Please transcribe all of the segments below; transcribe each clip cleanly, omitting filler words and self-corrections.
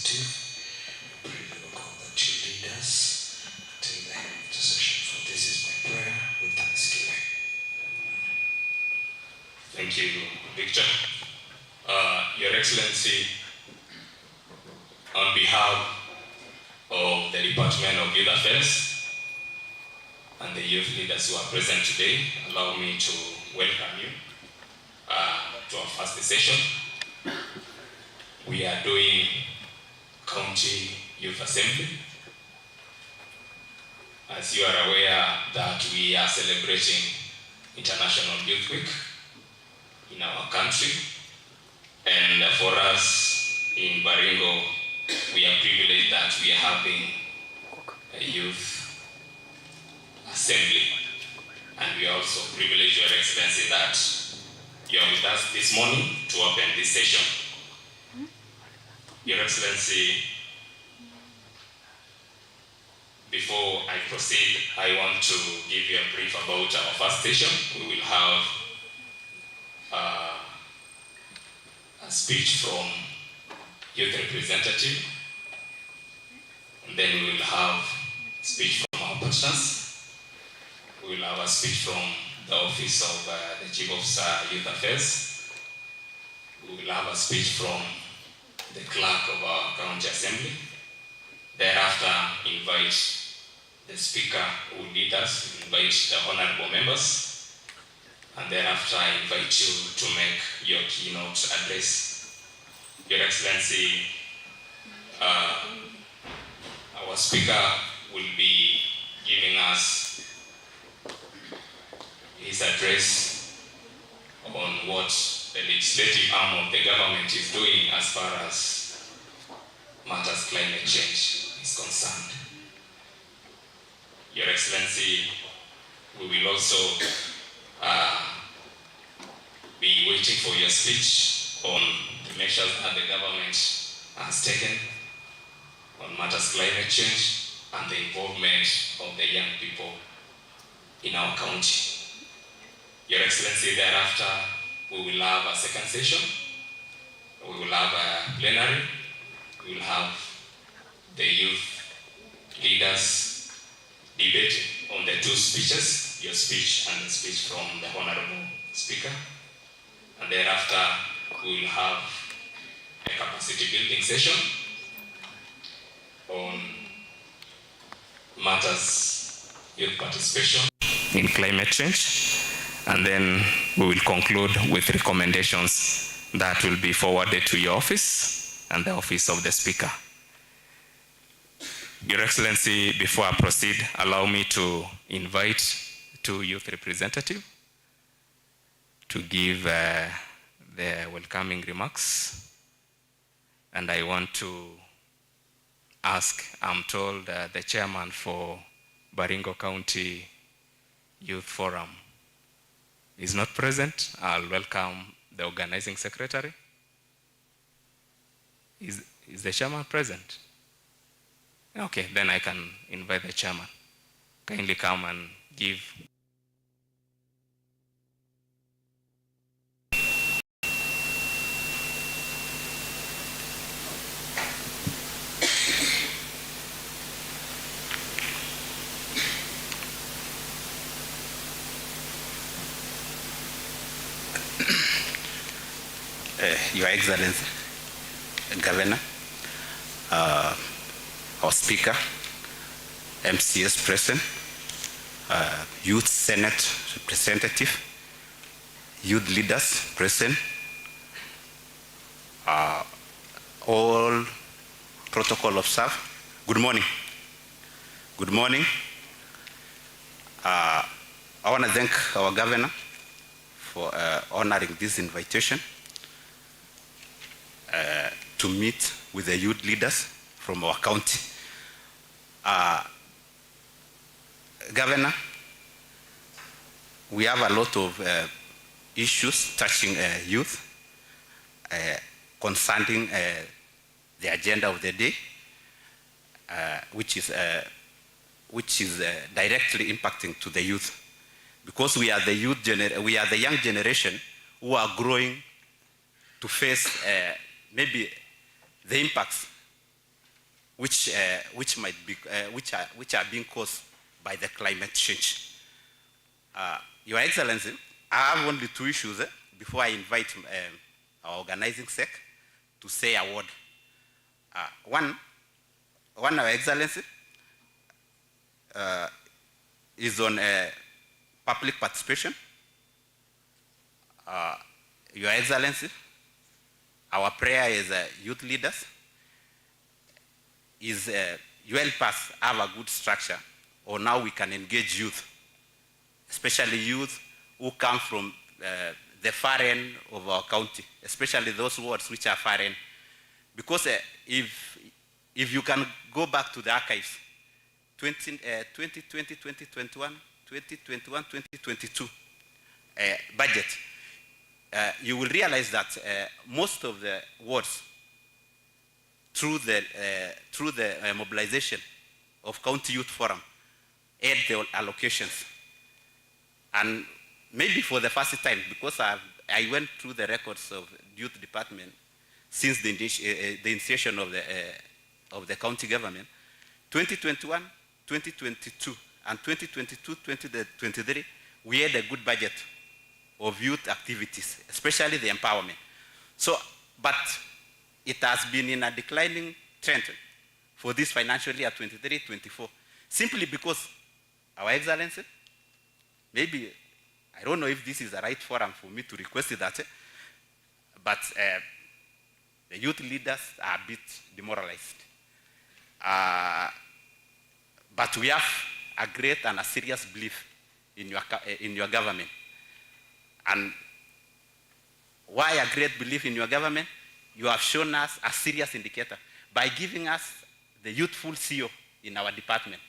representative. We pray the Lord God that you lead us till the end of the session. For this is my prayer with thanksgiving. Thank you, Victor. Your Excellency, on behalf of the Department of Youth Affairs and the youth leaders who are present today, allow me to welcome you to our first session. We are doing County Youth Assembly. As you are aware that we are celebrating International Youth Week in our country, and for us in Baringo, we are privileged that we are having a youth assembly, and we are also privileged, Your Excellency, that you are with us this morning to open this session. Your Excellency, before I proceed, I want to give you a brief about our first session. We will have a speech from youth representative, and then we will have a speech from our partners. We will have a speech from the Office of the Chief Officer Youth Affairs. We will have a speech from the clerk of our county assembly. Thereafter, invite the speaker who will lead us, invite the honorable members, and thereafter I invite you to make your keynote address. Your Excellency, our speaker will be giving us his address on what the legislative arm of the government is doing as far as matters climate change is concerned. Your Excellency, we will also be waiting for your speech on the measures that the government has taken on matters climate change and the involvement of the young people in our county. Your Excellency, thereafter, we will have a second session. We will have a plenary. We will have the youth leaders debating on the two speeches, your speech and the speech from the Honorable Speaker. And thereafter, we will have a capacity building session on matters youth participation in climate change. And then we will conclude with recommendations that will be forwarded to your office and the office of the Speaker. Your Excellency, before I proceed, allow me to invite two youth representatives to give their welcoming remarks. And I want to ask, I'm told the chairman for Baringo County Youth Forum is not present. I'll welcome the organizing secretary. Is the chairman present? Okay, then I can invite the chairman. Kindly come and give. Your Excellency, Governor, our Speaker, MCS President, Youth Senate Representative, youth leaders present, all protocol observed. Good morning. Good morning. I want to thank our Governor for honoring this invitation to meet with the youth leaders from our county. Governor, we have a lot of issues touching youth concerning the agenda of the day, which is directly impacting to the youth, because we are the young generation who are growing to face maybe the impacts which are being caused by the climate change. Your Excellency, I have only two issues before I invite our organizing sec to say a word. One, Your Excellency, is on public participation. Your Excellency, our prayer is youth leaders is you help us have a good structure, or now we can engage youth, especially youth who come from the far end of our county, especially those wards which are far end. Because if you can go back to the archives, 2020, 2021, 2022 budget, you will realize that most of the wards, through the mobilization of County Youth Forum, had the allocations. And maybe for the first time, because I went through the records of youth department since the initiation of the county government, 2021, 2022, and 2022, 2023, we had a good budget of youth activities, especially the empowerment. So, but it has been in a declining trend for this financial year 23-24, simply because Our Excellency, maybe, I don't know if this is the right forum for me to request that, but the youth leaders are a bit demoralized. But we have a great and a serious belief in your government. And why a great belief in your government? You have shown us a serious indicator by giving us the youthful CEO in our department.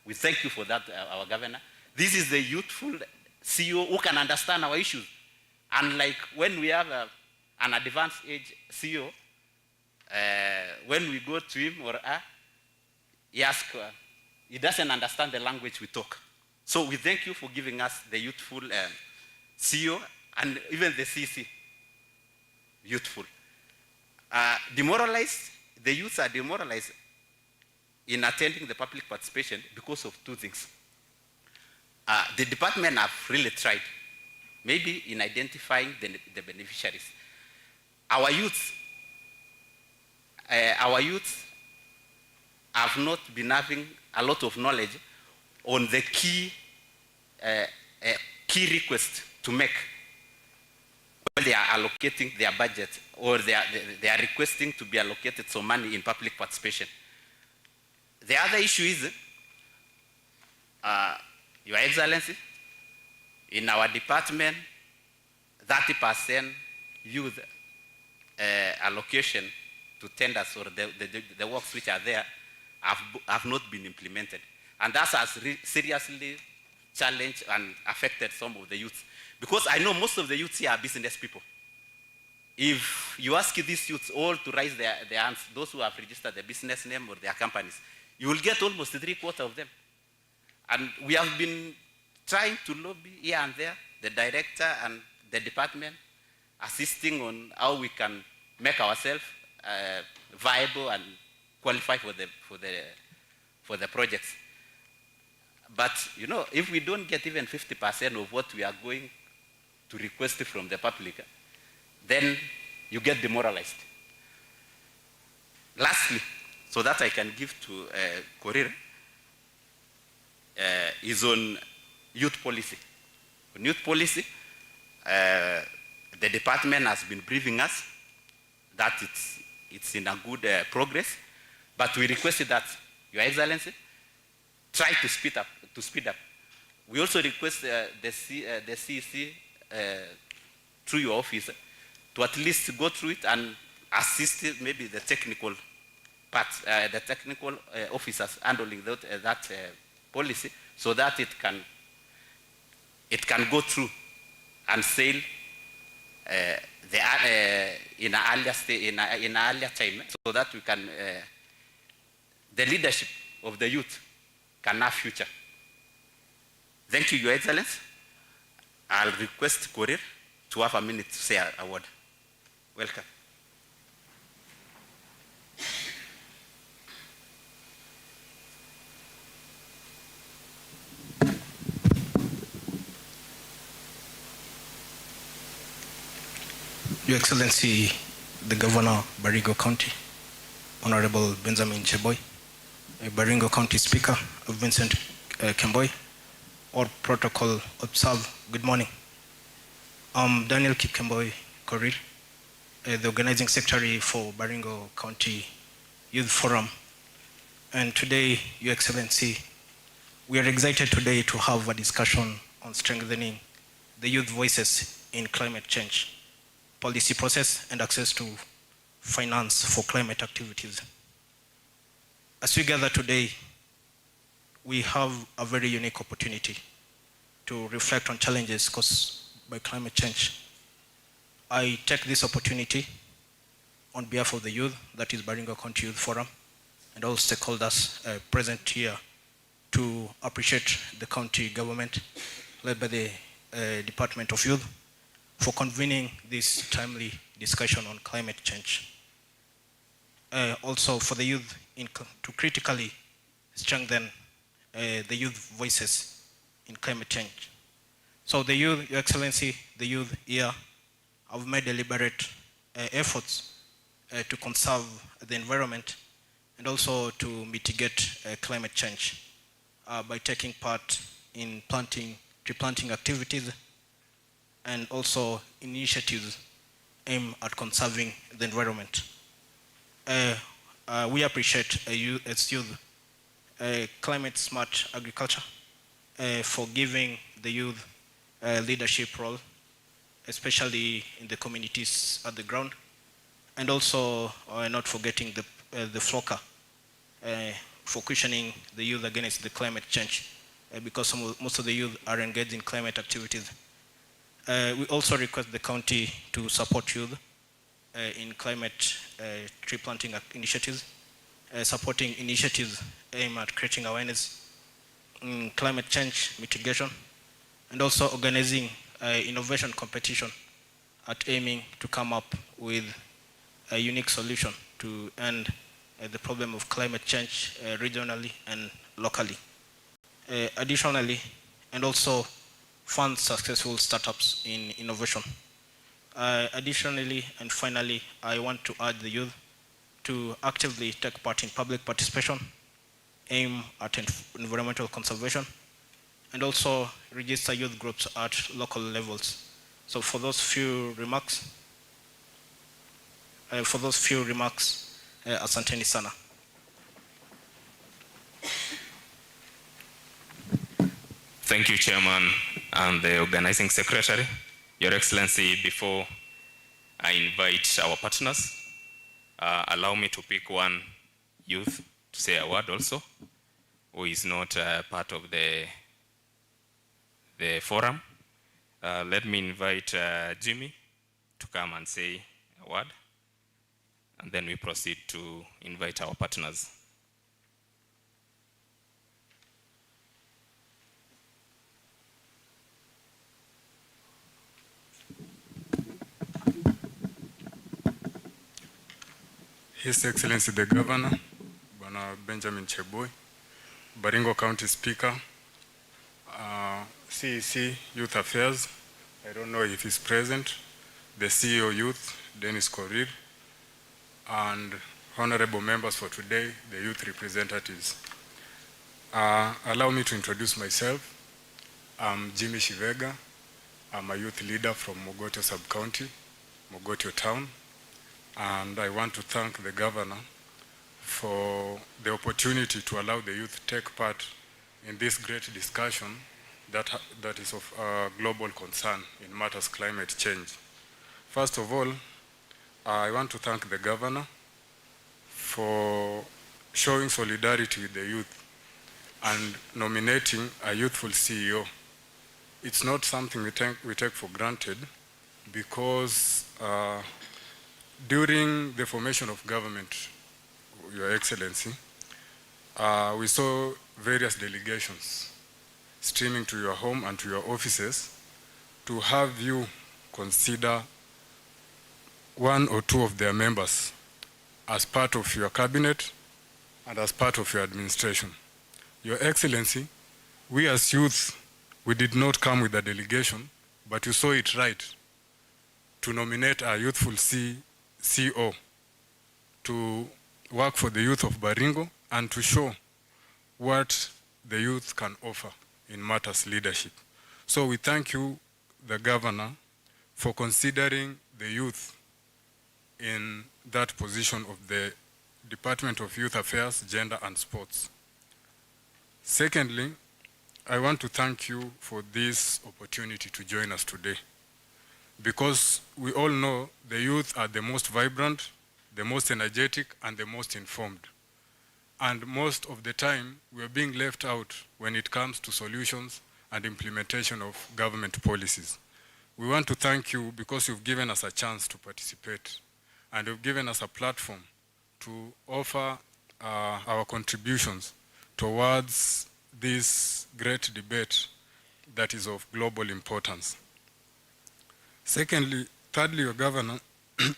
We thank you for that, our governor. This is the youthful CEO who can understand our issues. Unlike when we have an advanced age CEO, when we go to him or her, he doesn't understand the language we talk. So we thank you for giving us the youthful CEO and even the CC, youthful. Demoralized, the youths are demoralized in attending the public participation because of two things. The department have really tried, maybe in identifying the beneficiaries. Our youths have not been having a lot of knowledge on the key requests to make when they are allocating their budget, or they are requesting to be allocated some money in public participation. The other issue is, Your Excellency, in our department, 30% youth allocation to tenders or the works which are there have not been implemented. And that has seriously challenged and affected some of the youths. Because I know most of the youths here are business people. If you ask these youths all to raise their hands, those who have registered their business name or their companies, you will get almost 3/4 of them. And we have been trying to lobby here and there, the director and the department, assisting on how we can make ourselves viable and qualify for the projects. But you know, if we don't get even 50% of what we are going to request from the public, then you get demoralized. Lastly, so that I can give to Korir, is on youth policy. On youth policy, the department has been briefing us that it's in a good progress, but we requested that, Your Excellency, try to speed up. We also request the CEC through your office to at least go through it and assist maybe the technical parts, the technical officers handling that policy, so that it can go through and sail in an earlier time, so that we can the leadership of the youth can have future. Thank you, Your Excellency. I'll request Korir to have a minute to say a word. Welcome. Your Excellency, the Governor, Baringo County, Honorable Benjamin Cheboy, Baringo County Speaker, Vincent Kemboy, all protocol observe. Good morning. Daniel Kipkemboy Korir, the Organizing Secretary for Baringo County Youth Forum. And today, Your Excellency, we are excited today to have a discussion on strengthening the youth voices in climate change, policy process, and access to finance for climate activities. As we gather today, we have a very unique opportunity to reflect on challenges caused by climate change. I take this opportunity on behalf of the youth, that is Baringo County Youth Forum, and all stakeholders present here to appreciate the county government led by the Department of Youth for convening this timely discussion on climate change. Also for the youth to critically strengthen the youth voices in climate change. So the youth, Your Excellency, the youth here have made deliberate efforts to conserve the environment and also to mitigate climate change by taking part in tree planting activities and also initiatives aimed at conserving the environment. We appreciate as youth climate smart agriculture for giving the youth a leadership role, especially in the communities at the ground, and also not forgetting the FLOCA for cushioning the youth against the climate change because most of the youth are engaged in climate activities. We also request the county to support youth in climate tree planting initiatives, supporting initiatives aimed at creating awareness in climate change mitigation, and also organizing innovation competition at aiming to come up with a unique solution to end the problem of climate change regionally and locally. Additionally, and also fund successful startups in innovation. Additionally, and finally, I want to urge the youth to actively take part in public participation, aim at environmental conservation, and also register youth groups at local levels. So for those few remarks, asanteni sana. Thank you, Chairman and the Organizing Secretary. Your Excellency, before I invite our partners, allow me to pick one youth to say a word also, who is not part of the forum. Let me invite Jimmy to come and say a word, and then we proceed to invite our partners. His Excellency the Governor, Bwana Benjamin Cheboy, Baringo County Speaker, CEC Youth Affairs, I don't know if he's present, the CEO Youth, Dennis Korir, and honorable members for today, the youth representatives. Allow me to introduce myself. I'm Jimmy Shivega. I'm a youth leader from Mogotio Sub-County, Mogotio Town. And I want to thank the governor for the opportunity to allow the youth to take part in this great discussion that is of global concern in matters climate change. First of all, I want to thank the governor for showing solidarity with the youth and nominating a youthful CEO. It's not something we take for granted because during the formation of government, Your Excellency, we saw various delegations streaming to your home and to your offices to have you consider one or two of their members as part of your cabinet and as part of your administration. Your Excellency, we as youth, we did not come with a delegation, but you saw it right to nominate a youthful CO to work for the youth of Baringo and to show what the youth can offer in matters leadership. So we thank you, the governor, for considering the youth in that position of the Department of Youth Affairs, Gender and Sports. Secondly, I want to thank you for this opportunity to join us today, because we all know the youth are the most vibrant, the most energetic, and the most informed. And most of the time, we are being left out when it comes to solutions and implementation of government policies. We want to thank you because you've given us a chance to participate, and you've given us a platform to offer our contributions towards this great debate that is of global importance. Thirdly, Your Governor,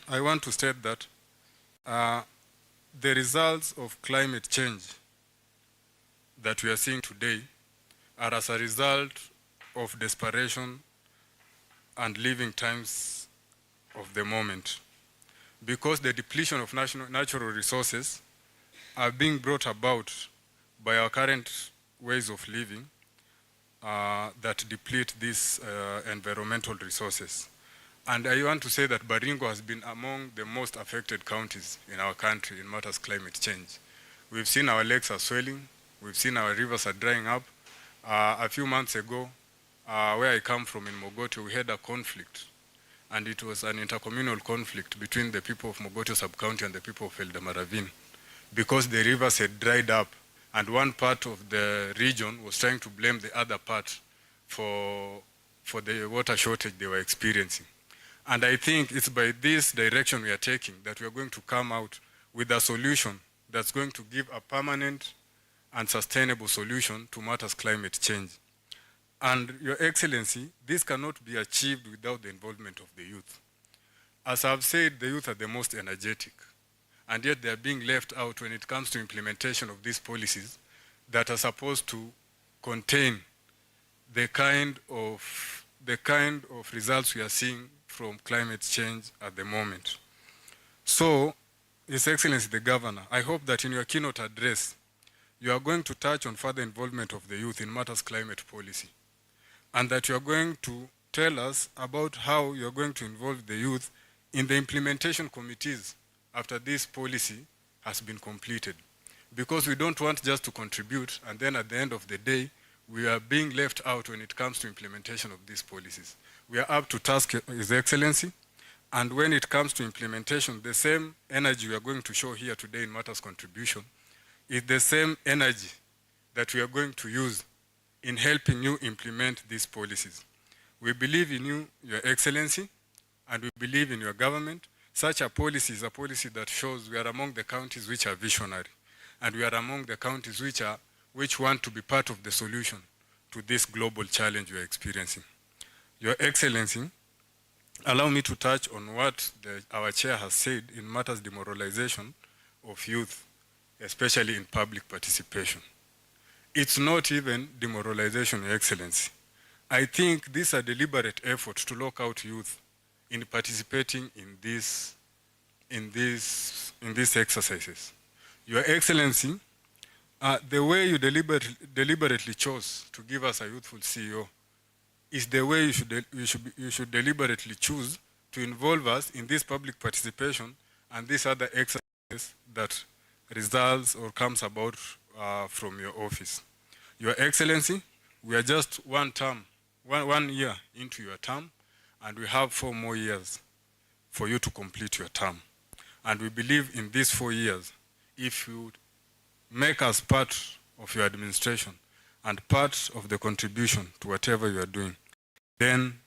I want to state that the results of climate change that we are seeing today are as a result of desperation and living times of the moment, because the depletion of natural resources are being brought about by our current ways of living that deplete these environmental resources. And I want to say that Baringo has been among the most affected counties in our country in matters climate change. We've seen our lakes are swelling, we've seen our rivers are drying up. A few months ago, where I come from in Mogotio, we had a conflict, and it was an intercommunal conflict between the people of Mogotio sub-county and the people of Eldamaravine, because the rivers had dried up, and one part of the region was trying to blame the other part for the water shortage they were experiencing. And I think it's by this direction we are taking that we are going to come out with a solution that's going to give a permanent and sustainable solution to matters climate change. And Your Excellency, this cannot be achieved without the involvement of the youth. As I've said, the youth are the most energetic, and yet they are being left out when it comes to implementation of these policies that are supposed to contain the kind of results we are seeing from climate change at the moment. So, His Excellency the Governor, I hope that in your keynote address, you are going to touch on further involvement of the youth in matters climate policy, and that you are going to tell us about how you are going to involve the youth in the implementation committees after this policy has been completed. Because we don't want just to contribute, and then at the end of the day, we are being left out when it comes to implementation of these policies. We are up to task, His Excellency, and when it comes to implementation, the same energy we are going to show here today in matters contribution is the same energy that we are going to use in helping you implement these policies. We believe in you, Your Excellency, and we believe in your government. Such a policy is a policy that shows we are among the counties which are visionary, and we are among the counties which want to be part of the solution to this global challenge we are experiencing. Your Excellency, allow me to touch on what our chair has said in matters demoralization of youth, especially in public participation. It's not even demoralization, Your Excellency. I think this is a deliberate effort to lock out youth in participating in these exercises. Your Excellency, the way you deliberately chose to give us a youthful CEO is the way you should deliberately choose to involve us in this public participation and these other exercises that results or comes about from your office. Your Excellency, we are just one year into your term, and we have 4 more years for you to complete your term. And we believe in these 4 years, if you make us part of your administration and part of the contribution to whatever you are doing, then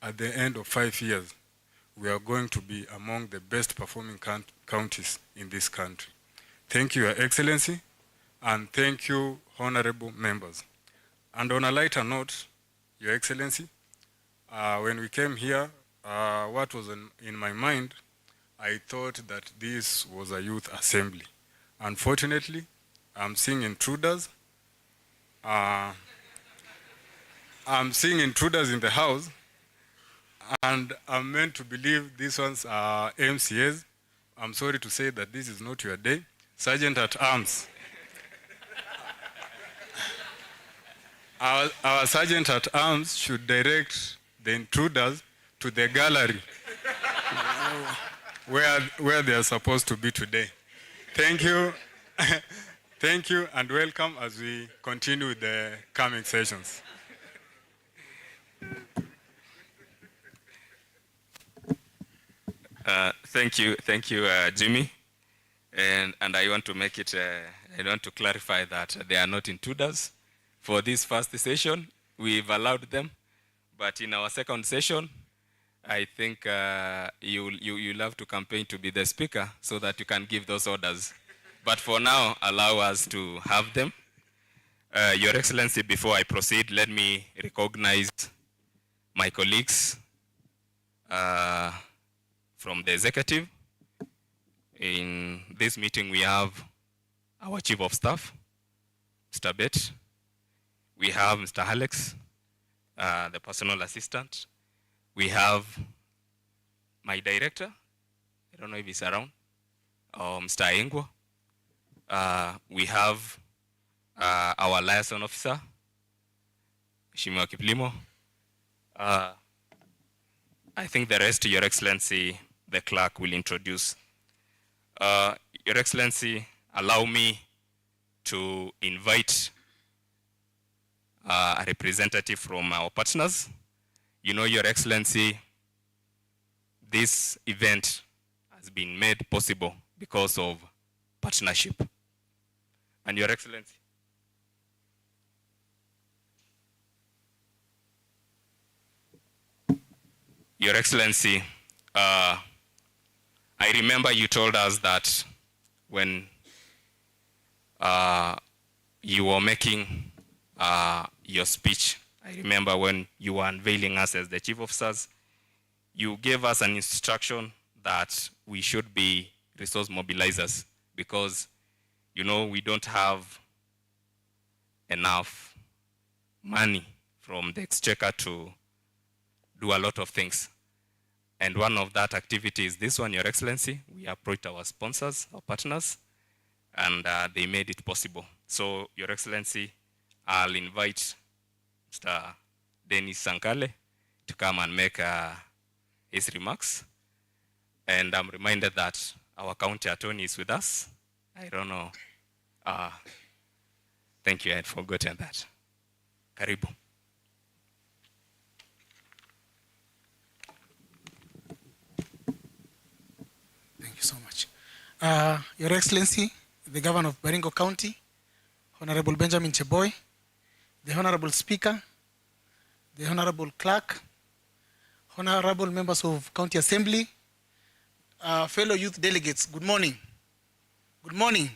at the end of 5 years, we are going to be among the best performing counties in this country. Thank you, Your Excellency, and thank you, honorable members. And on a lighter note, Your Excellency, when we came here, what was in my mind, I thought that this was a youth assembly. Unfortunately, I'm seeing intruders. I'm seeing intruders in the house, And I'm meant to believe these ones are MCAs. I'm sorry to say that this is not your day. Sergeant at Arms. Our Sergeant at Arms should direct the intruders to the gallery where they are supposed to be today. Thank you. Thank you and welcome as we continue with the coming sessions. Thank you, Jimmy. And I want to make it, I want to clarify that they are not intruders. For this first session, we've allowed them, but in our second session, I think you'll have to campaign to be the speaker so that you can give those orders. But for now, allow us to have them. Your Excellency, before I proceed, let me recognize my colleagues from the executive. In this meeting, we have our Chief of Staff, Mr. Bet. We have Mr. Alex, the personal assistant. We have my director, I don't know if he's around, or Mr. Aengwa. We have our liaison officer, Shimwa Kiplimo. I think the rest, Your Excellency, the clerk will introduce. Your Excellency, allow me to invite a representative from our partners. You know, Your Excellency, this event has been made possible because of partnership. And Your Excellency, I remember you told us that when you were making your speech, I remember when you were unveiling us as the chief officers, you gave us an instruction that we should be resource mobilizers because, you know, we don't have enough money from the exchequer to do a lot of things. And one of that activity is this one, Your Excellency. We approached our sponsors, our partners, and they made it possible. So, Your Excellency, I'll invite Mr. Dennis Sankale to come and make his remarks. And I'm reminded that our county attorney is with us. I don't know. Thank you, I had forgotten that. Karibu. Thank you so much. Your Excellency, the Governor of Baringo County, Honorable Benjamin Cheboy, the Honorable Speaker, the Honorable Clerk, Honorable Members of County Assembly, fellow youth delegates, good morning. Good morning.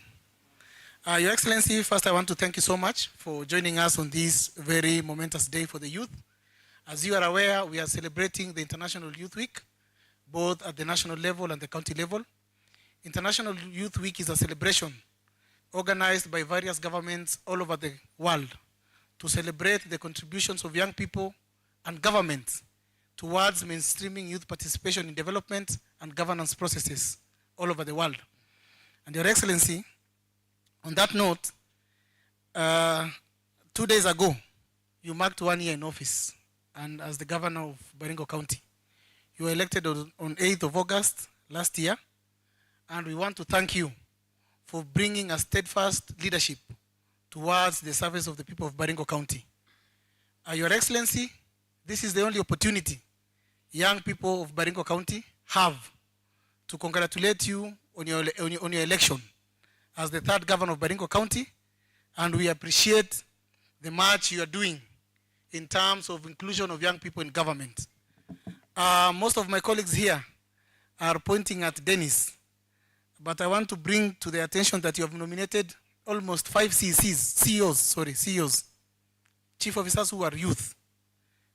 Your Excellency, first I want to thank you so much for joining us on this very momentous day for the youth. As you are aware, we are celebrating the International Youth Week, both at the national level and the county level. International Youth Week is a celebration organized by various governments all over the world to celebrate the contributions of young people and governments towards mainstreaming youth participation in development and governance processes all over the world. And Your Excellency, on that note, 2 days ago, you marked 1 year in office, and as the governor of Baringo County. You were elected on 8th of August last year, and we want to thank you for bringing a steadfast leadership towards the service of the people of Baringo County. Your Excellency, this is the only opportunity young people of Baringo County have to congratulate you on your election as the third governor of Baringo County, and we appreciate the much you are doing in terms of inclusion of young people in government. Most of my colleagues here are pointing at Dennis, but I want to bring to the attention that you have nominated almost 5 CEOs, chief officers who are youth.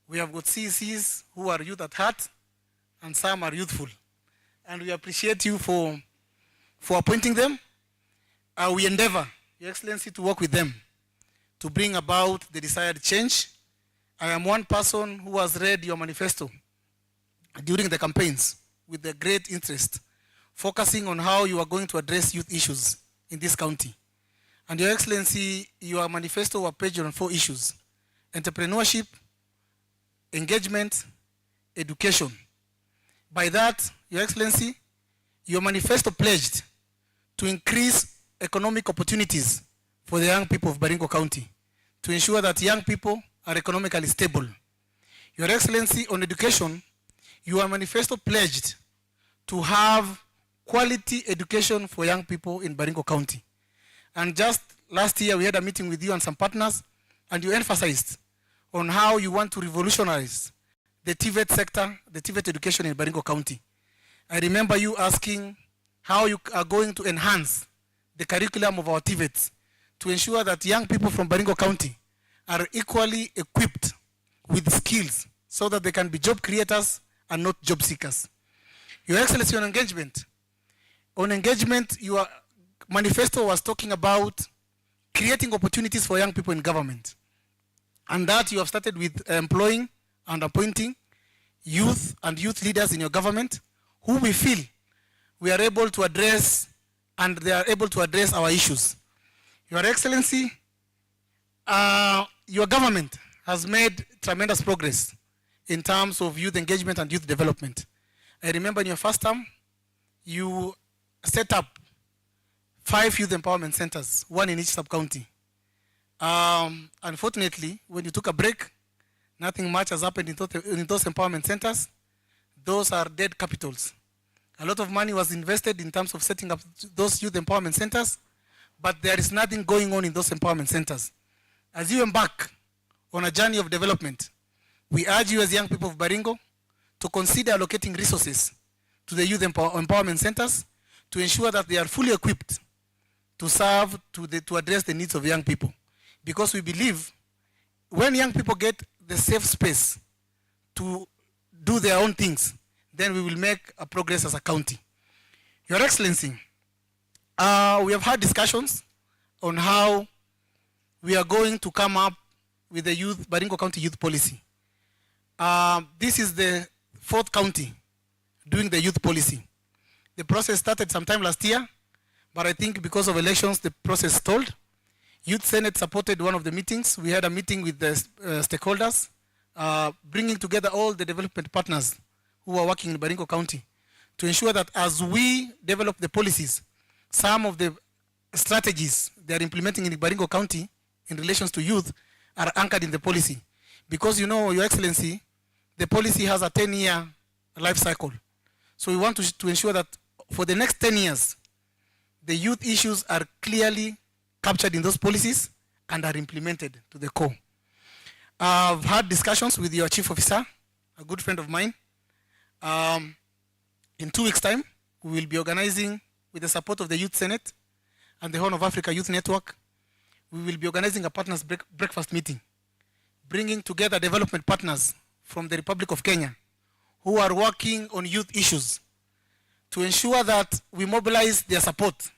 We have got CECs who are youth at heart, and some are youthful. And we appreciate you for appointing them. We endeavor, Your Excellency, to work with them to bring about the desired change. I am one person who has read your manifesto, during the campaigns with a great interest, focusing on how you are going to address youth issues in this county. And Your Excellency, your manifesto was paged on 4 issues: entrepreneurship, engagement, education. By that, Your Excellency, your manifesto pledged to increase economic opportunities for the young people of Baringo County, to ensure that young people are economically stable. Your Excellency, on education, your manifesto pledged to have quality education for young people in Baringo County. And just last year, we had a meeting with you and some partners, and you emphasized on how you want to revolutionize the TVET sector, the TVET education in Baringo County. I remember you asking how you are going to enhance the curriculum of our TVETs to ensure that young people from Baringo County are equally equipped with skills so that they can be job creators and not job seekers. Your Excellency, on engagement, your manifesto was talking about creating opportunities for young people in government. And that you have started with employing and appointing youth and youth leaders in your government who we feel we are able to address and they are able to address our issues. Your Excellency, your government has made tremendous progress in terms of youth engagement and youth development. I remember in your first term, you set up 5 youth empowerment centers, 1 in each sub-county. Unfortunately, when you took a break, nothing much has happened in those empowerment centers. Those are dead capitals. A lot of money was invested in terms of setting up those youth empowerment centers, but there is nothing going on in those empowerment centers. As you embark on a journey of development, we urge you as young people of Baringo to consider allocating resources to the youth empowerment centers to ensure that they are fully equipped to serve, to address the needs of young people. Because we believe when young people get the safe space to do their own things, then we will make a progress as a county. Your Excellency, we have had discussions on how we are going to come up with the Baringo County youth policy. This is the 4th county doing the youth policy. The process started sometime last year, but I think because of elections, the process stalled. Youth Senate supported one of the meetings. We had a meeting with the stakeholders, bringing together all the development partners who are working in Baringo County to ensure that as we develop the policies, some of the strategies they are implementing in Baringo County in relation to youth are anchored in the policy. Because you know, Your Excellency, the policy has a 10-year life cycle. So we want to ensure that for the next 10 years, the youth issues are clearly captured in those policies and are implemented to the core. I've had discussions with your chief officer, a good friend of mine. In 2 weeks' time, we will be organizing, with the support of the Youth Senate and the Horn of Africa Youth Network, we will be organizing a partners breakfast meeting, bringing together development partners from the Republic of Kenya who are working on youth issues to ensure that we mobilize their support,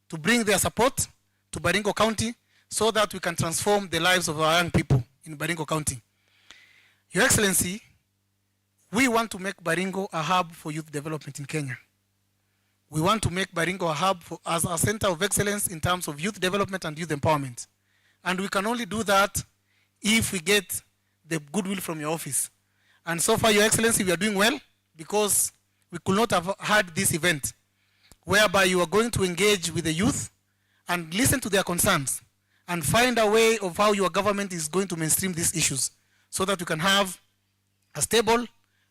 to bring their support to Baringo County so that we can transform the lives of our young people in Baringo County. Your Excellency, we want to make Baringo a hub for youth development in Kenya. We want to make Baringo a hub as a center of excellence in terms of youth development and youth empowerment. And we can only do that if we get the goodwill from your office. And so far, Your Excellency, we are doing well because we could not have had this event whereby you are going to engage with the youth and listen to their concerns and find a way of how your government is going to mainstream these issues so that we can have a stable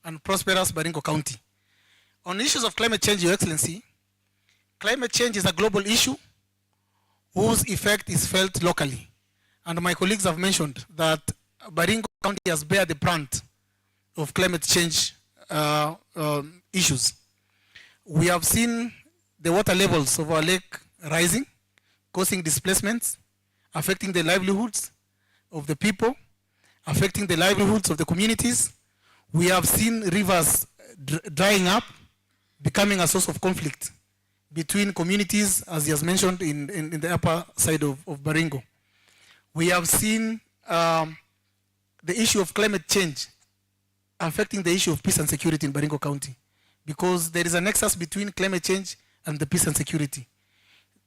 and prosperous Baringo County. On issues of climate change, Your Excellency, climate change is a global issue whose effect is felt locally. And my colleagues have mentioned that Baringo County has bear the brunt of climate change issues. We have seen the water levels of our lake rising, causing displacements, affecting the livelihoods of the people, affecting the livelihoods of the communities. We have seen rivers drying up, becoming a source of conflict between communities, as he has mentioned, in the upper side of Baringo. We have seen the issue of climate change affecting the issue of peace and security in Baringo County, because there is a nexus between climate change and the peace and security.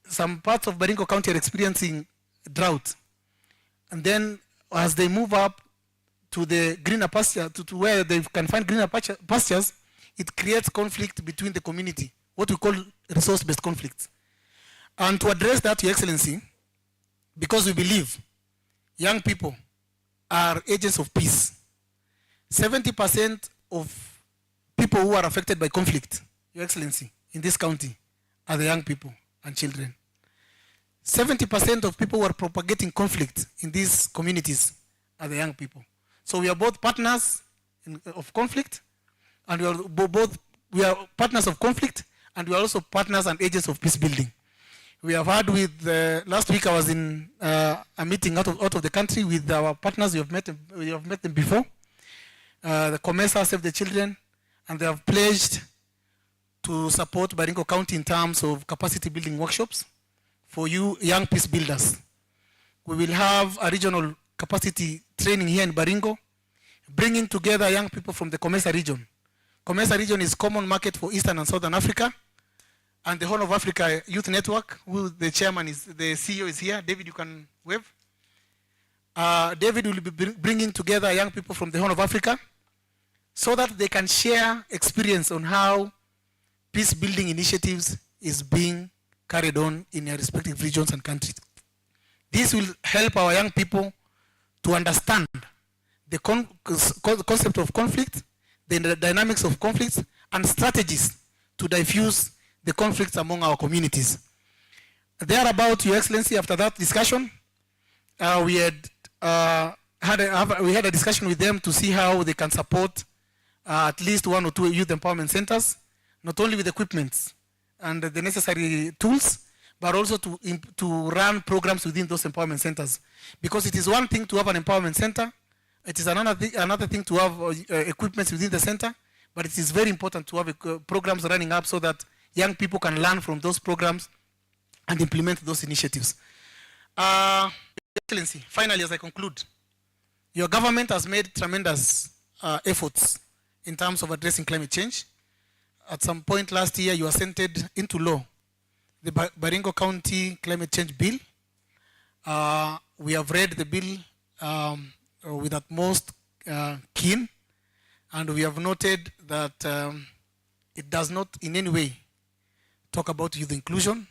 Some parts of Baringo County are experiencing drought, and then as they move up to the greener pasture, to where they can find greener pastures, it creates conflict between the community, what we call resource-based conflicts. And to address that, Your Excellency, because we believe young people are agents of peace, 70% of people who are affected by conflict, Your Excellency, in this county are the young people and children. 70% of people who are propagating conflict in these communities are the young people. So we are both partners of conflict, and we are partners of conflict, and we are also partners and agents of peace building. We have had last week I was in a meeting out of the country with our partners. We have met them before. The COMESA, Save the Children, and they have pledged to support Baringo County in terms of capacity building workshops for you young peace builders. We will have a regional capacity training here in Baringo, bringing together young people from the COMESA region. COMESA region is common market for Eastern and Southern Africa, and the Horn of Africa Youth Network, who the chairman is, the CEO is here. David, you can wave. David will be bringing together young people from the Horn of Africa so that they can share experience on how peace building initiatives is being carried on in their respective regions and countries. This will help our young people to understand the concept of conflict, the dynamics of conflicts, and strategies to diffuse the conflicts among our communities. Thereabout, Your Excellency, after that discussion, we had a discussion with them to see how they can support at least 1 or 2 youth empowerment centers, not only with equipment and the necessary tools, but also to run programs within those empowerment centers. Because it is one thing to have an empowerment center, it is another thing to have equipment within the center, but it is very important to have programs running up so that young people can learn from those programs and implement those initiatives. Excellency, finally, as I conclude, your government has made tremendous efforts in terms of addressing climate change. At some point last year, you assented into law the Baringo County Climate Change Bill. We have read the bill with utmost keen, and we have noted that it does not in any way talk about youth inclusion.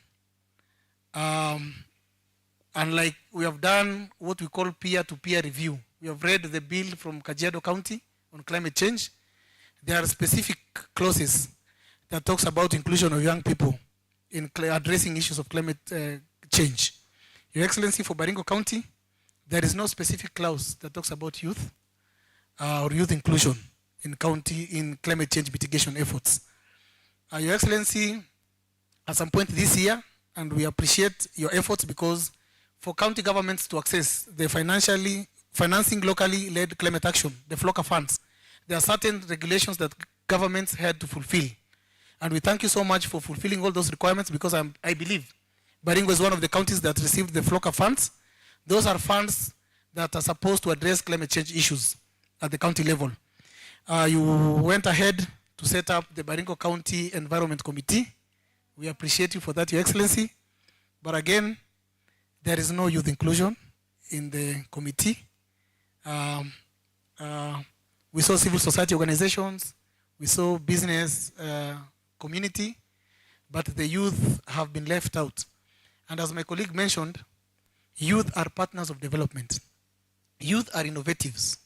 Unlike we have done what we call peer-to-peer review. We have read the bill from Kajiado County on climate change. There are specific clauses that talks about inclusion of young people in addressing issues of climate change. Your Excellency, for Baringo County, there is no specific clause that talks about youth or youth inclusion in climate change mitigation efforts. Your Excellency, at some point this year, and we appreciate your efforts, because for county governments to access the financing locally led climate action, the FLOCA funds, there are certain regulations that governments had to fulfill. And we thank you so much for fulfilling all those requirements, because I believe Baringo is one of the counties that received the FLOCA funds. Those are funds that are supposed to address climate change issues at the county level. You went ahead to set up the Baringo County Environment Committee. We appreciate you for that, Your Excellency. But again, there is no youth inclusion in the committee. We saw civil society organizations, we saw business community, but the youth have been left out. And as my colleague mentioned, youth are partners of development. Youth are innovatives.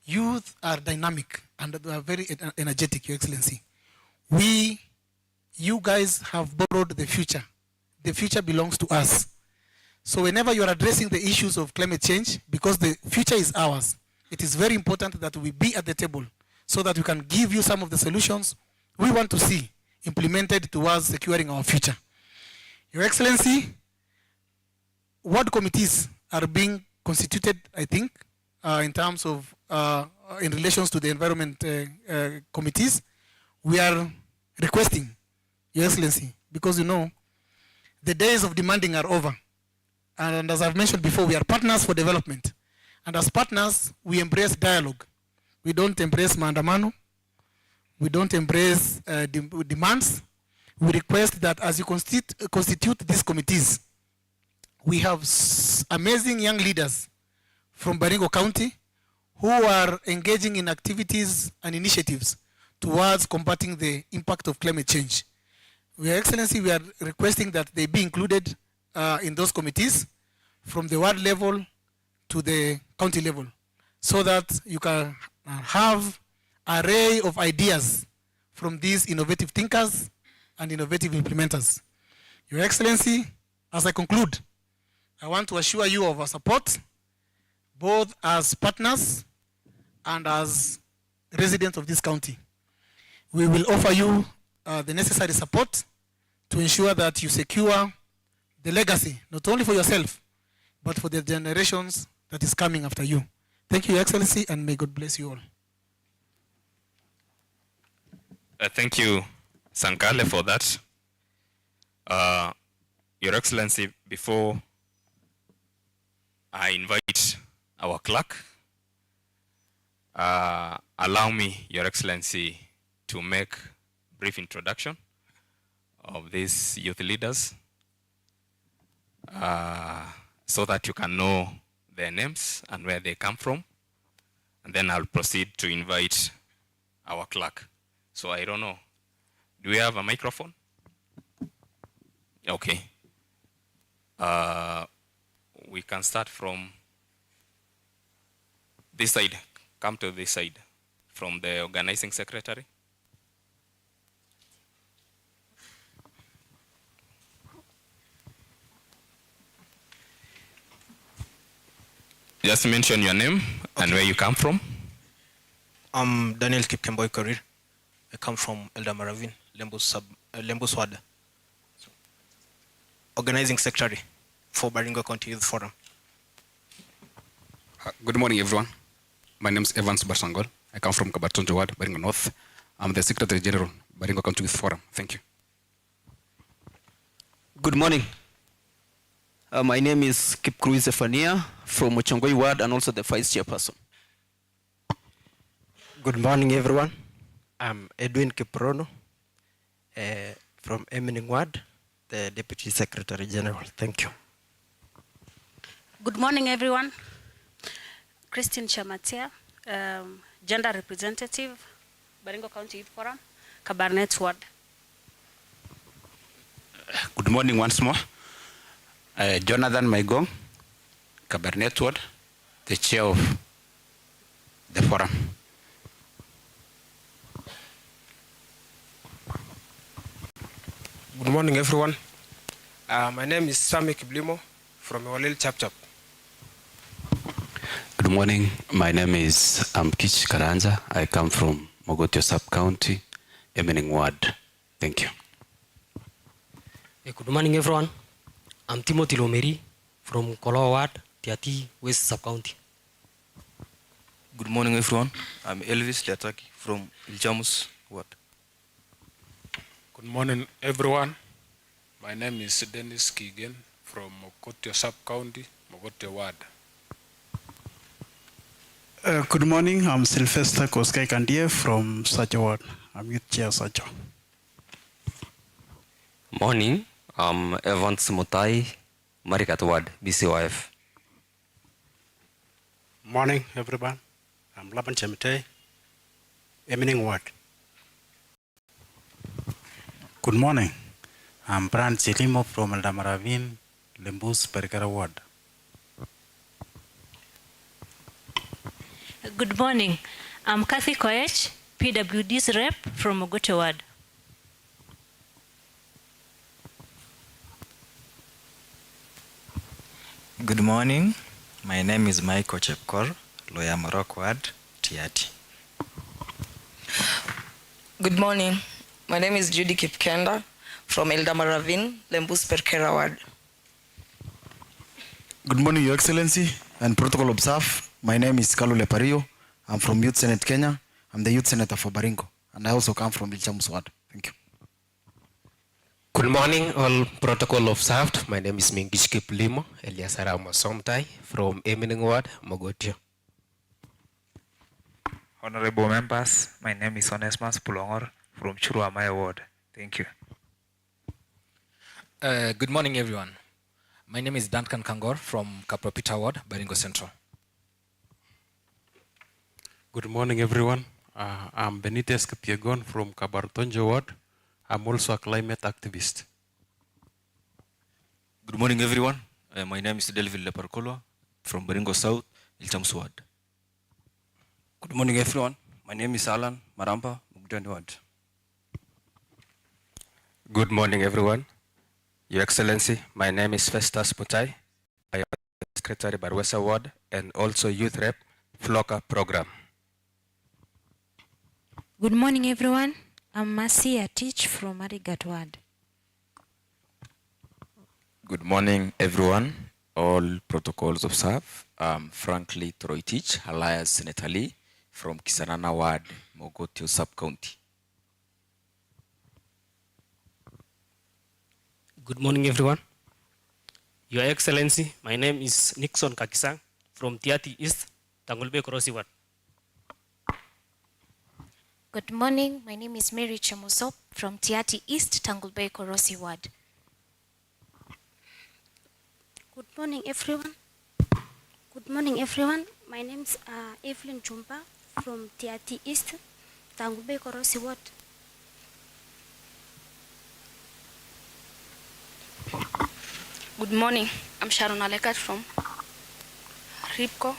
Youth are dynamic and they are very energetic, Your Excellency. You guys have borrowed the future. The future belongs to us. So whenever you are addressing the issues of climate change, because the future is ours, it is very important that we be at the table so that we can give you some of the solutions we want to see implemented towards securing our future. Your Excellency, ward committees are being constituted, I think, in terms of, in relations to the environment committees. We are requesting, Your Excellency, because you know, the days of demanding are over. And as I've mentioned before, we are partners for development. And as partners, we embrace dialogue. We don't embrace maandamano. We don't embrace demands. We request that as you constitute these committees, we have amazing young leaders from Baringo County who are engaging in activities and initiatives towards combating the impact of climate change. Your Excellency, we are requesting that they be included in those committees from the ward level to the county level, so that you can have an array of ideas from these innovative thinkers and innovative implementers. Your Excellency, as I conclude, I want to assure you of our support, both as partners and as residents of this county. We will offer you the necessary support to ensure that you secure the legacy, not only for yourself, but for the generations that is coming after you. Thank you, Your Excellency, and may God bless you all. Thank you, Sankale, for that. Your Excellency, before I invite our clerk, allow me, Your Excellency, to make a brief introduction of these youth leaders so that you can know their names and where they come from. And then I'll proceed to invite our clerk. So I don't know, do we have a microphone? Okay. We can start from this side. Come to this side, from the organizing secretary. Just mention your name and where you come from. I'm Daniel Kipkemboi Korir. I come from Eldama Ravine, Lembus Ward. Organizing Secretary for Baringo County Youth Forum. Good morning, everyone. My name is Evans Barsangol. I come from Kabatonjo Ward, Baringo North. I'm the Secretary General, Baringo County Youth Forum. Thank you. Good morning. My name is Kipkrui Zephania from Ochongoi Ward and also the Vice Chairperson. Good morning, everyone. I'm Edwin Kiprono from Emining Ward, the Deputy Secretary General. Thank you. Good morning, everyone. Christine Chamatia, Gender Representative, Baringo County Youth Forum, Kabarnet Ward. Good morning once more. Jonathan Maigong, Kabarnet Ward, the chair of the forum. Good morning, everyone. My name is Sami Kiblimo from Walil Chapchap. Good morning. My name is Amkich Karanja. I come from Mogotio Sub-County, Emining Ward. Thank you. Good morning, everyone. I'm Timothy Lomeri from Koloa Ward, Tiati West Sub-County. Good morning, everyone. I'm Elvis Liataki from Iljamus Ward. Good morning, everyone. My name is Dennis Kigen from Mogotio Sub-County, Mogotio Ward. Good morning. I'm Sylvester Koskai Kandie from Sajo Ward. I'm Youth Chair Sajo. Morning. I'm Evans Mutai, Marikat Ward, BCYF. Morning, everyone. I'm Laban Chemite, Emining Ward. Good morning. I'm Brian Chilimo from Eldama Ravine, Lembus Perikara Ward. Good morning. I'm Kathy Koech, PWD's rep from Mogote Ward. Good morning. My name is Michael Chepkor, Lawyer Morok Ward, Tiati. Good morning. My name is Judy Kipkenda from Eldama Ravine, Lembus Perkera Ward. Good morning, Your Excellency and Protocol Observe. My name is Kalu Lepario. I'm from Youth Senate Kenya. I'm the Youth Senator for Baringo. And I also come from Ilchamus Ward. Thank you. Good morning, all protocol observed. My name is Mingishkip Limo, Eliasara Mosomtai from Emining Ward, Mogotio. Honorable members, my name is Onesmus Pulongor from Churuamaya Ward. Thank you. Good morning, everyone. My name is Duncan Kangor from Kapropita Ward, Baringo Central. Good morning, everyone. I'm Benitez Kipiegon from Kabartonjo Ward. I'm also a climate activist. Good morning, everyone. My name is Delvin Leparkolo from Baringo South, Ilchams Ward. Good morning, everyone. My name is Alan Maramba, Mugdani Ward. Good morning, everyone. Your Excellency, my name is Festus Mutai. I am Secretary Barwesa Ward and also Youth Rep Floka Program. Good morning, everyone. I'm Mercy Atich from Marigat Ward. Good morning, everyone. All protocols observed. I'm Frankly Troitich, alias Senator Lee from Kisanana Ward, Mogotio Sub-County. Good morning, everyone. Your Excellency, my name is Nixon Kakisang from Tiati East, Tangulbe Korosi Ward. Good morning. My name is Mary Chamosop from Tiati East, Tangulbe Korosi Ward. Good morning, everyone. Good morning, everyone. My name is Evelyn Jumba from Tiati East, Tangulbe Korosi Ward. Good morning. I'm Sharon Alekat from Ripco,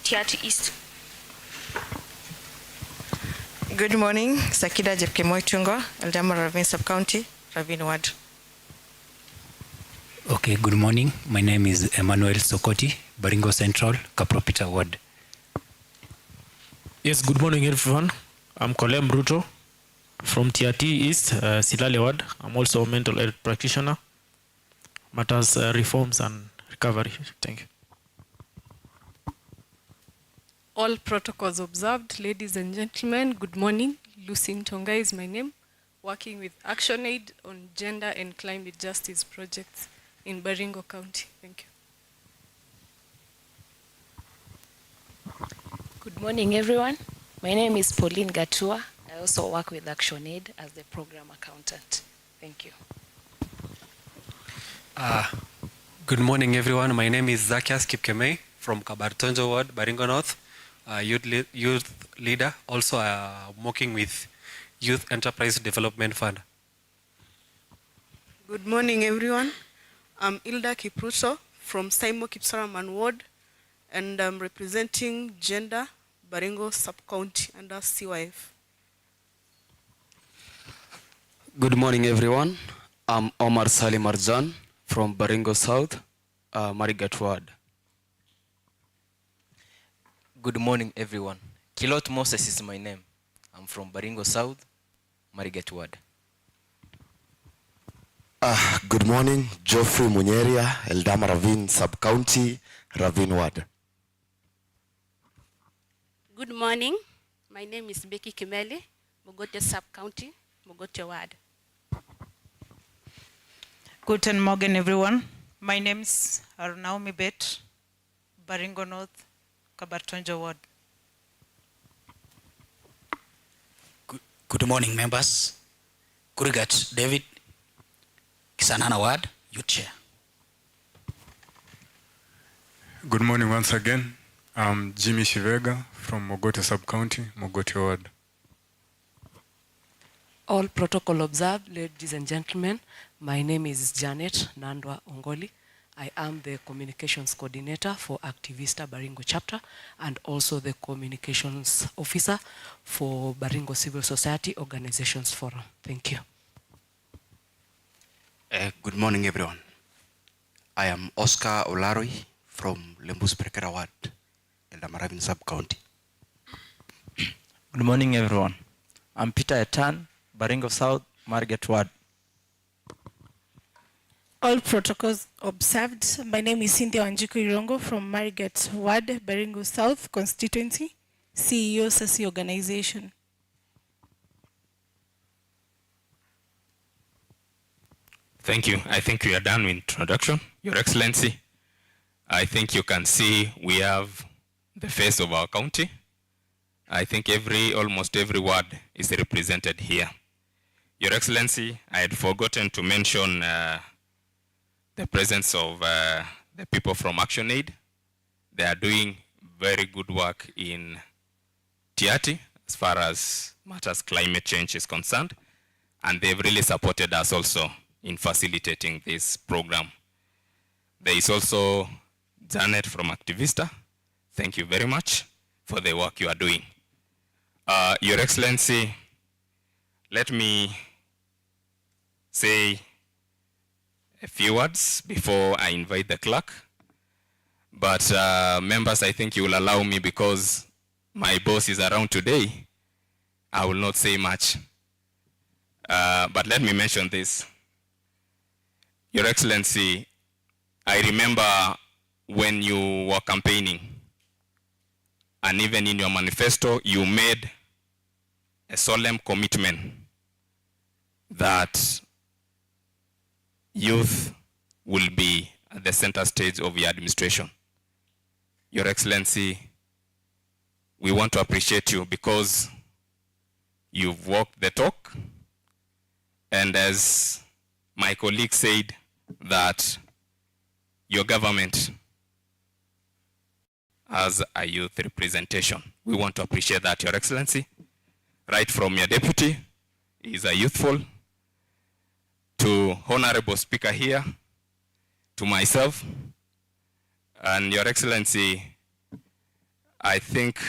Tiati East. Good morning. Sakida Jepkemoy Tungo, Eldama Ravine Sub-County, Ravine Ward. Okay, good morning. My name is Emmanuel Sokoti, Baringo Central, Kapropita Ward. Yes, good morning, everyone. I'm Colem Bruto from TRT East, Silale Ward. I'm also a mental health practitioner. Matters reforms and recovery. Thank you. All protocols observed. Ladies and gentlemen, good morning. Lucy Ntonga is my name, working with ActionAid on gender and climate justice projects in Baringo County. Thank you. Good morning, everyone. My name is Pauline Gatua. I also work with ActionAid as the program accountant. Thank you. Good morning, everyone. My name is Zakias Kipkemei from Kabartonjo Ward, Baringo North, youth leader. Also, I'm working with Youth Enterprise Development Fund. Good morning, everyone. I'm Ilda Kipruso from Saimo Kipsaraman Ward, and I'm representing Gender Baringo Sub-County under CYF. Good morning, everyone. I'm Omar Salim Arjan from Baringo South, Marigat Ward. Good morning, everyone. Kilot Moses is my name. I'm from Baringo South, Marigat Ward. Good morning, Geoffrey Munyeria, Eldama Ravine Sub-County, Ravine Ward. Good morning. My name is Becky Kimeli, Mogote Sub-County, Mogote Ward. Guten Morgen, everyone. My name is Naomi Bet, Baringo North, Kabartonjo Ward. Good morning, members. Kurigat David, Kisanana Ward, Youth Chair. Good morning once again. I'm Jimmy Shivega from Mogote Sub-County, Mogote Ward. All protocol observed, ladies and gentlemen. My name is Janet Nandwa Ongoli. I am the communications coordinator for Activista Baringo chapter and also the communications officer for Baringo Civil Society Organizations Forum. Thank you. Good morning, everyone. I am Oscar Olaroi from Lembus Prekera Ward, Eldama Ravine Sub-County. Good morning, everyone. I'm Peter Etan, Baringo South, Marigat Ward. All protocols observed. My name is Cynthia Wanjiku Irongo from Marigat Ward, Baringo South constituency, CEO Sasi Organization. Thank you. I think we are done with introduction. Your Excellency, I think you can see we have the face of our county. I think almost every ward is represented here. Your Excellency, I had forgotten to mention the presence of the people from ActionAid. They are doing very good work in Tiati as far as matters climate change is concerned, and they've really supported us also in facilitating this program. There is also Janet from Activista. Thank you very much for the work you are doing. Your Excellency, let me say a few words before I invite the clerk. But members, I think you will allow me, because my boss is around today, I will not say much. But let me mention this. Your Excellency, I remember when you were campaigning, and even in your manifesto, you made a solemn commitment that youth will be at the center stage of your administration. Your Excellency, we want to appreciate you because you've walked the talk, and as my colleague said, that your government has a youth representation. We want to appreciate that, Your Excellency. Right from your deputy, is a youthful, to Honorable Speaker here, to myself, and Your Excellency, I think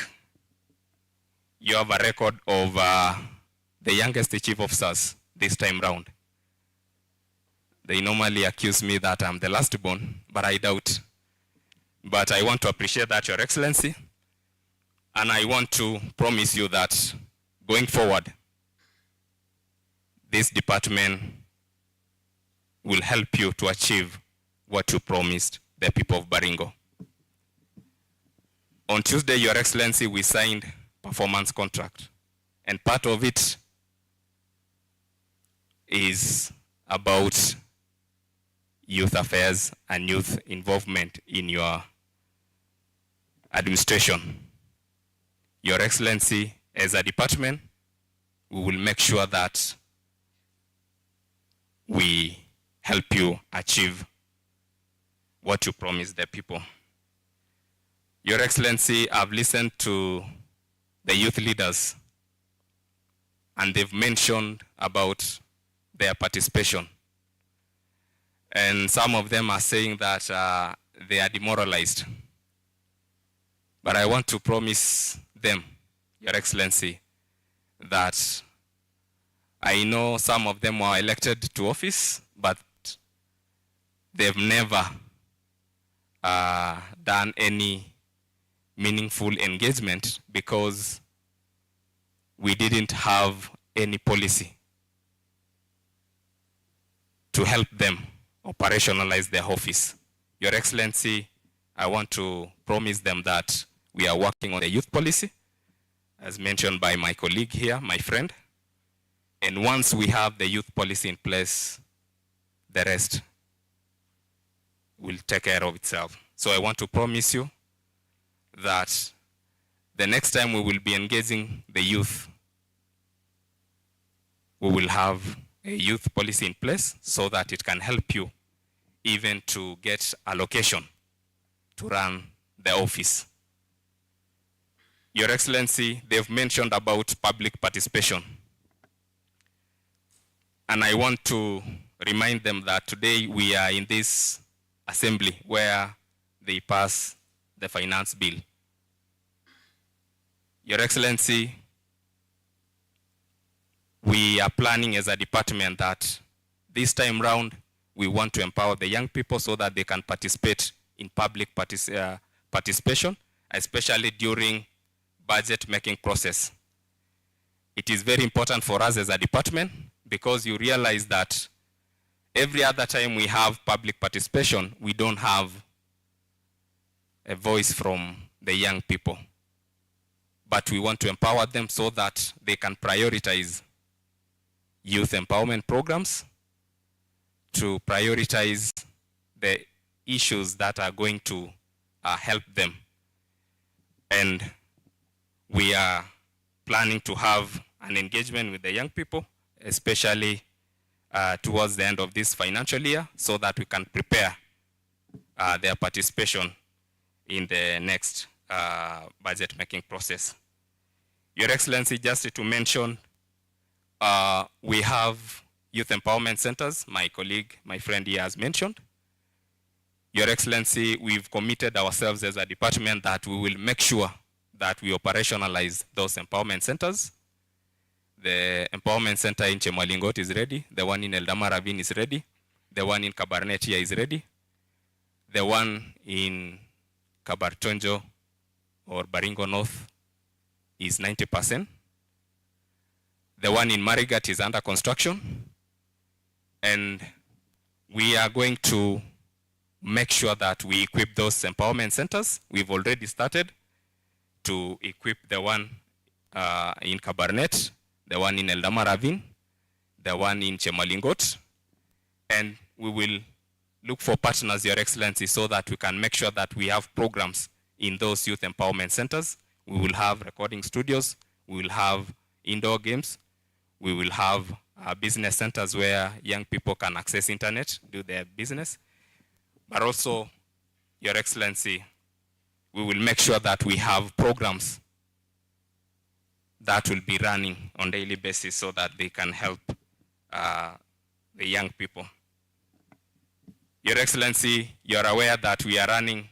you have a record of the youngest chief officers this time round. They normally accuse me that I'm the last born, but I doubt. But I want to appreciate that, Your Excellency, and I want to promise you that going forward, this department will help you to achieve what you promised the people of Baringo. On Tuesday, Your Excellency, we signed performance contract, and part of it is about youth affairs and youth involvement in your administration. Your Excellency, as a department, we will make sure that we help you achieve what you promised the people. Your Excellency, I've listened to the youth leaders, and they've mentioned about their participation. And some of them are saying that they are demoralized. But I want to promise them, Your Excellency, that I know some of them were elected to office, but they've never done any meaningful engagement because we didn't have any policy to help them operationalize their office. Your Excellency, I want to promise them that we are working on the youth policy, as mentioned by my colleague here, my friend. And once we have the youth policy in place, the rest will take care of itself. So I want to promise you that the next time we will be engaging the youth, we will have a youth policy in place so that it can help you even to get allocation to run the office. Your Excellency, they've mentioned about public participation. And I want to remind them that today we are in this assembly where they pass the finance bill. Your Excellency, we are planning as a department that this time round we want to empower the young people so that they can participate in public participation, especially during budget making process. It is very important for us as a department because you realize that every other time we have public participation, we don't have a voice from the young people. But we want to empower them so that they can prioritize youth empowerment programs, to prioritize the issues that are going to help them. And we are planning to have an engagement with the young people, especially towards the end of this financial year, so that we can prepare their participation in the next budget making process. Your Excellency, just to mention, we have youth empowerment centers, my colleague, my friend here has mentioned. Your Excellency, we've committed ourselves as a department that we will make sure that we operationalize those empowerment centers. The empowerment center in Chemalingot is ready. The one in Eldama Ravine is ready. The one in Kabarnet here is ready. The one in Kabartonjo or Baringo North is 90%. The one in Marigat is under construction. And we are going to make sure that we equip those empowerment centers. We've already started to equip the one in Kabarnet, the one in Eldama Ravine, the one in Chemalingot, and we will look for partners, Your Excellency, so that we can make sure that we have programs in those youth empowerment centers. We will have recording studios, we will have indoor games, we will have business centers where young people can access internet, do their business. But also, Your Excellency, we will make sure that we have programs that will be running on a daily basis so that they can help the young people. Your Excellency, you're aware that we are running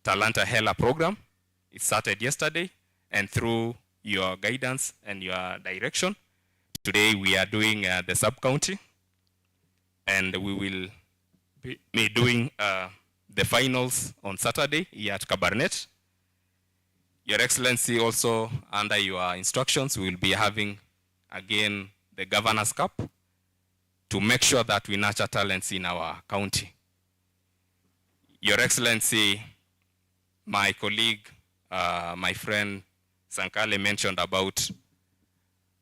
Talanta Hela program. It started yesterday, and through your guidance and your direction, today we are doing the sub-county, and we will be doing the finals on Saturday here at Kabarnet. Your Excellency, also under your instructions, we will be having again the Governor's Cup to make sure that we nurture talents in our county. Your Excellency, my colleague, my friend Sankale mentioned about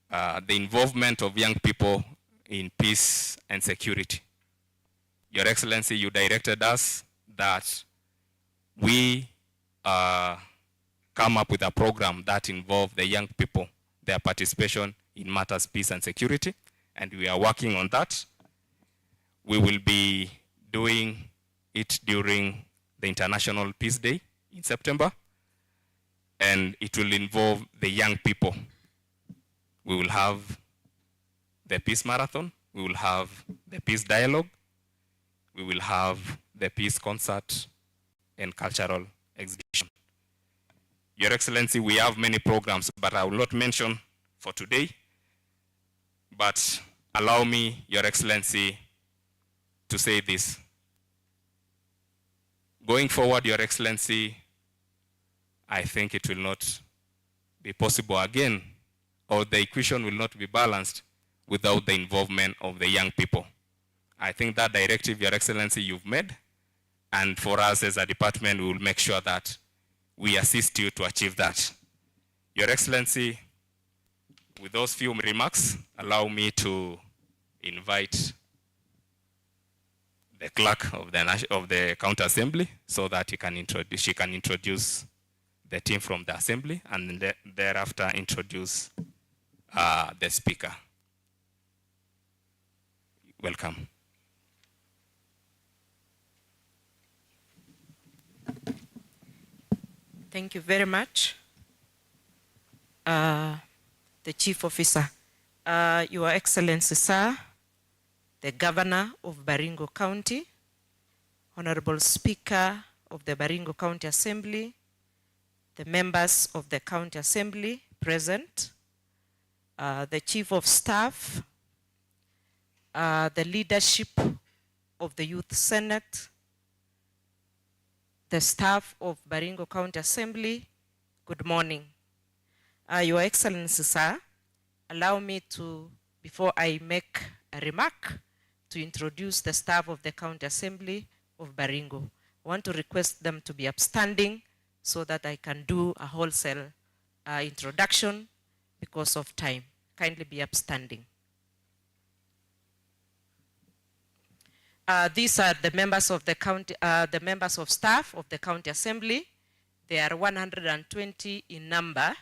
the involvement of young people in peace and security. Your Excellency, you directed us that we come up with a program that involves the young people, their participation in matters peace and security, and we are working on that. We will be doing it during the International Peace Day in September, and it will involve the young people. We will have the peace marathon, we will have the peace dialogue, we will have the peace concert and cultural exhibition. Your Excellency, we have many programs, but I will not mention for today. But allow me, Your Excellency, to say this. Going forward, Your Excellency, I think it will not be possible again, or the equation will not be balanced without the involvement of the young people. I think that directive, Your Excellency, you've made, and for us as a department, we will make sure that we assist you to achieve that. Your Excellency, with those few remarks, allow me to invite the clerk of the county assembly so that she can introduce the team from the assembly, and thereafter introduce the speaker. Welcome. Thank you very much. The Chief Officer, Your Excellency, sir, the Governor of Baringo County, Honorable Speaker of the Baringo County Assembly, the members of the County Assembly present, the Chief of Staff, the leadership of the Youth Senate, the staff of Baringo County Assembly, good morning. Your Excellency, sir, allow me to, before I make a remark, to introduce the staff of the County Assembly of Baringo. I want to request them to be upstanding so that I can do a wholesale introduction because of time. Kindly be upstanding. These are the members of the county, the members of staff of the County Assembly. They are 120 in number,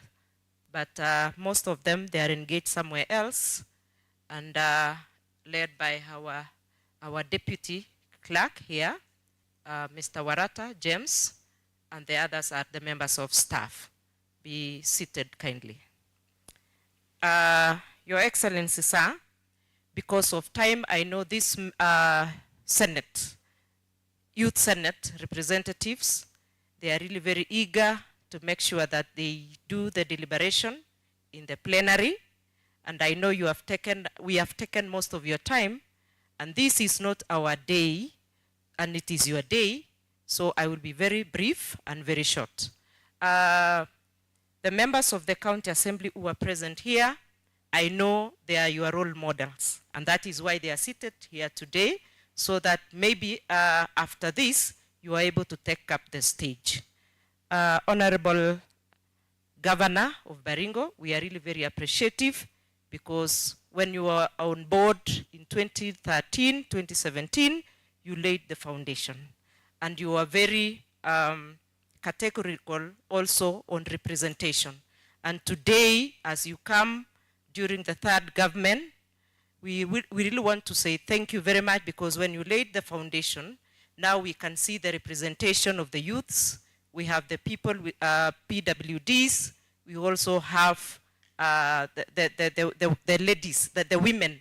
but most of them, they are engaged somewhere else, and led by our deputy clerk here, Mr. Warata, James, and the others are the members of staff. Be seated kindly. Your Excellency, sir, because of time, I know this Senate, Youth Senate representatives, they are really very eager to make sure that they do the deliberation in the plenary. And I know we have taken most of your time, and this is not our day, and it is your day, so I will be very brief and very short. The members of the County Assembly who are present here, I know they are your role models, and that is why they are seated here today, so that maybe after this, you are able to take up the stage. Honorable Governor of Baringo, we are really very appreciative, because when you were on board in 2013, 2017, you laid the foundation. And you are very categorical also on representation. And today, as you come during the third government, we really want to say thank you very much, because when you laid the foundation, now we can see the representation of the youths. We have the people with PWDs. We also have the ladies, the women.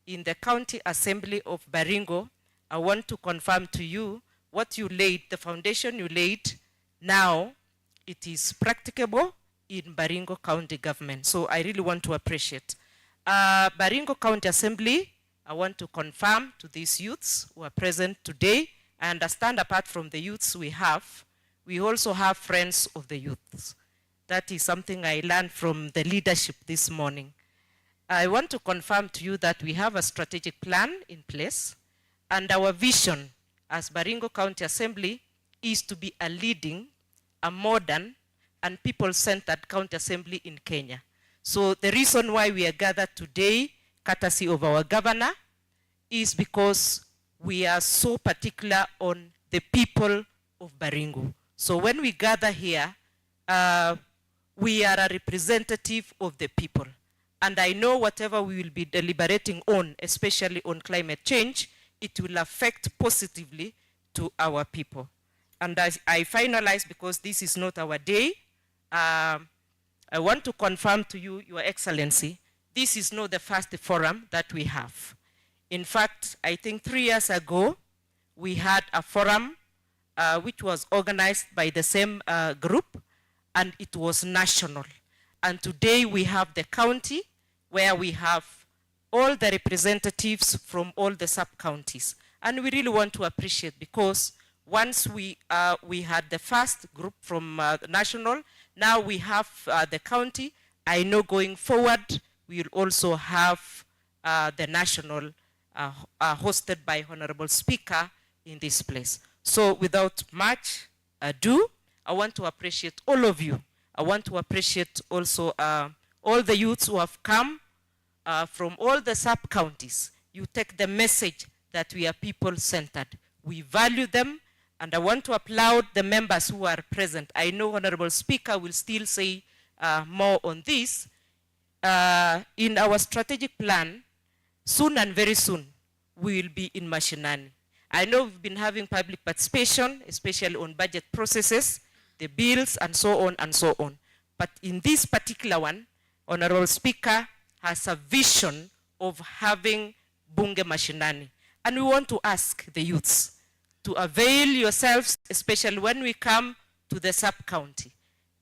In the County Assembly of Baringo, I want to confirm to you what you laid, the foundation you laid, now it is practicable in Baringo County government. So I really want to appreciate. Baringo County Assembly, I want to confirm to these youths who are present today, I understand apart from the youths we also have friends of the youths. That is something I learned from the leadership this morning. I want to confirm to you that we have a strategic plan in place, and our vision as Baringo County Assembly is to be a leading, a modern, and people-centered county assembly in Kenya. So the reason why we are gathered today, courtesy of our governor, is because we are so particular on the people of Baringo. So when we gather here, we are a representative of the people. And I know whatever we will be deliberating on, especially on climate change, it will affect positively to our people. And as I finalize, because this is not our day, I want to confirm to you, Your Excellency, this is not the first forum that we have. In fact, I think 3 years ago, we had a forum which was organized by the same group, and it was national. And today we have the county, where we have all the representatives from all the sub-counties. And we really want to appreciate, because once we had the first group from national, now we have the county. I know going forward, we will also have the national hosted by Honorable Speaker in this place. So without much ado, I want to appreciate all of you. I want to appreciate also all the youths who have come from all the sub-counties. You take the message that we are people-centered. We value them, and I want to applaud the members who are present. I know Honorable Speaker will still say more on this. In our strategic plan, soon and very soon, we will be in Mashinani. I know we've been having public participation, especially on budget processes, the bills, and so on and so on. But in this particular one, Honorable Speaker has a vision of having Bunge Mashinani. And we want to ask the youths to avail yourselves, especially when we come to the sub-county.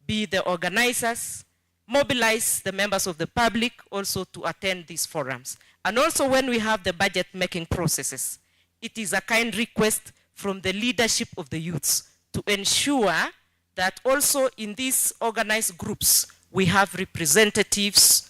Be the organizers, mobilize the members of the public also to attend these forums. And also when we have the budget-making processes, it is a kind request from the leadership of the youths to ensure that also in these organized groups, we have representatives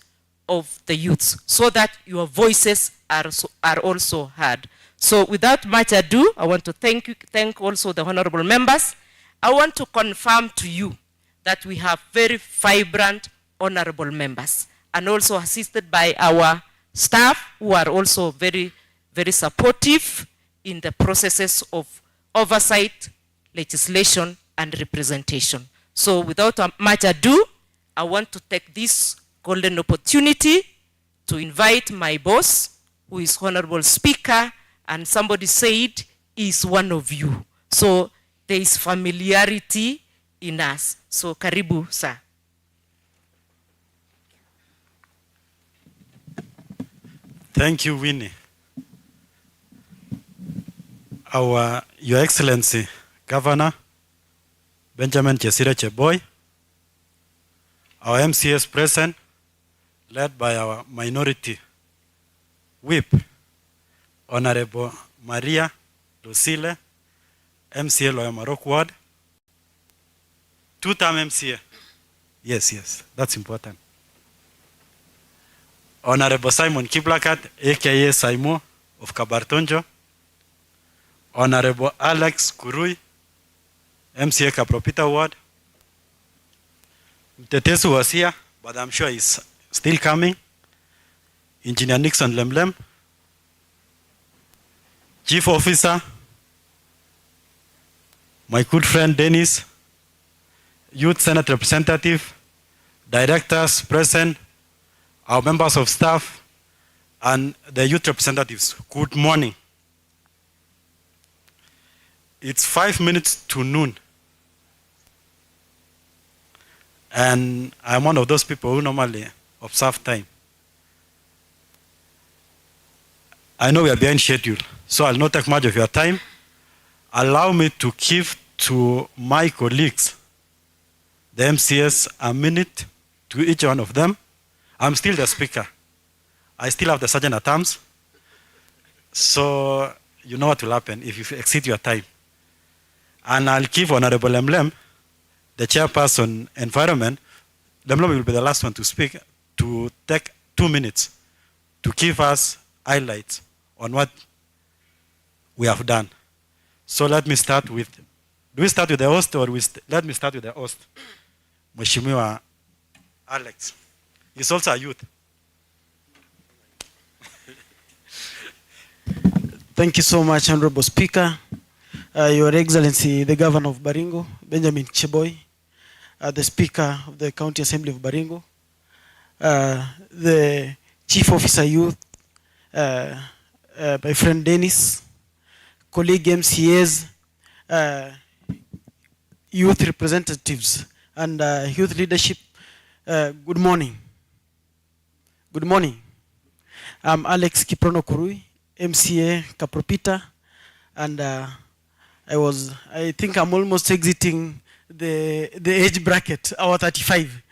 of the youths, so that your voices are also heard. So without much ado, I want to thank also the honorable members. I want to confirm to you that we have very vibrant honorable members, and also assisted by our staff who are also very, very supportive in the processes of oversight, legislation, and representation. So without much ado, I want to take this golden opportunity to invite my boss, who is Honorable Speaker, and somebody said is one of you. So there is familiarity in us. So karibu, sir. Thank you, Winnie. Your Excellency, Governor Benjamin Chesire Cheboy, our MCS present, led by our minority whip, Honorable Maria Lucille, MCA Loyamarok Ward, two-term MCA. Yes, that's important. Honorable Simon Kiblakat, aka Saimo of Kabartonjo, Honorable Alex Kurui, MCA Kapropita Ward. Mtetesi was here, but I'm sure he's still coming. Engineer Nixon Lemlem, Chief Officer, my good friend Dennis, Youth Senate Representative, Directors present, our members of staff, and the youth representatives. Good morning. It's 5 minutes to noon. And I'm one of those people who normally observe time. I know we are behind schedule, so I'll not take much of your time. Allow me to give to my colleagues, the MCS, a minute to each one of them. I'm still the speaker. I still have the sergeant at arms. So you know what will happen if you exceed your time. And I'll give Honorable Lemlem, the chairperson environment. Lemlem will be the last one to speak, to take 2 minutes to give us highlights on what we have done. So let me start with, do we start with the host or let me start with the host, Mheshimiwa Alex. He's also a youth. Thank you so much, Honorable Speaker, Your Excellency, the Governor of Baringo, Benjamin Cheboy, the Speaker of the County Assembly of Baringo, the Chief Officer Youth, my friend Dennis, colleague MCAs, youth representatives, and youth leadership. Good morning. Good morning. I'm Alex Kiprono Kurui, MCA Kapropita, and I think I'm almost exiting the age bracket, our 35.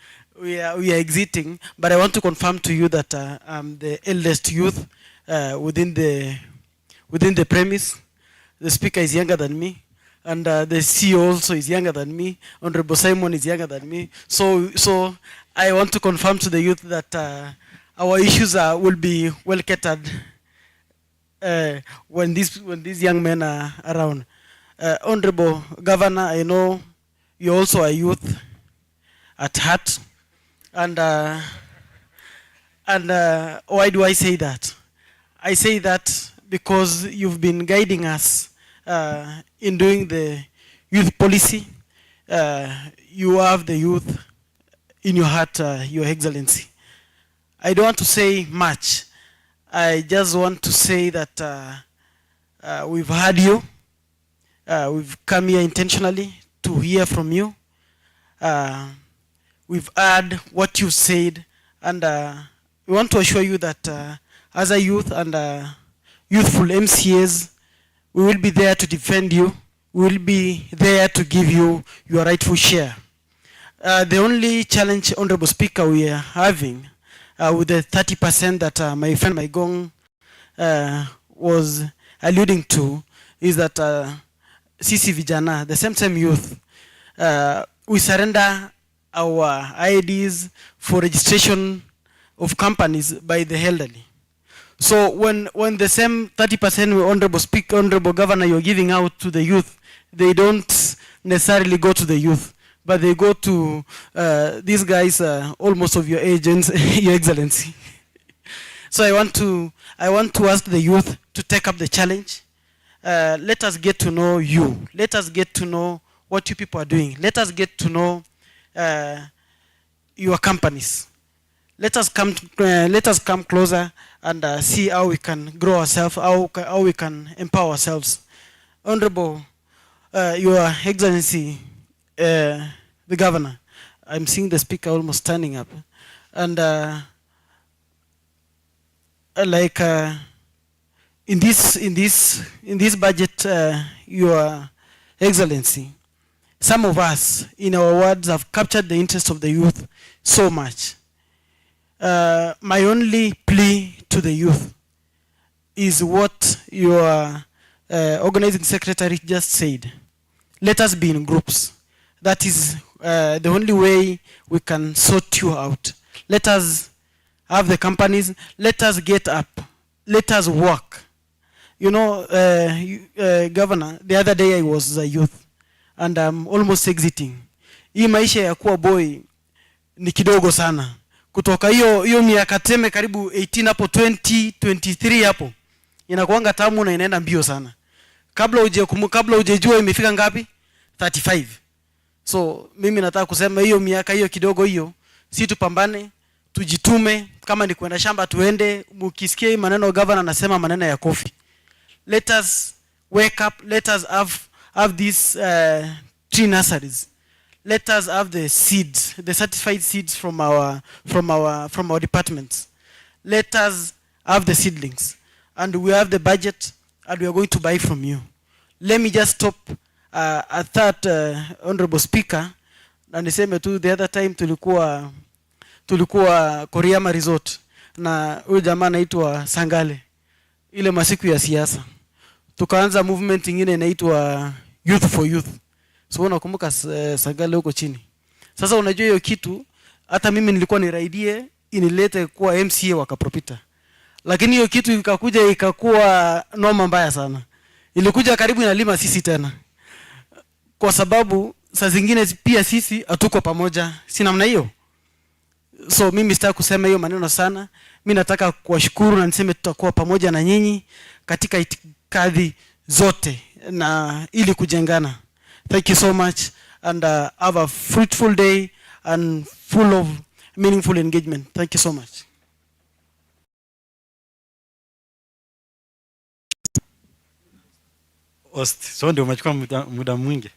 We are exiting, but I want to confirm to you that I'm the eldest youth within the premise. The speaker is younger than me, and the CEO also is younger than me. Honorable Simon is younger than me. So I want to confirm to the youth that our issues will be well catered when these young men are around. Honorable Governor, I know you're also a youth at heart, and why do I say that? I say that because you've been guiding us in doing the youth policy. You have the youth in your heart, Your Excellency. I don't want to say much. I just want to say that we've heard you. We've come here intentionally to hear from you. We've heard what you said, and we want to assure you that as a youth and youthful MCAs, we will be there to defend you. We will be there to give you your rightful share. The only challenge, Honorable Speaker, we are having with the 30% that my friend Maigong was alluding to is that Sisi Vijana, the same youth, we surrender our IDs for registration of companies by the elderly. So when the same 30%, Honorable Speaker, Honorable Governor, you're giving out to the youth, they don't necessarily go to the youth, but they go to these guys almost of your age, Your Excellency. So I want to ask the youth to take up the challenge. Let us get to know you. Let us get to know what you people are doing. Let us get to know your companies. Let us come closer and see how we can grow ourselves, how we can empower ourselves. Honorable, Your Excellency, the Governor, I'm seeing the speaker almost standing up, and in this budget, Your Excellency, some of us in our wards have captured the interest of the youth so much. My only plea to the youth is what your organizing secretary just said. Let us be in groups. That is the only way we can sort you out. Let us have the companies. Let us get up. Let us work. You know, Governor, the other day I was a youth and I'm almost exiting. Hii maisha ya kuwa boy ni kidogo sana. Kutoka hiyo miaka teme karibu 18 hapo 20, 23 hapo. Inakuanga tamu na inaenda mbio sana. Kabla hujejua imefika ngapi? 35. So mimi nataka kusema hiyo miaka hiyo kidogo hiyo, si tupambane, tujitume, kama ni kwenda shamba tuende. Mkisikia maneno governor anasema maneno ya coffee. Let us wake up, let us have these tree nurseries. Let us have the seeds, the certified seeds from our departments. Let us have the seedlings, and we have the budget, and we are going to buy from you. Let me just stop at that, Honorable Speaker, na niseme tu the other time tulikuwa Koriama Resort na huyu jamaa anaitwa Sangale, ile masiku ya siasa. Tukaanza movement ingine inaitwa Youth for Youth. So unakumbuka Sangale huko chini. Sasa unajua hiyo kitu, hata mimi nilikuwa niraidie inilete kuwa MCA wakapropita. Lakini hiyo kitu ikakuwa noma mbaya sana. Ilikuja karibu inalima sisi tena. Kwa sababu saa zingine pia sisi hatuko pamoja. Si namna hiyo. So mimi sitaki kusema hiyo maneno sana. Mimi nataka kuwashukuru na niseme tutakuwa pamoja na nyinyi katika itikadi zote na ili kujengana. Thank you so much, and have a fruitful day and full of meaningful engagement. Thank you so much. So ndio umechukua muda mwingi.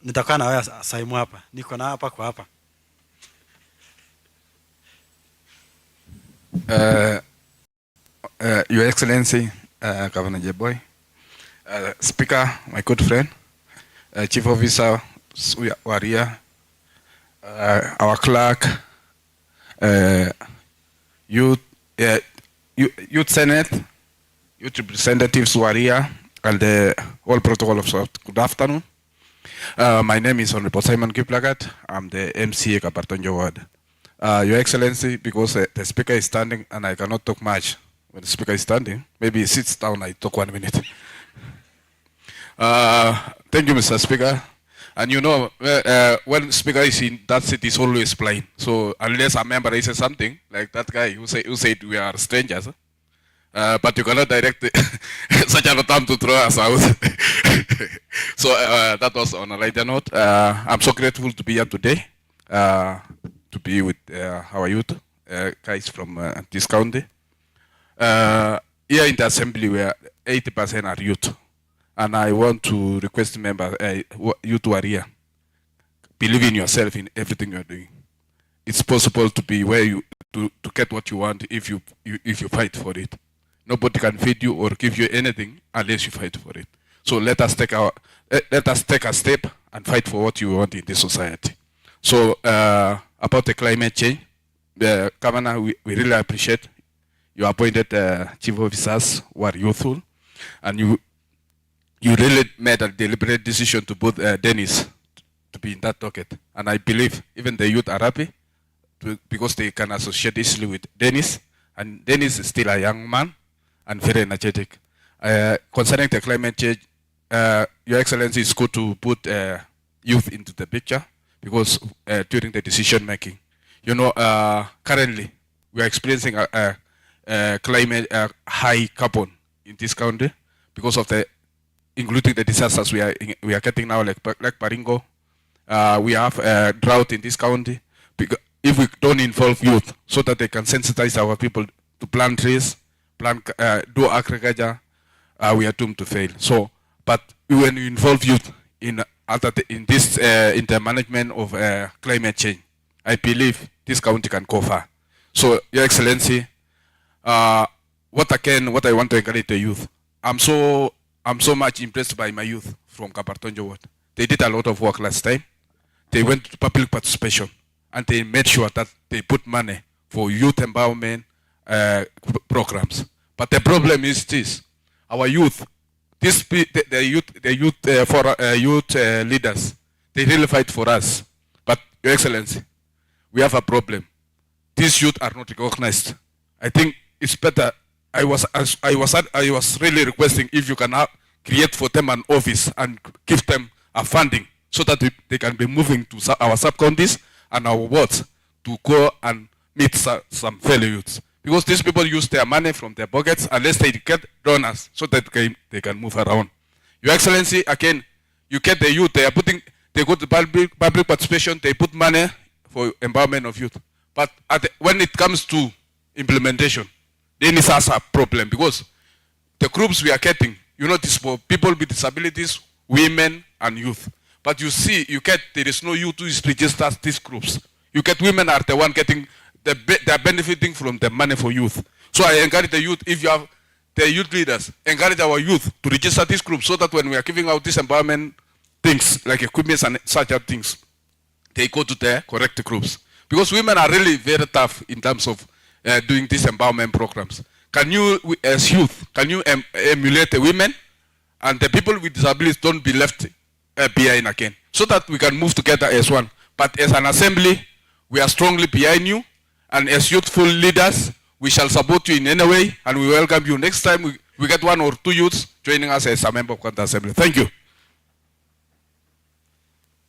Nitakaa na wewe saimu hapa. Niko na hapa kwa hapa. Your Excellency, Governor Jeboy, Speaker, my good friend, Chief Officer Waria, our clerk, youth Senate, youth representatives Waria, and the whole protocol of good afternoon. My name is Honorable Simon Kiplagat. I'm the MCA Kabartonjo Ward. Your Excellency, because the Speaker is standing and I cannot talk much when the Speaker is standing, maybe he sits down, I talk 1 minute. Thank you, Mr. Speaker. And you know, when Speaker is in that seat, he's always blind. So unless a member says something, like that guy who said we are strangers, but you cannot direct such a time to throw us out. So that was on a lighter note. I'm so grateful to be here today, to be with our youth, guys from this county. Here in the assembly, where 80% are youth. And I want to request members, you two are here. Believe in yourself in everything you are doing. It's possible to be where you to get what you want if you fight for it. Nobody can feed you or give you anything unless you fight for it. So let us take a step and fight for what you want in this society. So about the climate change, the Governor, we really appreciate you appointed chief officers who are youthful, and you really made a deliberate decision to put Dennis to be in that docket. And I believe even the youth are happy because they can associate easily with Dennis. And Dennis is still a young man and very energetic. Concerning the climate change, Your Excellency, it's good to put youth into the picture because during the decision making, you know, currently we are experiencing a climate high carbon in this country because of the including the disasters we are getting now, like Baringo. We have a drought in this county. Because if we don't involve youth so that they can sensitize our people to plant trees, do agriculture, we are doomed to fail. So, but when you involve youth in the management of climate change, I believe this county can go far. So, Your Excellency, what I want to encourage the youth. I'm so much impressed by my youth from Kabartonjo Ward. They did a lot of work last time. They went to public participation and they made sure that they put money for youth empowerment programs. But the problem is this: our youth, the youth leaders, they really fight for us. But Your Excellency, we have a problem. These youth are not recognized. I think it's better. I was really requesting if you can create for them an office and give them a funding so that they can be moving to our sub-counties and our wards to go and meet some fellow youths. Because these people use their money from their pockets unless they get donors so that they can move around. Your Excellency, again, you get the youth, they go to public participation, they put money for empowerment of youth. But when it comes to implementation, then it's a problem because the groups we are getting, this for people with disabilities, women, and youth. But you see, there is no youth who is registered these groups. You get women are the one getting, they're benefiting from the money for youth. So I encourage the youth, if you have the youth leaders, encourage our youth to register these groups so that when we are giving out these empowerment things, like equipment and such things, they go to the correct groups. Because women are really very tough in terms of doing these empowerment programs. Can you, as youth, can you emulate the women and the people with disabilities don't be left behind again, so that we can move together as one. But as an assembly, we are strongly behind you, and as youthful leaders, we shall support you in any way, and we welcome you. Next time, we get 1 or 2 youths joining us as a member of the assembly. Thank you.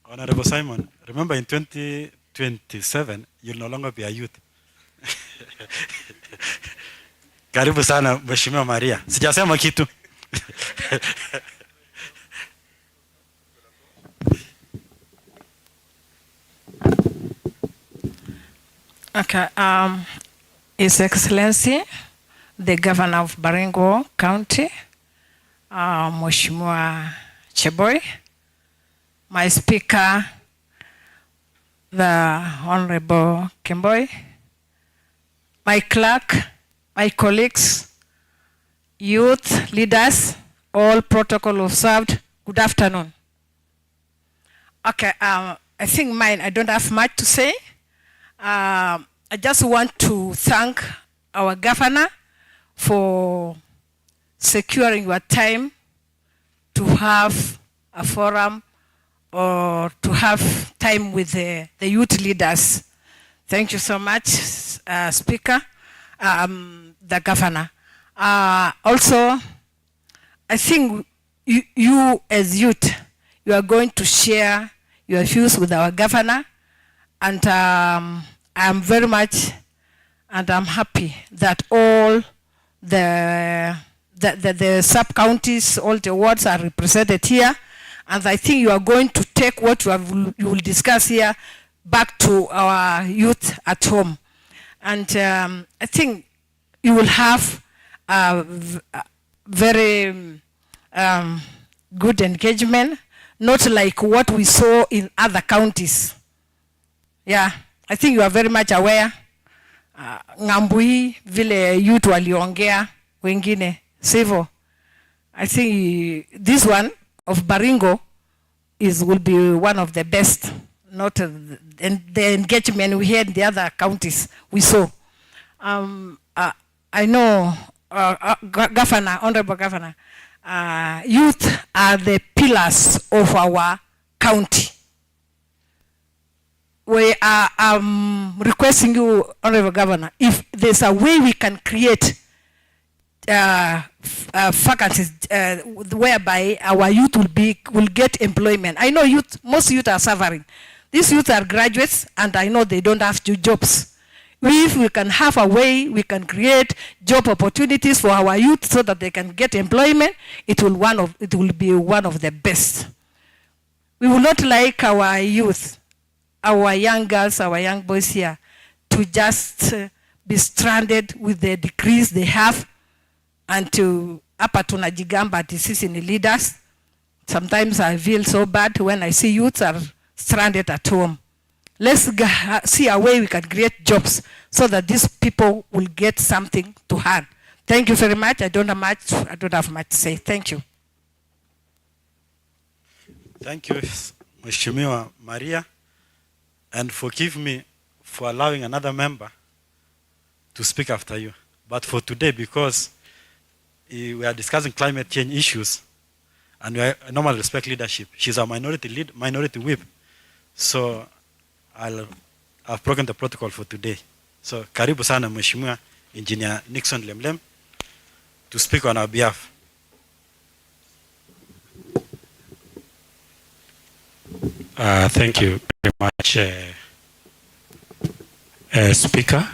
Honorable Simon, remember in 2027, you'll no longer be a youth. Karibu sana Mheshimiwa Maria. Sijasema kitu. Okay, His Excellency, the Governor of Baringo County, Mheshimiwa Cheboy, my Speaker, the Honorable Kemboy, my clerk, my colleagues, youth leaders, all protocol observed, good afternoon. Okay, I think I don't have much to say. I just want to thank our governor for securing your time to have a forum or to have time with the youth leaders. Thank you so much, Speaker, the governor. Also, I think you as youth, you are going to share your views with our governor, and I'm very much, and I'm happy that all the sub-counties, all the wards are represented here, and I think you are going to take what you will discuss here back to our youth at home. And I think you will have a very good engagement, not like what we saw in other counties. Yeah, I think you are very much aware. Ngambui vile youth waliongea wengine sivyo. I think this one of Baringo will be one of the best, not the engagement we had in the other counties we saw. I know, Governor, Honorable Governor, youth are the pillars of our county. We are requesting you, Honorable Governor, if there's a way we can create vacancies whereby our youth will get employment. I know most youth are suffering. These youth are graduates, and I know they don't have jobs. If we can have a way, we can create job opportunities for our youth so that they can get employment, it will be one of the best. We will not like our youth, our young girls, our young boys here, to just be stranded with the degrees they have and to hapa tunajigamba ati sisi ni leaders. Sometimes I feel so bad when I see youths are stranded at home. Let's see a way we can create jobs so that these people will get something to earn. Thank you very much. I don't have much to say. Thank you. Thank you, Mheshimiwa Maria, and forgive me for allowing another member to speak after you. But for today, because we are discussing climate change issues, and we normally respect leadership. She's a minority whip, so I've broken the protocol for today. So, karibu sana Mheshimiwa Engineer Nixon Lemlem to speak on our behalf. Thank you very much, Speaker.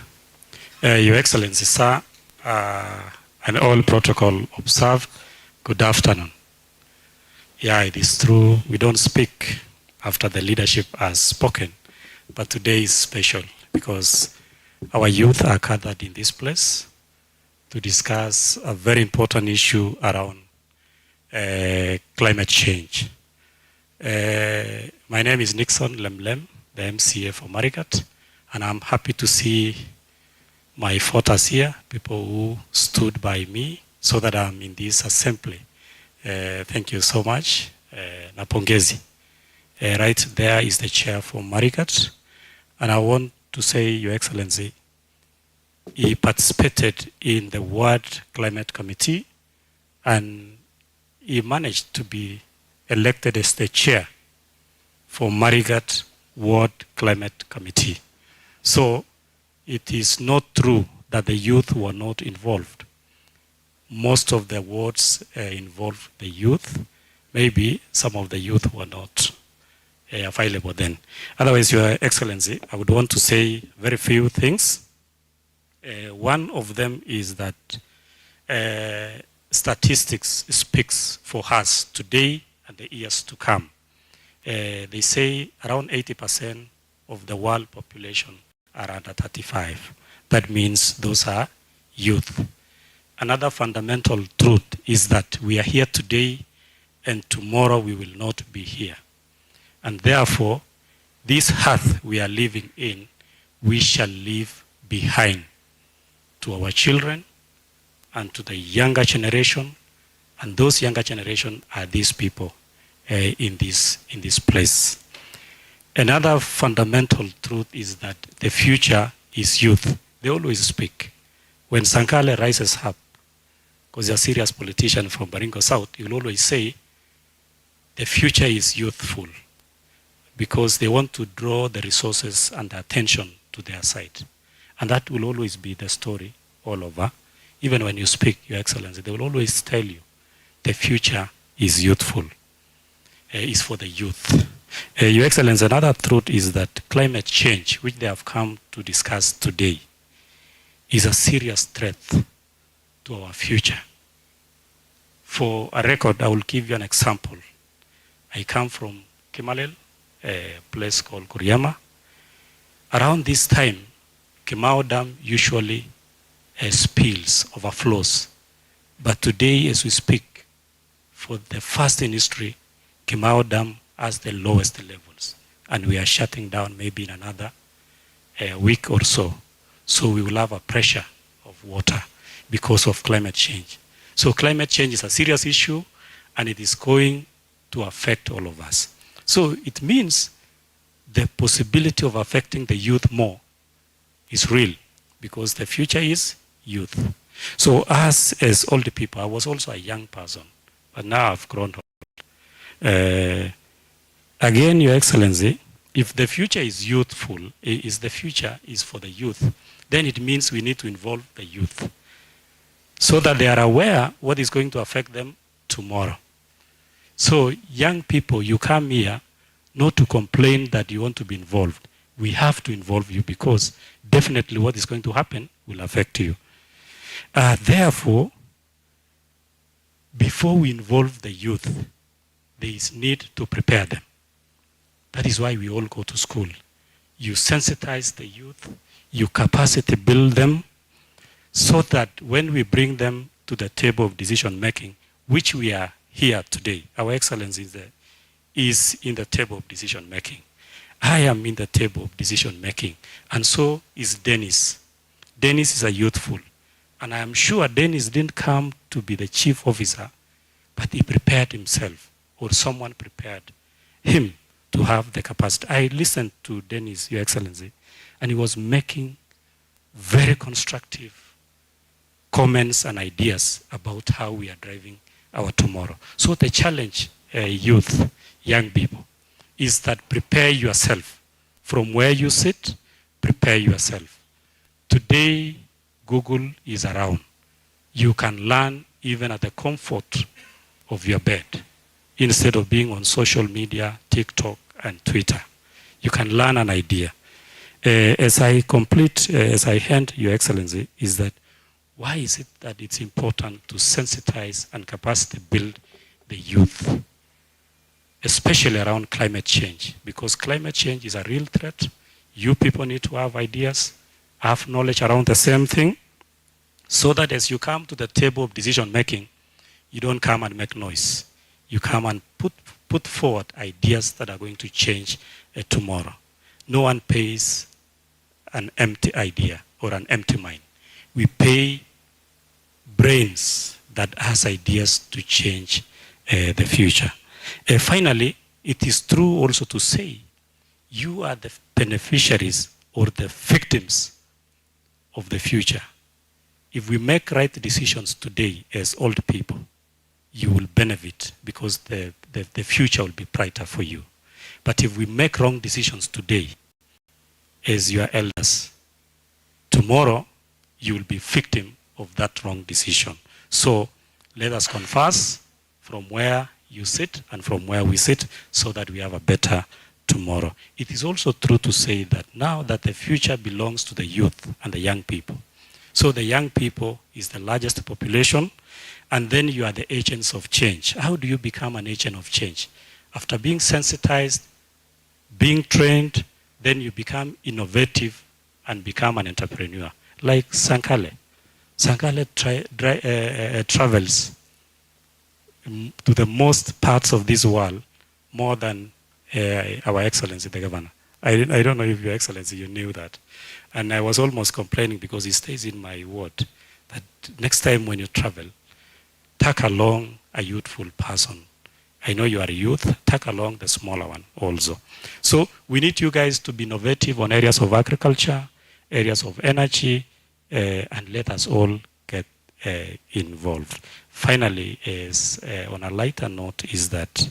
Your Excellency, sir, and all protocol observed, good afternoon. Yeah, it is true, we don't speak after the leadership has spoken, but today is special because our youth are gathered in this place to discuss a very important issue around climate change. My name is Nixon Lemlem, the MCA for Marigat, and I'm happy to see my photos here, people who stood by me so that I'm in this assembly. Thank you so much. Napongezi. Right there is the chair for Marigat, and I want to say, Your Excellency, he participated in the World Climate Committee, and he managed to be elected as the chair for Marigat World Climate Committee. So it is not true that the youth were not involved. Most of the awards involved the youth. Maybe some of the youth were not available then. Otherwise, Your Excellency, I would want to say very few things. One of them is that statistics speaks for us today and the years to come. They say around 80% of the world population are under 35. That means those are youth. Another fundamental truth is that we are here today and tomorrow we will not be here. And therefore, this earth we are living in, we shall leave behind to our children and to the younger generation, and those younger generation are these people in this place. Another fundamental truth is that the future is youth. They always speak. When Sankale rises up, because he's a serious politician from Baringo South, he will always say the future is youthful, because they want to draw the resources and the attention to their side. And that will always be the story all over. Even when you speak, Your Excellency, they will always tell you the future is youthful, is for the youth. Your Excellency, another truth is that climate change, which they have come to discuss today, is a serious threat to our future. For a record, I will give you an example. I come from Kimalel, a place called Kuriama. Around this time, Kimau Dam usually spills, overflows. But today, as we speak, for the first in history, Kimau Dam has the lowest levels. And we are shutting down maybe in another week or so. So we will have a pressure of water because of climate change. So climate change is a serious issue, and it is going to affect all of us. So it means the possibility of affecting the youth more is real, because the future is youth. So us as older people, I was also a young person, but now I've grown old. Again, Your Excellency, if the future is youthful, is the future is for the youth, then it means we need to involve the youth so that they are aware what is going to affect them tomorrow. So young people, you come here not to complain that you want to be involved, We have to involve you because definitely what is going to happen will affect you. Therefore, before we involve the youth, there is need to prepare them. That is why we all go to school. You sensitize the youth, you capacity build them, so that when we bring them to the table of decision making, which we are here today, our excellence is in the table of decision making. I am in the table of decision making, and so is Dennis. Dennis is a youthful, and I am sure Dennis didn't come to be the chief officer, but he prepared himself, or someone prepared him to have the capacity. I listened to Dennis, Your Excellency, and he was making very constructive comments and ideas about how we are driving our tomorrow. So the challenge, youth, young people, is that prepare yourself. From where you sit, prepare yourself. Today, Google is around. You can learn even at the comfort of your bed, instead of being on social media, TikTok and Twitter. You can learn an idea. As I hand Your Excellency, is that why is it that it's important to sensitize and capacity build the youth, especially around climate change? Because climate change is a real threat. You people need to have ideas, have knowledge around the same thing, so that as you come to the table of decision making, you don't come and make noise. You come and put forward ideas that are going to change tomorrow. No one pays an empty idea or an empty mind. We pay brains that has ideas to change the future. Finally, it is true also to say you are the beneficiaries or the victims of the future. If we make right decisions today as old people, you will benefit because the future will be brighter for you. But if we make wrong decisions today as your elders, tomorrow you will be victim of that wrong decision. So let us converse from where you sit and from where we sit so that we have a better tomorrow. It is also true to say that now that the future belongs to the youth and the young people. So the young people is the largest population, and then you are the agents of change. How do you become an agent of change? After being sensitized, being trained, then you become innovative and become an entrepreneur. Like Sankale. Sankale travels to the most parts of this world more than our Excellency, the Governor. I don't know if Your Excellency, you knew that. And I was almost complaining because he stays in my ward, that next time when you travel, take along a youthful person. I know you are a youth, take along the smaller one also. So we need you guys to be innovative on areas of agriculture, areas of energy, and let us all get involved. Finally, on a lighter note, is that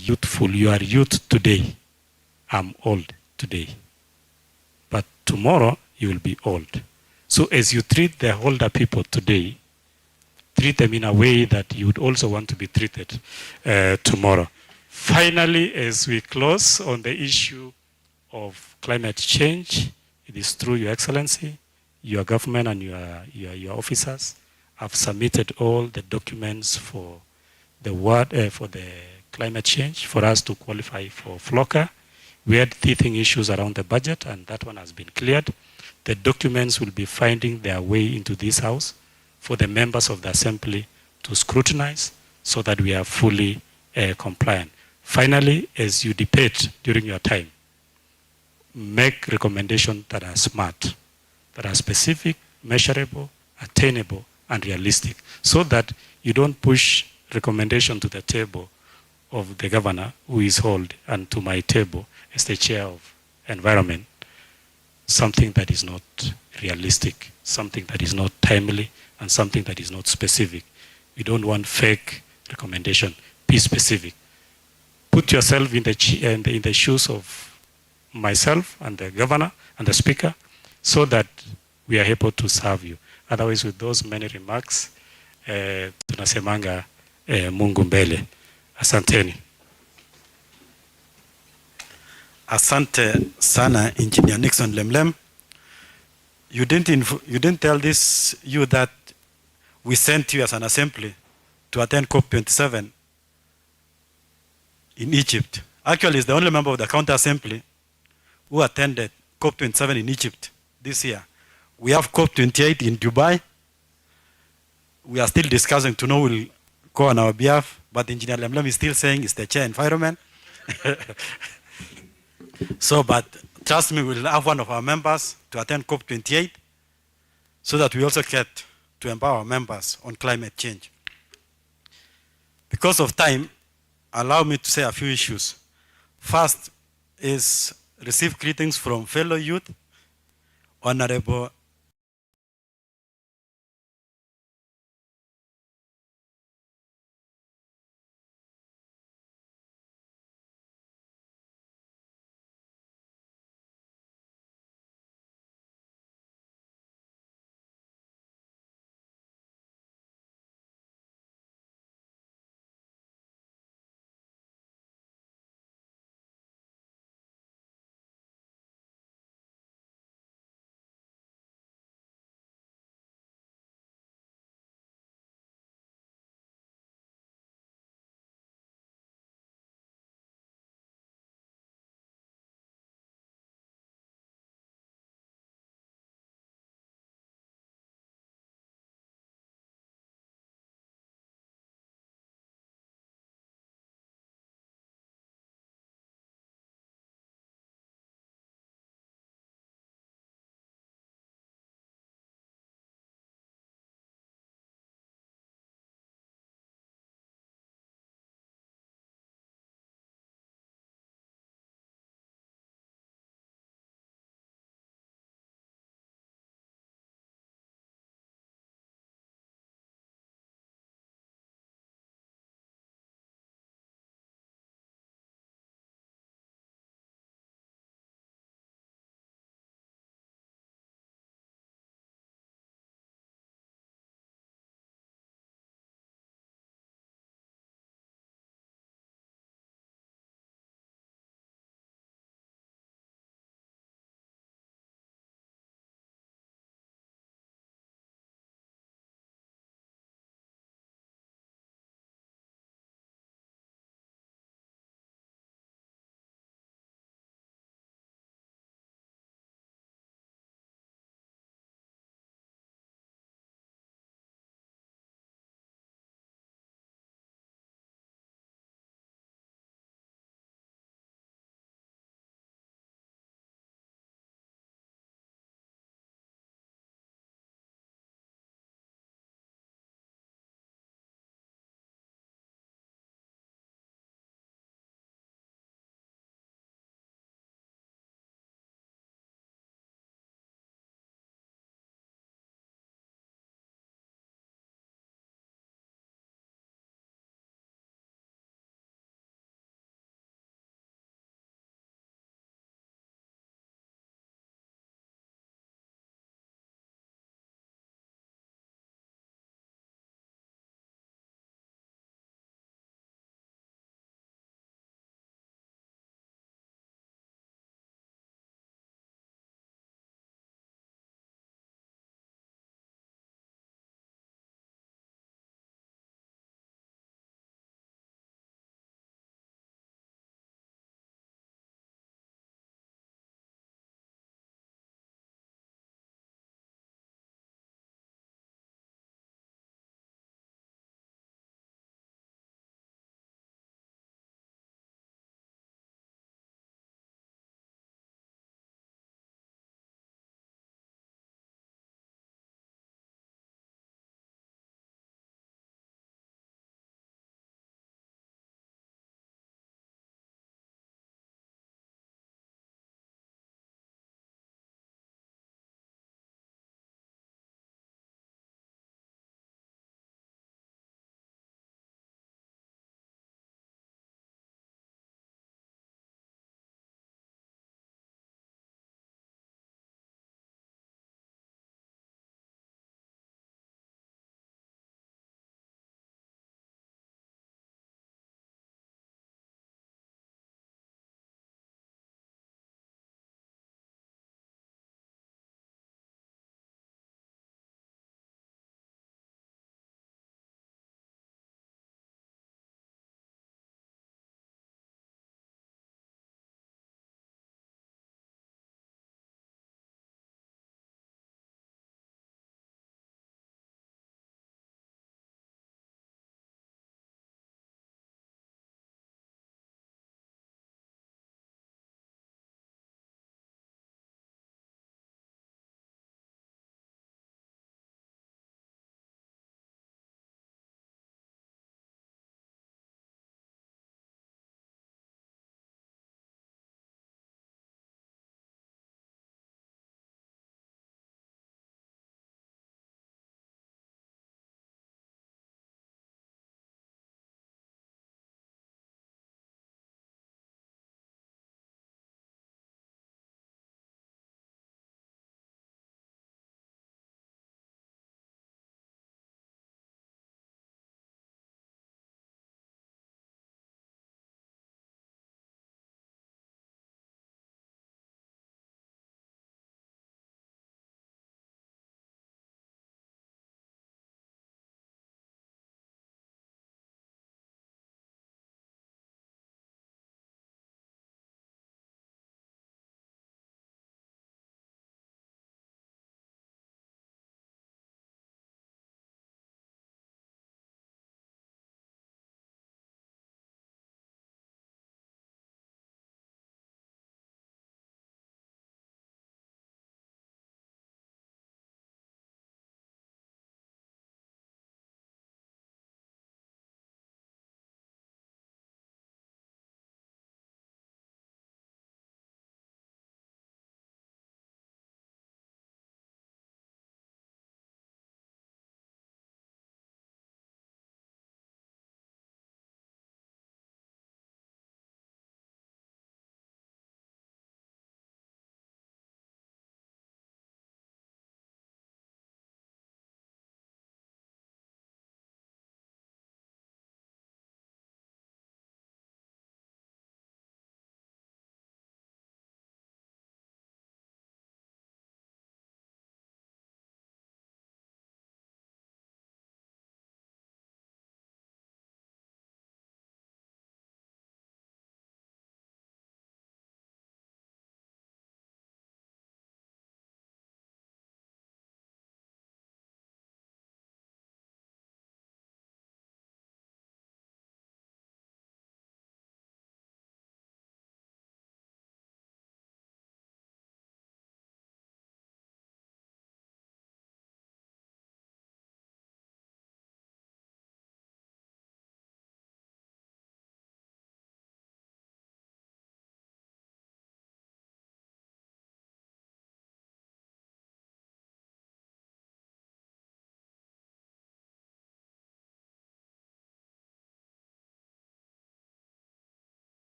youthful, you are youth today. I'm old today. But tomorrow, you will be old. So as you treat the older people today, treat them in a way that you would also want to be treated tomorrow. Finally, as we close on the issue of climate change, it is true, Your Excellency, your government and your officers have submitted all the documents for the climate change for us to qualify for FLOCA. We had teething issues around the budget, and that one has been cleared. The documents will be finding their way into this house for the members of the assembly to scrutinize so that we are fully compliant. Finally, as you debate during your time, make recommendations that are smart, that are specific, measurable, attainable, and realistic, so that you don't push recommendation to the table of the governor who is old and to my table as the chair of environment, something that is not realistic, something that is not timely, and something that is not specific. We don't want fake recommendation. Be specific. Put yourself in the shoes of myself and the governor and the speaker so that we are able to serve you. Otherwise, with those many remarks, tunasemanga Mungu mbele. Asanteni. Asante sana, Engineer Nixon Lemlem. You didn't tell this you that we sent you as an assembly to attend COP27 in Egypt. Actually, it's the only member of the county assembly who attended COP27 in Egypt this year. We have COP28 in Dubai. We are still discussing to know who will go on our behalf, but Engineer Lemlem is still saying it's the chair environment. So, but trust me, we'll have one of our members to attend COP28 so that we also get to empower our members on climate change. Because of time, allow me to say a few issues. First is receive greetings from fellow youth, Honorable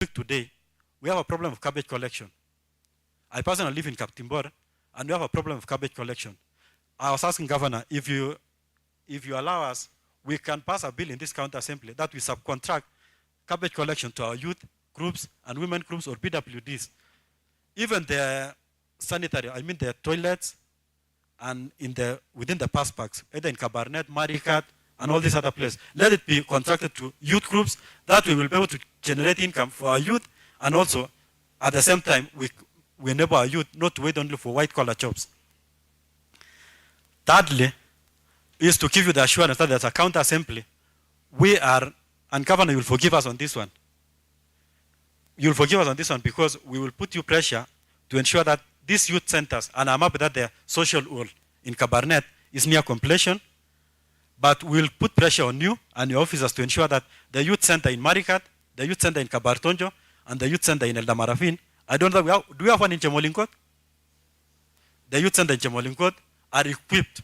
today, we have a problem of garbage collection. I personally live in Kaptimbor, and we have a problem of garbage collection. I was asking Governor, if you allow us, we can pass a bill in this county assembly that we subcontract garbage collection to our youth groups and women groups or PWDs. Even the sanitary, I mean the toilets and within the pass parks, either in Cabernet, Marikat, and all these other places. Let it be contracted to youth groups, that we will be able to generate income for our youth, and also at the same time we enable our youth not to wait only for white collar jobs. Thirdly, is to give you the assurance that as a county assembly, we are, and Governor, you will forgive us on this one. You will forgive us on this one because we will put you pressure to ensure that these youth centers, and I'm happy that the social hall in Cabernet is near completion, but we will put pressure on you and your officers to ensure that the youth center in Marikat, the youth center in Kabartonjo, and the youth center in Eldamarafin, I don't know, do we have one in Chemolinkot? The youth center in Chemolinkot are equipped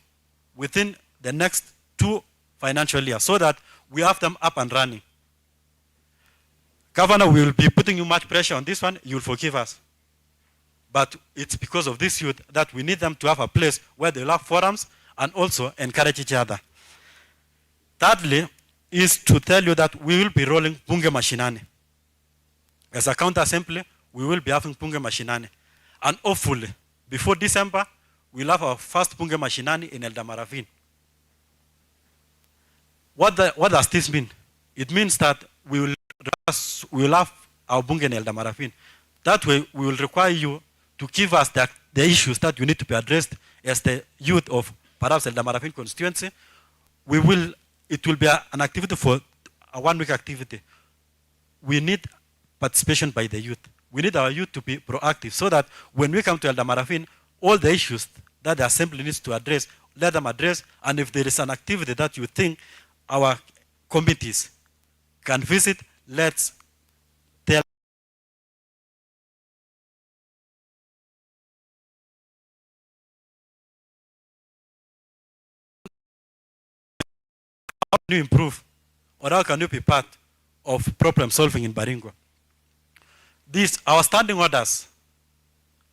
within the next 2 financial years so that we have them up and running. Governor, we will be putting you much pressure on this one. You will forgive us. But it's because of this youth that we need them to have a place where they'll have forums and also encourage each other. Thirdly, is to tell you that we will be rolling Bunge Mashinani. As a county assembly, we will be having Bunge Mashinani. And hopefully, before December, we'll have our first Bunge Mashinani in Eldamarafin. What does this mean? It means that we will have our Bunge in Eldamarafin. That way, we will require you to give us the issues that you need to be addressed as the youth of perhaps Eldamarafin constituency. It will be an activity for a 1-week activity. We need participation by the youth. We need our youth to be proactive so that when we come to Eldamarafin, all the issues that the assembly needs to address, let them address, and if there is an activity that you think our committees can visit, let's tell how can you improve or how can you be part of problem solving in Baringo. These, our standing orders,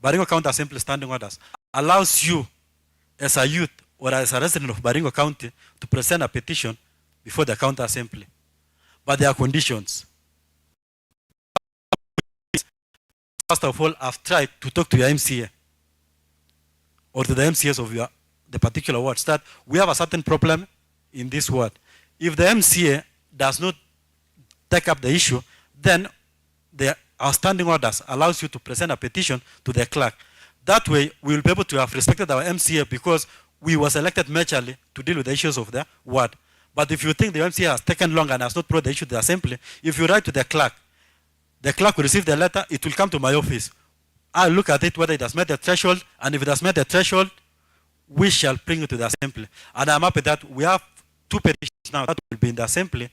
Baringo County Assembly standing orders, allows you as a youth or as a resident of Baringo County to present a petition before the county assembly. But there are conditions. First of all, I've tried to talk to your MCA or to the MCAs of the particular wards that we have a certain problem in this ward. If the MCA does not take up the issue, then our standing orders allows you to present a petition to the clerk. That way, we will be able to have respected our MCA because we was elected majorly to deal with the issues of the ward. But if you think the MCA has taken long and has not brought the issue to the assembly, if you write to the clerk will receive the letter, it will come to my office. I'll look at it whether it has met the threshold, and if it has met the threshold, we shall bring it to the assembly. And I'm happy that we have 2 petitions now that will be in the assembly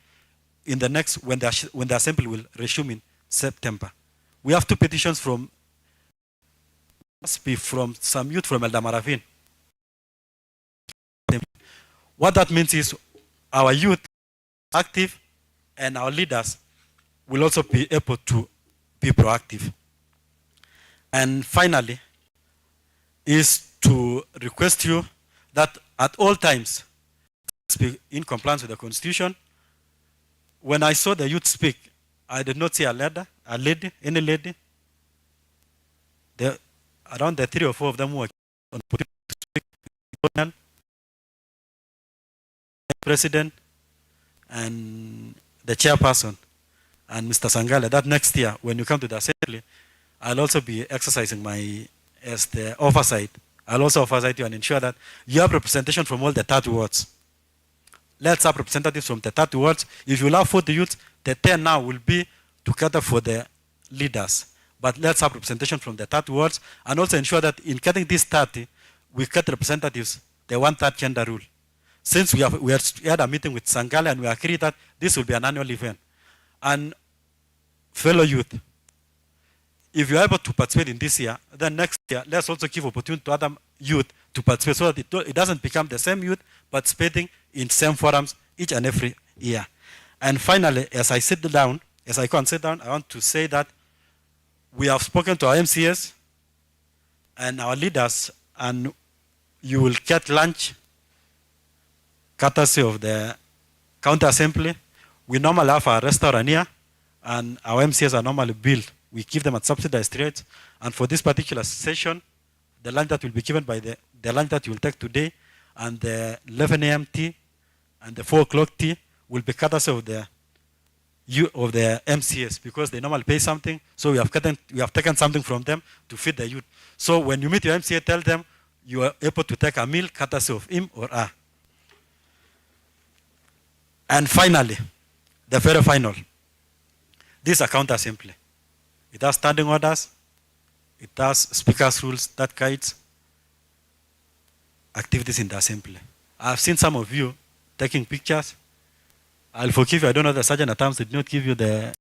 in the next, when the assembly will resume in September. We have 2 petitions from some youth from Eldamarafin. What that means is our youth active and our leaders will also be able to be proactive. And finally, is to request you that at all times, speak in compliance with the Constitution. When I saw the youth speak, I did not see any lady. Around the 3 or 4 of them were on putting to speak, President and the chairperson and Mr. Sangale, that next year when you come to the assembly, I'll also be exercising as the oversight. I'll also oversight you and ensure that you have representation from all the 30 wards. Let's have representatives from the 30 wards. If you have 40 youths, the 10 now will be together for the leaders. But let's have representation from the 30 wards and also ensure that in getting these 30, we get representatives, the 1/3 gender rule. Since we had a meeting with Sangale and we agreed that this will be an annual event. And fellow youth, if you're able to participate in this year, then next year, let's also give opportunity to other youth to participate so that it doesn't become the same youth participating in same forums each and every year. And finally, as I sit down as I go and sit down, I want to say that we have spoken to our MCS and our leaders, and you will get lunch courtesy of the county assembly. We normally have a restaurant here, and our MCS are normally billed. We give them at subsidized rates. And for this particular session, the lunch that will be given by the lunch that you will take today, and the 11 a.m. tea, and the 4 o'clock tea will be courtesy of the MCS, because they normally pay something. So we have taken something from them to feed the youth. So when you meet your MCA, tell them you are able to take a meal courtesy of him or her. And finally, the very final, this account assembly. It has standing orders. It has speaker's rules that guides activities in the assembly. I've seen some of you taking pictures. I'll forgive you. I don't know, the sergeant at times did not give you the.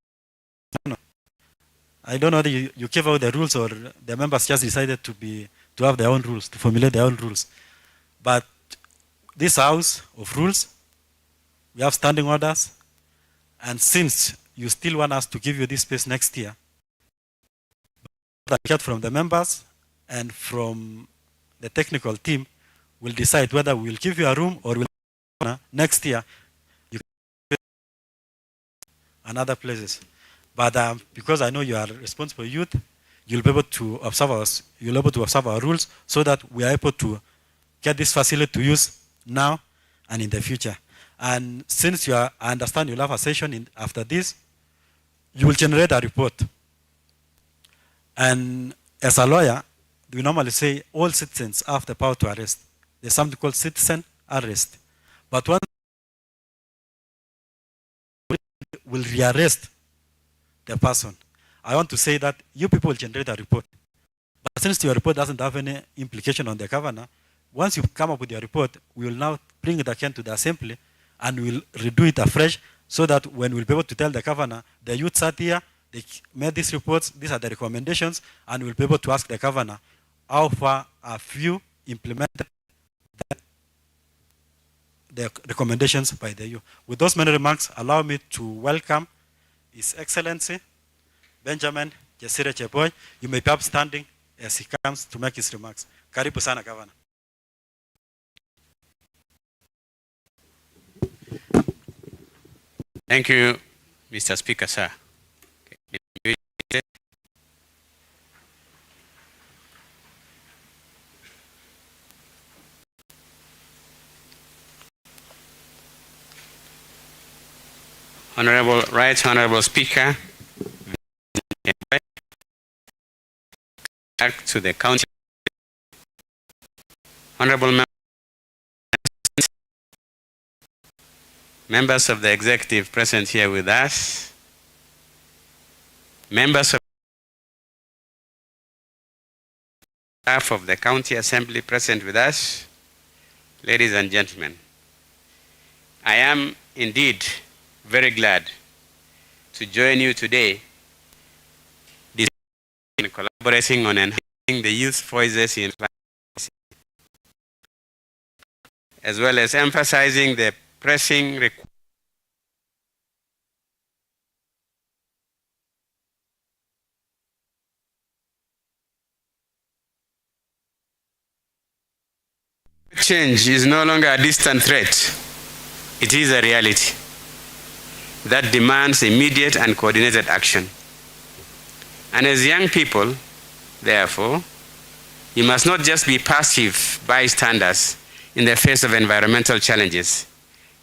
I don't know whether you gave out the rules or the members just decided to have their own rules, to formulate their own rules. But this house of rules, we have standing orders. And since you still want us to give you this space next year, that get from the members and from the technical team will decide whether we will give you a room or will next year you can and other places. But because I know you are responsible youth, you'll be able to observe us. You'll be able to observe our rules so that we are able to get this facility to use now and in the future. And since I understand you'll have a session after this, you will generate a report. And as a lawyer, we normally say all citizens have the power to arrest. There's something called citizen arrest. But one will rearrest the person. I want to say that you people will generate a report. But since your report doesn't have any implication on the governor, once you come up with your report, we will now bring it again to the assembly and we'll redo it afresh so that when we'll be able to tell the governor, the youth sat here, they made these reports, these are the recommendations, and we'll be able to ask the governor how far have you implemented the recommendations by the youth. With those many remarks, allow me to welcome His Excellency Benjamin Jesire Cheboy. You may be upstanding as he comes to make his remarks. Karibu sana, Governor. Thank you, Mr. Speaker, sir. Honorable Right Honorable Speaker, back to the County. Honorable members of the executive present here with us, members of staff of the County Assembly present with us, ladies and gentlemen, I am indeed very glad to join you today in collaborating on enhancing the youth voices in policy, as well as emphasizing the pressing change is no longer a distant threat. It is a reality that demands immediate and coordinated action. And as young people, therefore, you must not just be passive bystanders in the face of environmental challenges.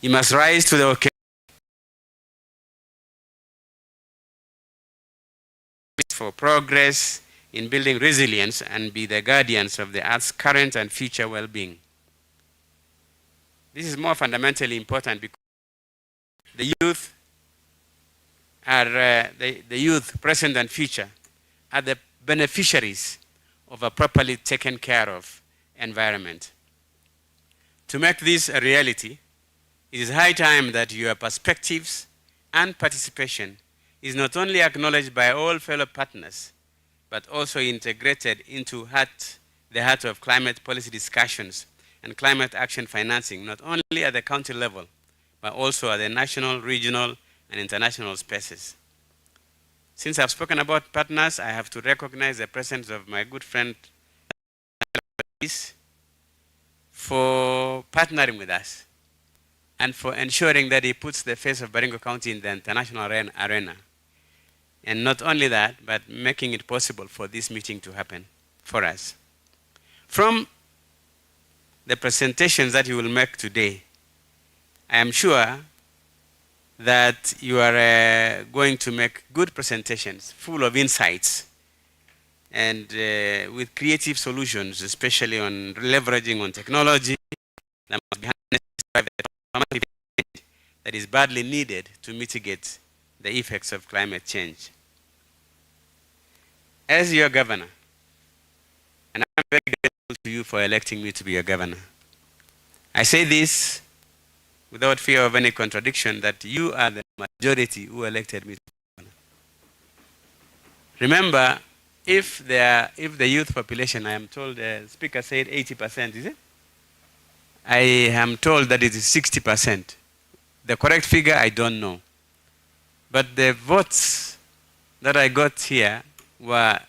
You must rise to the occasion for progress in building resilience and be the guardians of the Earth's current and future well-being. This is more fundamentally important because the youth are the youth, present and future, are the beneficiaries of a properly taken care of environment. To make this a reality, it is high time that your perspectives and participation is not only acknowledged by all fellow partners, but also integrated into the heart of climate policy discussions and climate action financing, not only at the county level, but also at the national, regional, and international spaces. Since I've spoken about partners, I have to recognize the presence of my good friend for partnering with us and for ensuring that he puts the face of Baringo County in the international arena. And not only that, but making it possible for this meeting to happen for us. From the presentations that you will make today, I am sure that you are going to make good presentations, full of insights, and with creative solutions, especially on leveraging on technology that must be harnessed by the that is badly needed to mitigate the effects of climate change. As your governor, and I'm very grateful to you for electing me to be your governor, I say this without fear of any contradiction, that you are the majority who elected me to be governor. Remember, if the youth population, I am told, the speaker said 80%, is it? I am told that it is 60%. The correct figure, I don't know. But the votes that I got here were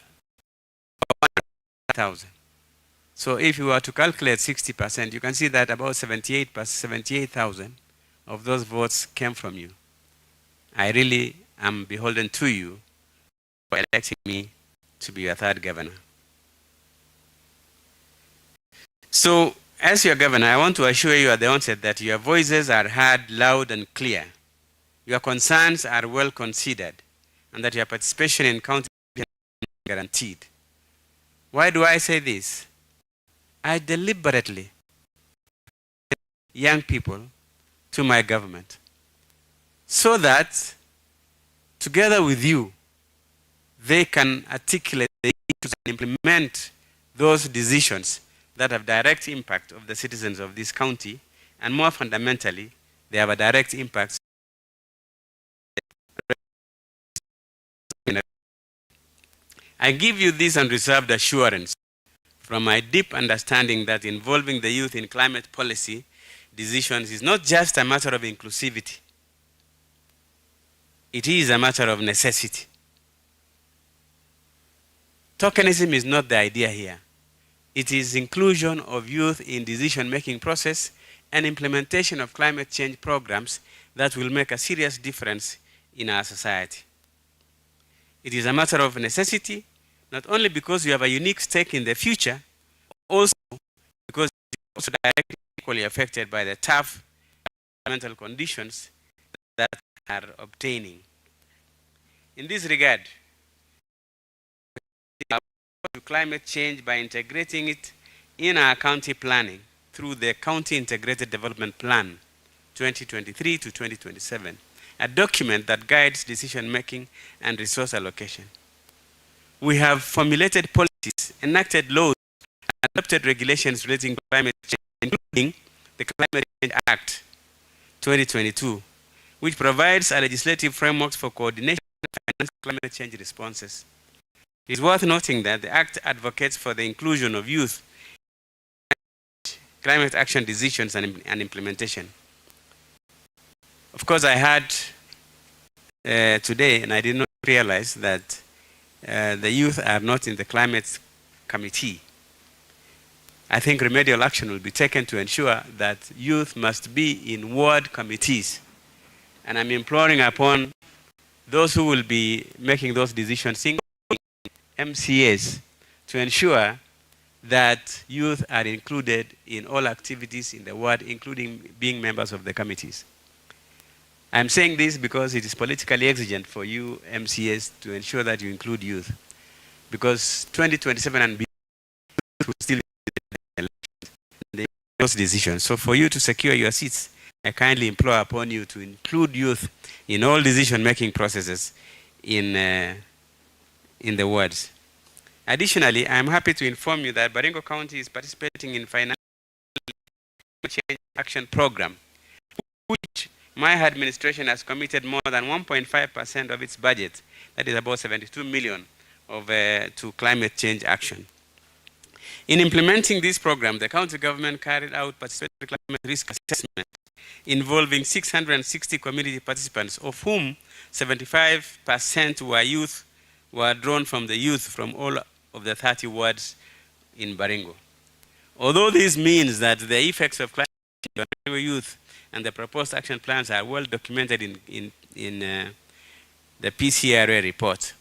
1,000. So if you were to calculate 60%, you can see that about 78,000 of those votes came from you. I really am beholden to you for electing me to be your third governor. So, as your governor, I want to assure you at the onset that your voices are heard loud and clear. Your concerns are well considered, and that your participation in county is guaranteed. Why do I say this? I deliberately young people to my government so that together with you, they can articulate the issues and implement those decisions that have direct impact of the citizens of this county, and more fundamentally, they have a direct impact. I give you this unreserved assurance from my deep understanding that involving the youth in climate policy decisions is not just a matter of inclusivity. It is a matter of necessity. Tokenism is not the idea here. It is inclusion of youth in decision-making process and implementation of climate change programs that will make a serious difference in our society. It is a matter of necessity, not only because you have a unique stake in the future, also because you're also directly equally affected by the tough environmental conditions that are obtaining. In this regard, to climate change by integrating it in our county planning through the County Integrated Development Plan 2023 to 2027, a document that guides decision-making and resource allocation. We have formulated policies, enacted laws, and adopted regulations relating to climate change, including the Climate Change Act 2022, which provides a legislative framework for coordination of financial climate change responses. It is worth noting that the Act advocates for the inclusion of youth in climate action decisions and implementation. Of course, I heard today, and I did not realize that the youth are not in the climate committee. I think remedial action will be taken to ensure that youth must be in ward committees. And I'm imploring upon those who will be making those decisions, MCAs, to ensure that youth are included in all activities in the ward, including being members of the committees. I'm saying this because it is politically exigent for you MCAs to ensure that you include youth, because 2027 and beyond will still be those decisions. So for you to secure your seats, I kindly implore upon you to include youth in all decision-making processes in the wards. Additionally, I am happy to inform you that Baringo County is participating in financial change action program, which my administration has committed more than 1.5% of its budget, that is about 72 million, to climate change action. In implementing this program, the county government carried out participatory climate risk assessment involving 660 community participants, of whom 75% were youth, were drawn from the youth from all of the 30 wards in Baringo. Although this means that the effects of climate change on Baringo youth and the proposed action plans are well documented in the PCRA report,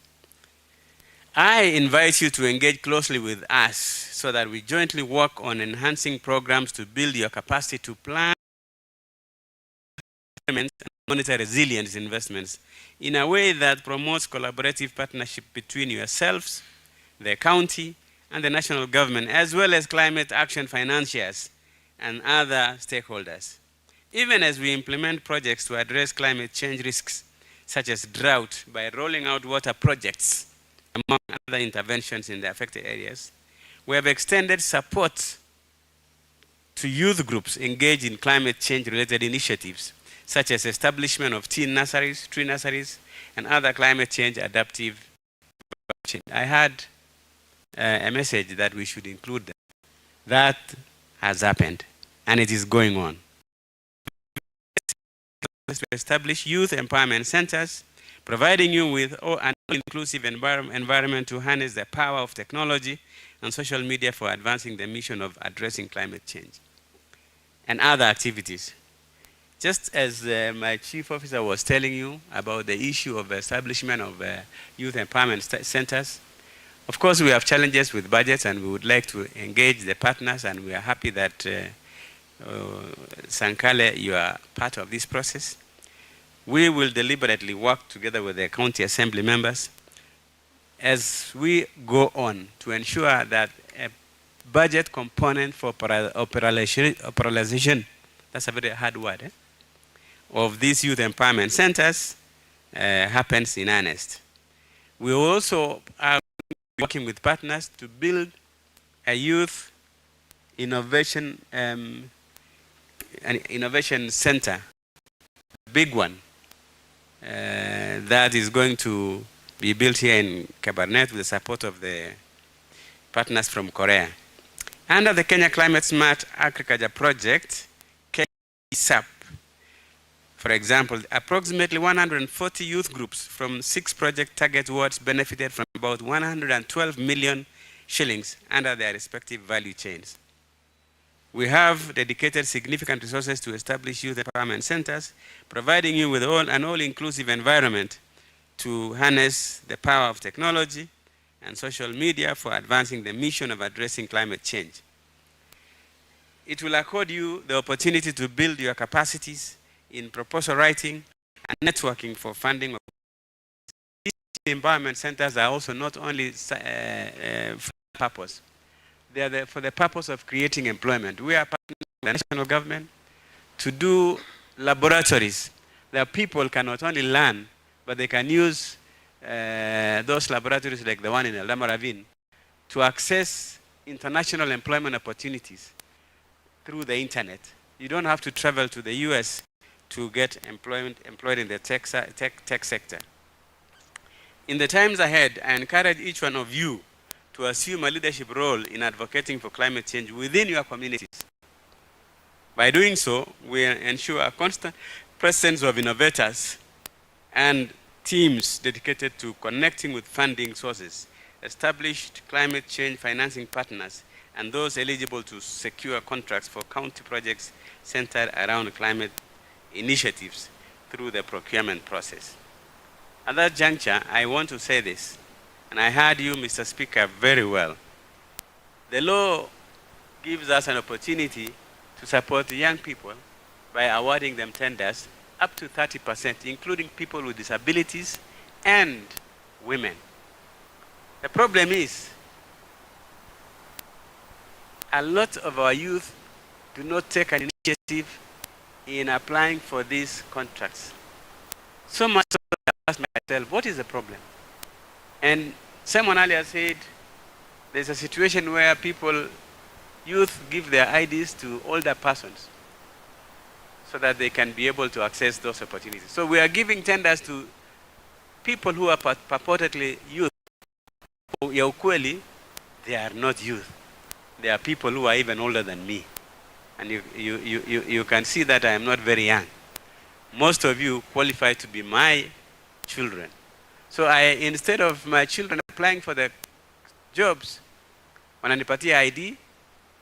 I invite you to engage closely with us so that we jointly work on enhancing programs to build your capacity to plan and monitor resilience investments in a way that promotes collaborative partnership between yourselves, the county, and the national government, as well as climate action financiers and other stakeholders. Even as we implement projects to address climate change risks, such as drought, by rolling out water projects, among other interventions in the affected areas, we have extended support to youth groups engaged in climate change-related initiatives, such as establishment of teen nurseries, tree nurseries, and other climate change adaptive. I had a message that we should include that. That has happened, and it is going on. To establish youth empowerment centers, providing you with an inclusive environment to harness the power of technology and social media for advancing the mission of addressing climate change, and other activities. Just as my chief officer was telling you about the issue of establishment of youth empowerment centers, of course we have challenges with budgets, and we would like to engage the partners, and we are happy that Sankale, you are part of this process. We will deliberately work together with the county assembly members as we go on to ensure that a budget component for operationalization, that's a very hard word, of these youth empowerment centers happens in earnest. We also are working with partners to build a youth innovation an innovation center, big one, that is going to be built here in Cabernet with the support of the partners from Korea. Under the Kenya Climate Smart Agriculture Project, KSAP, for example, approximately 140 youth groups from 6 project target wards benefited from about 112 million shillings under their respective value chains. We have dedicated significant resources to establish youth empowerment centers, providing you with an all-inclusive environment to harness the power of technology and social media for advancing the mission of addressing climate change. It will accord you the opportunity to build your capacities in proposal writing and networking for funding. These empowerment centers are also not only for purpose. They are there for the purpose of creating employment. We are partnering with the national government to do laboratories. Their people can not only learn, but they can use those laboratories like the one in Eldama Ravine to access international employment opportunities through the internet. You don't have to travel to the US to get employed in the tech sector. In the times ahead, I encourage each one of you to assume a leadership role in advocating for climate change within your communities. By doing so, we ensure a constant presence of innovators and teams dedicated to connecting with funding sources, established climate change financing partners, and those eligible to secure contracts for county projects centered around climate initiatives through the procurement process. At that juncture, I want to say this, and I heard you, Mr. Speaker, very well. The law gives us an opportunity to support the young people by awarding them tenders up to 30%, including people with disabilities and women. The problem is, a lot of our youth do not take an initiative in applying for these contracts. So much so that I asked myself, what is the problem? And someone earlier said, there's a situation where youth give their IDs to older persons so that they can be able to access those opportunities. So we are giving tenders to people who are purportedly youth. Ukweli, they are not youth. They are people who are even older than me. And you can see that I am not very young. Most of you qualify to be my children. So instead of my children applying for the jobs, wananipatia ID,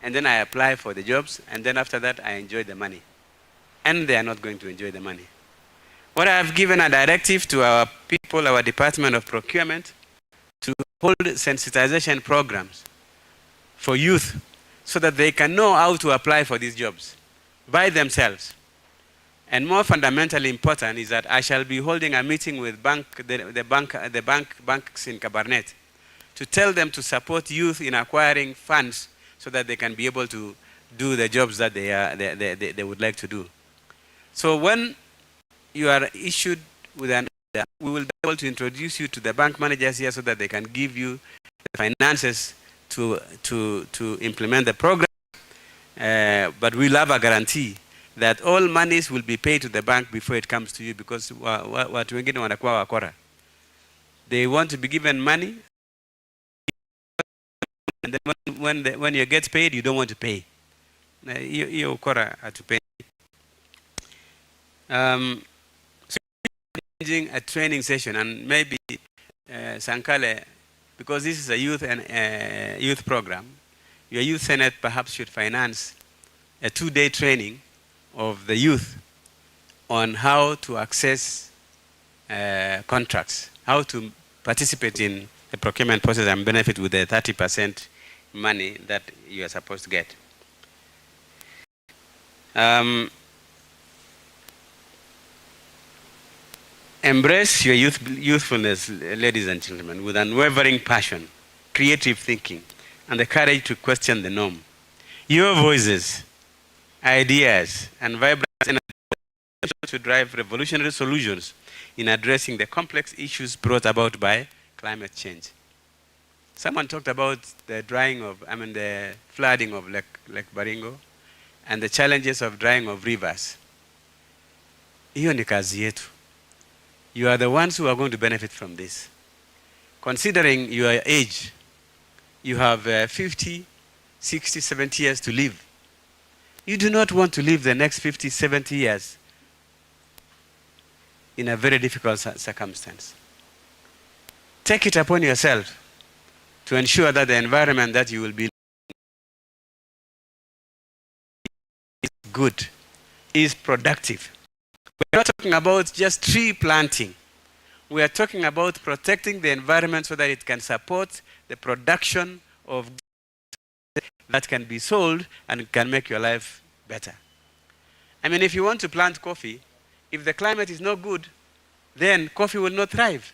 and then I apply for the jobs, and then after that I enjoy the money. And they are not going to enjoy the money. What I have given a directive to our people, our Department of Procurement, to hold sensitization programs for youth so that they can know how to apply for these jobs by themselves. And more fundamentally important is that I shall be holding a meeting with banks in Cabernet to tell them to support youth in acquiring funds so that they can be able to do the jobs that they would like to do. So when you are issued with an order, we will be able to introduce you to the bank managers here so that they can give you the finances to implement the program. But we'll have a guarantee that all monies will be paid to the bank before it comes to you, because watu wengine wanakuwa wakora. They want to be given money, and then when you get paid, you don't want to pay. Hiyo ukora hatupeni. So arranging a training session, and maybe Sankale, because this is a youth program, your youth senate perhaps should finance a 2-day training of the youth on how to access contracts, how to participate in the procurement process and benefit with the 30% money that you are supposed to get. Embrace your youthfulness, ladies and gentlemen, with unwavering passion, creative thinking, and the courage to question the norm. Your voices, ideas, and vibrant energy to drive revolutionary solutions in addressing the complex issues brought about by climate change. Someone talked about the the flooding of Lake Baringo and the challenges of drying of rivers. Hiyo ni kazi yetu. You are the ones who are going to benefit from this. Considering your age, you have 50, 60, 70 years to live. You do not want to live the next 50, 70 years in a very difficult circumstance. Take it upon yourself to ensure that the environment that you will be is good, is productive. We're not talking about just tree planting. We are talking about protecting the environment so that it can support the production of that can be sold and can make your life better. I mean, if you want to plant coffee, if the climate is not good, then coffee will not thrive.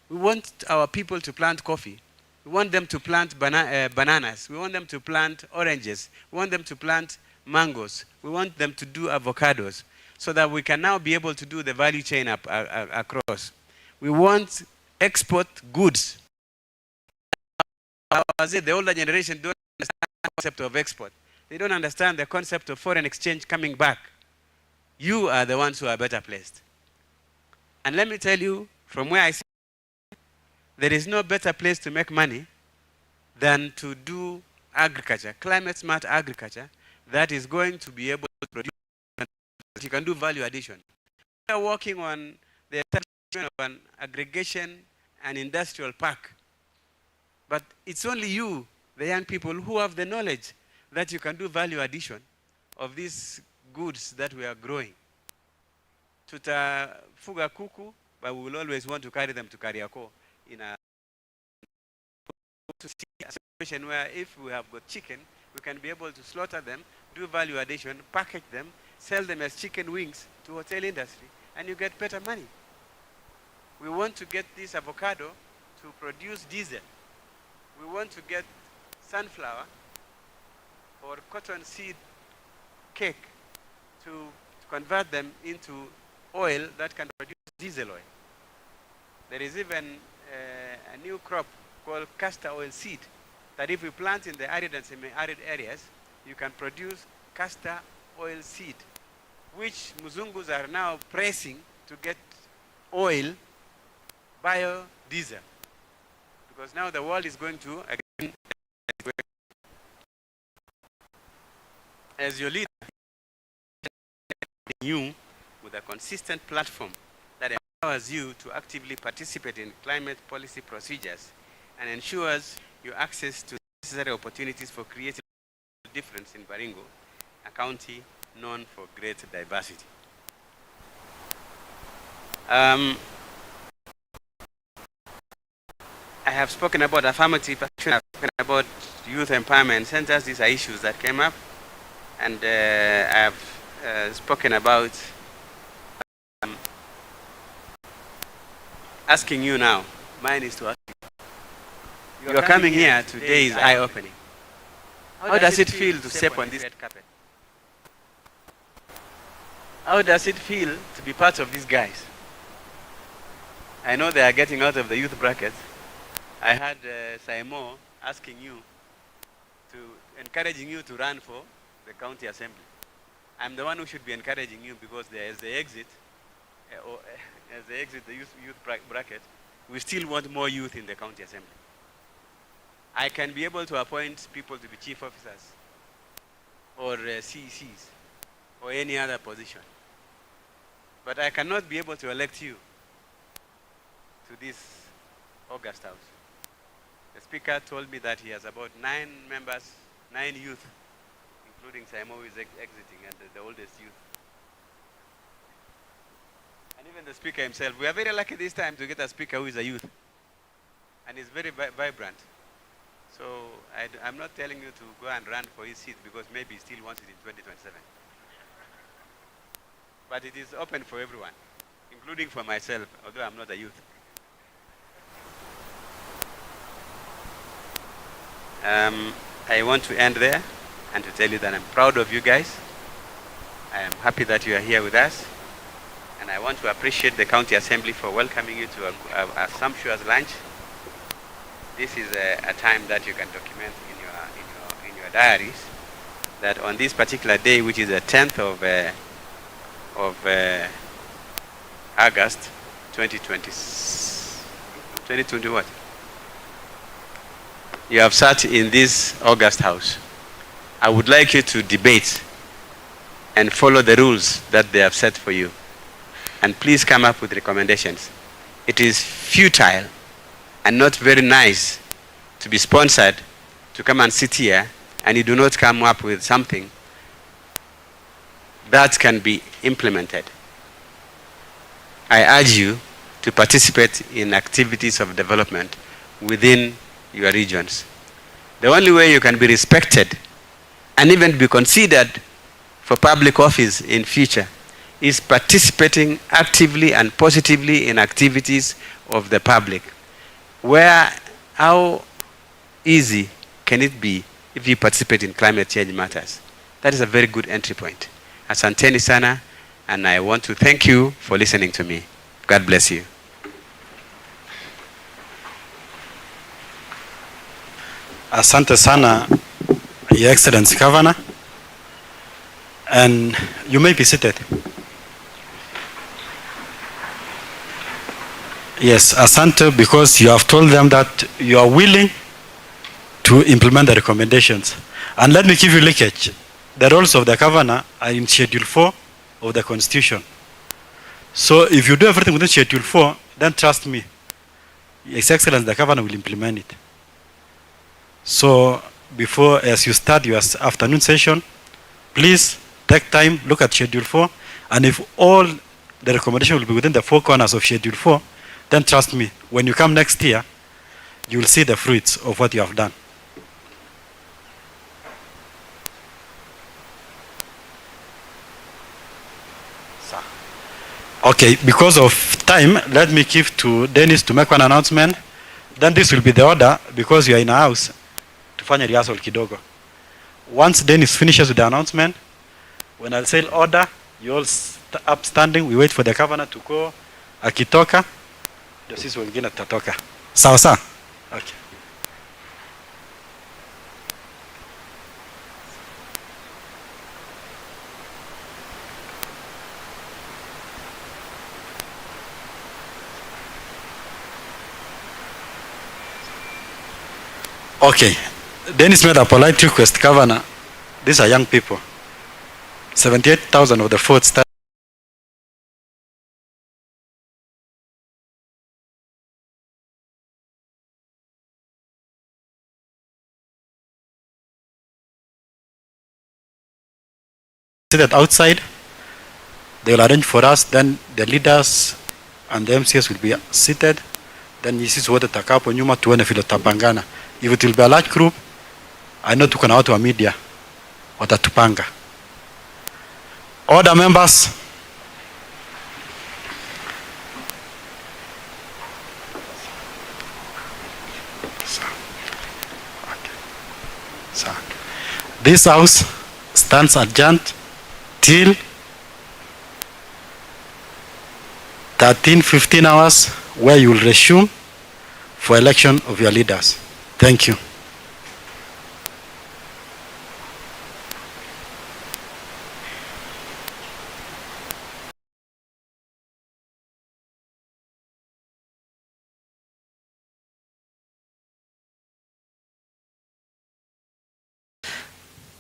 We want our people to plant coffee. We want them to plant bananas. We want them to plant oranges. We want them to plant mangoes. We want them to do avocados, so that we can now be able to do the value chain across. We want export goods. The older generation don't understand the concept of export. They don't understand the concept of foreign exchange coming back. You are the ones who are better placed. And let me tell you, from where I sit, there is no better place to make money than to do agriculture, climate smart agriculture, that is going to be able to produce. You can do value addition. We are working on the establishment of an aggregation and industrial park. But it's only you, the young people, who have the knowledge that you can do value addition of these goods that we are growing. Tutafuga kuku, but we will always want to carry them to Kariako in a situation where if we have got chicken, we can be able to slaughter them, do value addition, package them, sell them as chicken wings to hotel industry, and you get better money. We want to get this avocado to produce diesel. We want to get sunflower or cotton seed cake to convert them into oil that can produce diesel oil. There is even a new crop called castor oil seed that if we plant in the arid and semi-arid areas, you can produce castor oil seed, which Muzungus are now pressing to get oil, biodiesel. Because now the world is going to, again, as your leader, you with a consistent platform that empowers you to actively participate in climate policy procedures and ensures your access to necessary opportunities for creating a difference in Baringo, a county known for great diversity. I have spoken about affirmative action, I've spoken about youth empowerment centers. These are issues that came up. And I have spoken about asking you now. Mine is to ask you. You're coming here, today is eye-opening. How does it feel to step on this red carpet? How does it feel to be part of these guys? I know they are getting out of the youth bracket. I had Saimo asking you, encouraging you to run for the county assembly. I'm the one who should be encouraging you because as they exit, the youth bracket, we still want more youth in the county assembly. I can be able to appoint people to be chief officers or CECs or any other position. But I cannot be able to elect you to this August House. The speaker told me that he has about 9 members, 9 youth, including Saimo who is exiting, and the oldest youth. And even the speaker himself. We are very lucky this time to get a speaker who is a youth. And is very vibrant. So I'm not telling you to go and run for his seat because maybe he still wants it in 2027. But it is open for everyone, including for myself, although I'm not a youth. I want to end there and to tell you that I'm proud of you guys. I am happy that you are here with us. And I want to appreciate the County Assembly for welcoming you to a sumptuous lunch. This is a time that you can document in your diaries, that on this particular day, which is the 10th of August 2020 what? You have sat in this August House. I would like you to debate and follow the rules that they have set for you. And please come up with recommendations. It is futile and not very nice to be sponsored to come and sit here and you do not come up with something that can be implemented. I urge you to participate in activities of development within your regions. The only way you can be respected and even be considered for public office in future is participating actively and positively in activities of the public. How easy can it be if you participate in climate change matters? That is a very good entry point. Asanteni sana, and I want to thank you for listening to me. God bless you. Asante sana, Your Excellency Governor, and you may be seated. Yes, Asante, because you have told them that you are willing to implement the recommendations. And let me give you leakage. The roles of the governor are in Schedule 4 of the Constitution. So if you do everything within Schedule 4, then trust me, His Excellency the governor will implement it. So as you start your afternoon session, please take time, look at Schedule 4, and if all the recommendation will be within the 4 corners of Schedule 4, then trust me, when you come next year, you will see the fruits of what you have done. Okay, because of time, let me give to Dennis to make one announcement. Then this will be the order, because you are in a house, to fanya rehearsal kidogo. Once Dennis finishes with the announcement, when I'll say order, you all upstanding, we wait for the governor to go. Akitoka, ndio sisi wengine tutatoka. Sawa sawa? Okay. Okay. Dennis made a polite request, Governor. These are young people. 78,000 of the food started outside. They will arrange for us, then the leaders and the MCS will be seated. Then sisi wote tutakaa hapo nyuma tuone vile tutapangana. If it will be a large group, I know tuko na watu wa media watatupanga. Order, members. This house stands adjourned till 13-15 hours, where you will resume for election of your leaders. Thank you.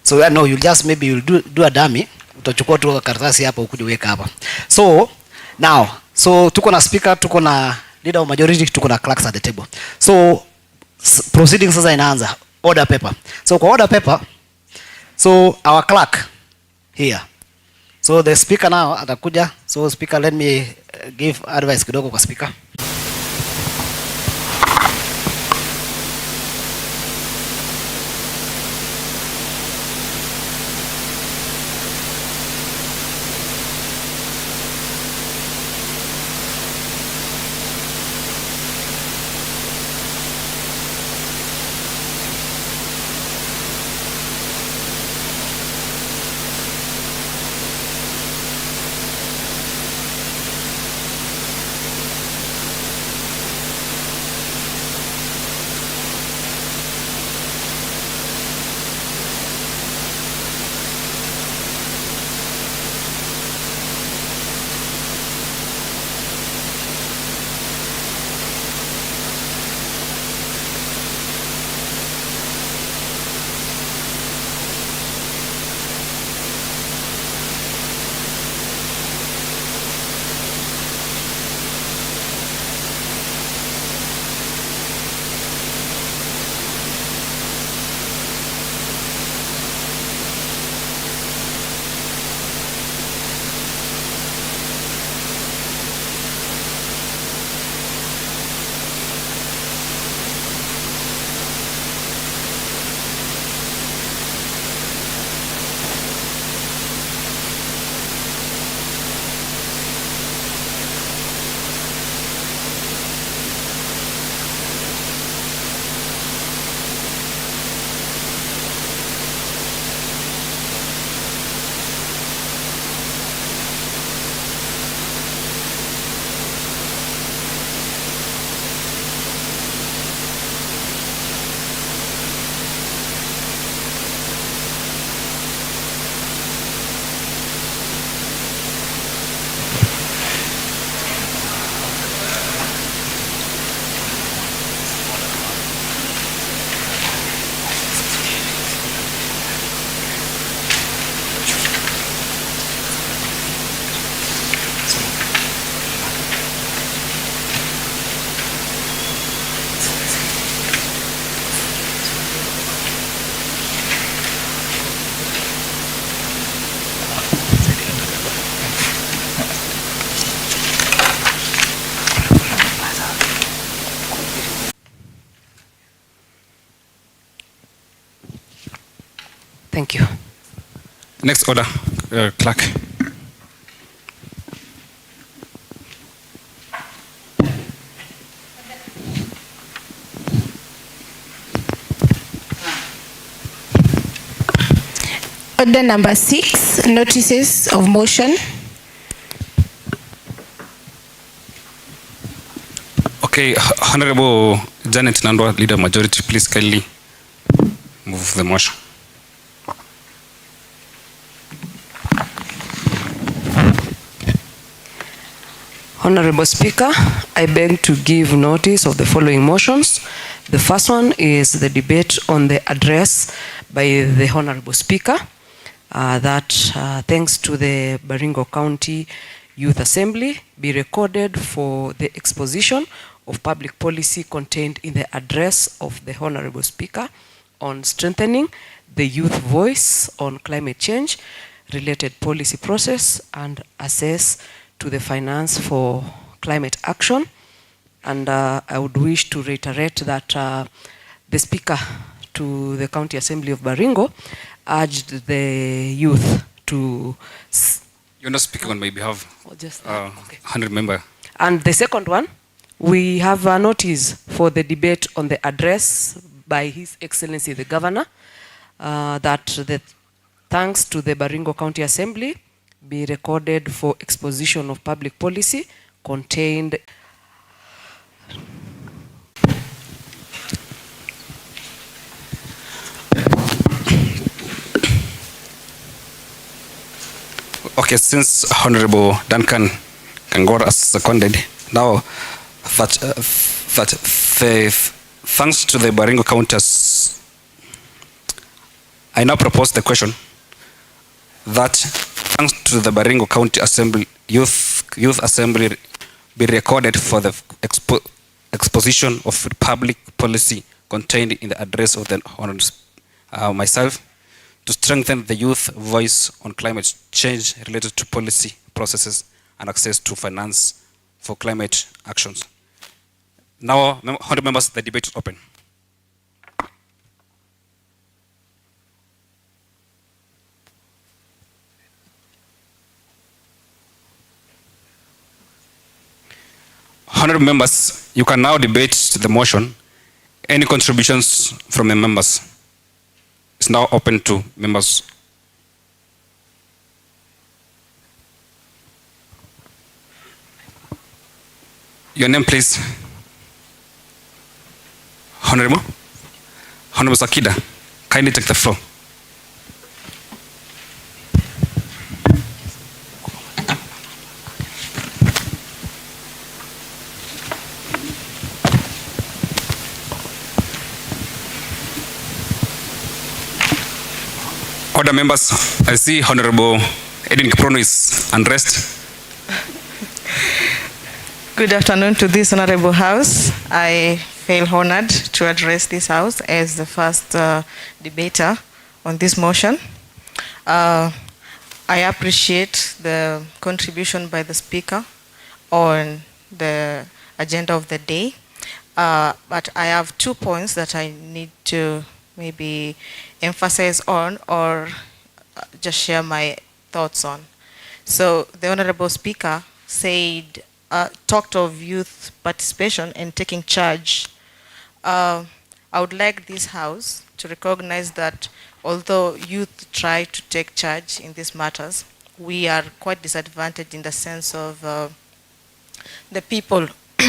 So no, you'll just maybe you'll do a dummy. Utachukua tu karatasi hapa ukuje weka hapa. So now, so tuko na speaker, tuko na leader of majority, tuko na clerks at the table. So proceeding sasa inaanza. Order paper. So kwa order paper, so our clerk here. So the speaker now atakuja. So speaker, let me give advice kidogo kwa speaker. Thank you. Next order, clerk. Order number 6, notices of motion. Okay, Honorable Janet Nandwa, leader majority, please kindly move the motion. Honorable Speaker, I beg to give notice of the following motions. The first one is the debate on the address by the Honorable Speaker. that thanks to the Baringo County Youth Assembly be recorded for the exposition of public policy contained in the address of the Honorable Speaker on strengthening the youth voice on climate change, related policy process, and access to the finance for climate action. And I would wish to reiterate that the Speaker to the County Assembly of Baringo urged the youth to... You're not speaking on my behalf. Oh, just, 100 member. And the second one, we have a notice for the debate on the address by His Excellency the Governor, that the thanks to the Baringo County Assembly be recorded for exposition of public policy contained. Okay, since Honorable Duncan Kangor has seconded, now that, thanks to the Baringo County, I now propose the question that thanks to the Baringo County Assembly Youth Assembly be recorded for the exposition of public policy contained in the address of the Honorable myself, to strengthen the youth voice on climate change related to policy processes and access to finance for climate actions. Now, honorable members, the debate is open. Honorable members, you can now debate the motion. Any contributions from the members? It's now open to members. Your name, please. Honorable Sakida, kindly take the floor. Other members, I see Honorable Edwin Kiprono is unrest. Good afternoon to this honorable house. I feel honored to address this house as the first debater on this motion. I appreciate the contribution by the speaker on the agenda of the day, but I have 2 points that I need to maybe emphasize on or just share my thoughts on. So the honorable speaker said, talked of youth participation and taking charge. I would like this house to recognize that although youth try to take charge in these matters, we are quite disadvantaged in the sense of the people,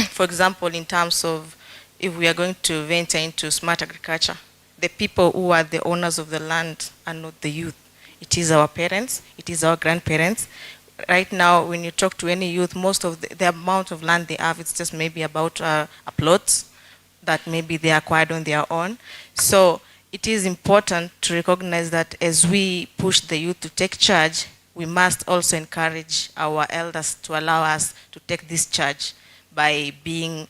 for example, in terms of if we are going to venture into smart agriculture, the people who are the owners of the land are not the youth. It is our parents, it is our grandparents. Right now, when you talk to any youth, most of the amount of land they have, it's just maybe about a plot that maybe they acquired on their own. So it is important to recognize that as we push the youth to take charge, we must also encourage our elders to allow us to take this charge by being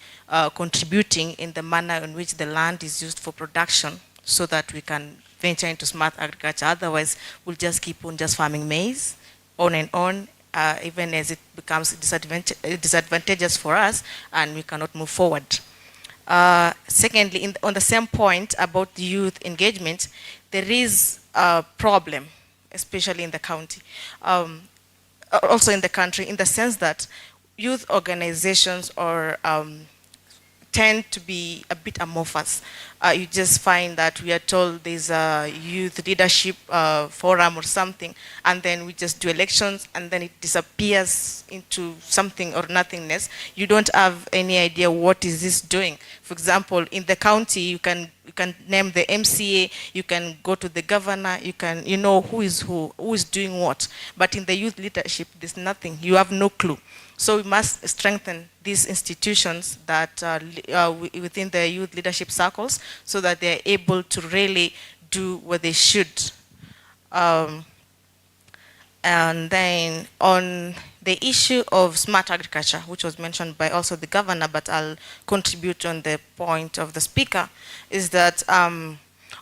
contributing in the manner in which the land is used for production, so that we can venture into smart agriculture. Otherwise, we'll just keep on just farming maize on and on, even as it becomes disadvantageous for us and we cannot move forward. Secondly, on the same point about youth engagement, there is a problem, especially in the county, also in the country, in the sense that youth organizations or tend to be a bit amorphous. You just find that we are told there's a youth leadership forum or something, and then we just do elections, and then it disappears into something or nothingness. You don't have any idea what is this doing. For example, in the county, you can name the MCA, you can go to the governor, you know who is doing what. But in the youth leadership, there's nothing. You have no clue. So we must strengthen these institutions that within the youth leadership circles, so that they're able to really do what they should. And then on the issue of smart agriculture, which was mentioned by also the governor, but I'll contribute on the point of the speaker, is that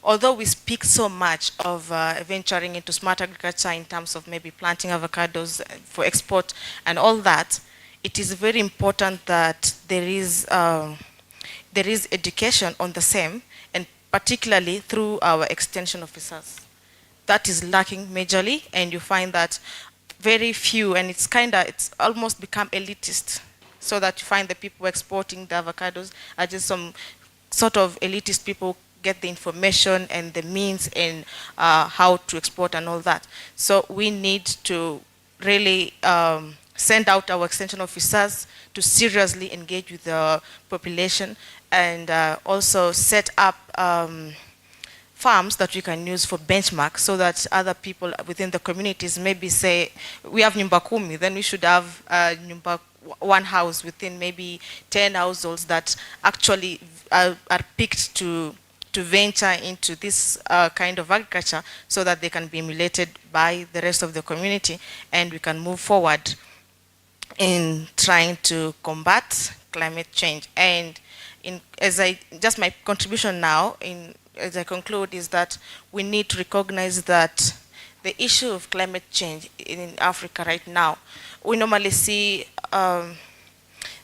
although we speak so much of venturing into smart agriculture in terms of maybe planting avocados for export and all that, it is very important that there is education on the same, and particularly through our extension officers. That is lacking majorly, and you find that very few, and it's almost become elitist, so that you find the people exporting the avocados are just some sort of elitist people get the information and the means and how to export and all that. So we need to really send out our extension officers to seriously engage with the population, and also set up farms that we can use for benchmark, so that other people within the communities maybe say, we have nyumba kumi, then we should have one house within maybe 10 households that actually are picked to venture into this kind of agriculture, so that they can be emulated by the rest of the community, and we can move forward in trying to combat climate change. And my contribution now, as I conclude, is that we need to recognize that the issue of climate change in Africa right now, we normally see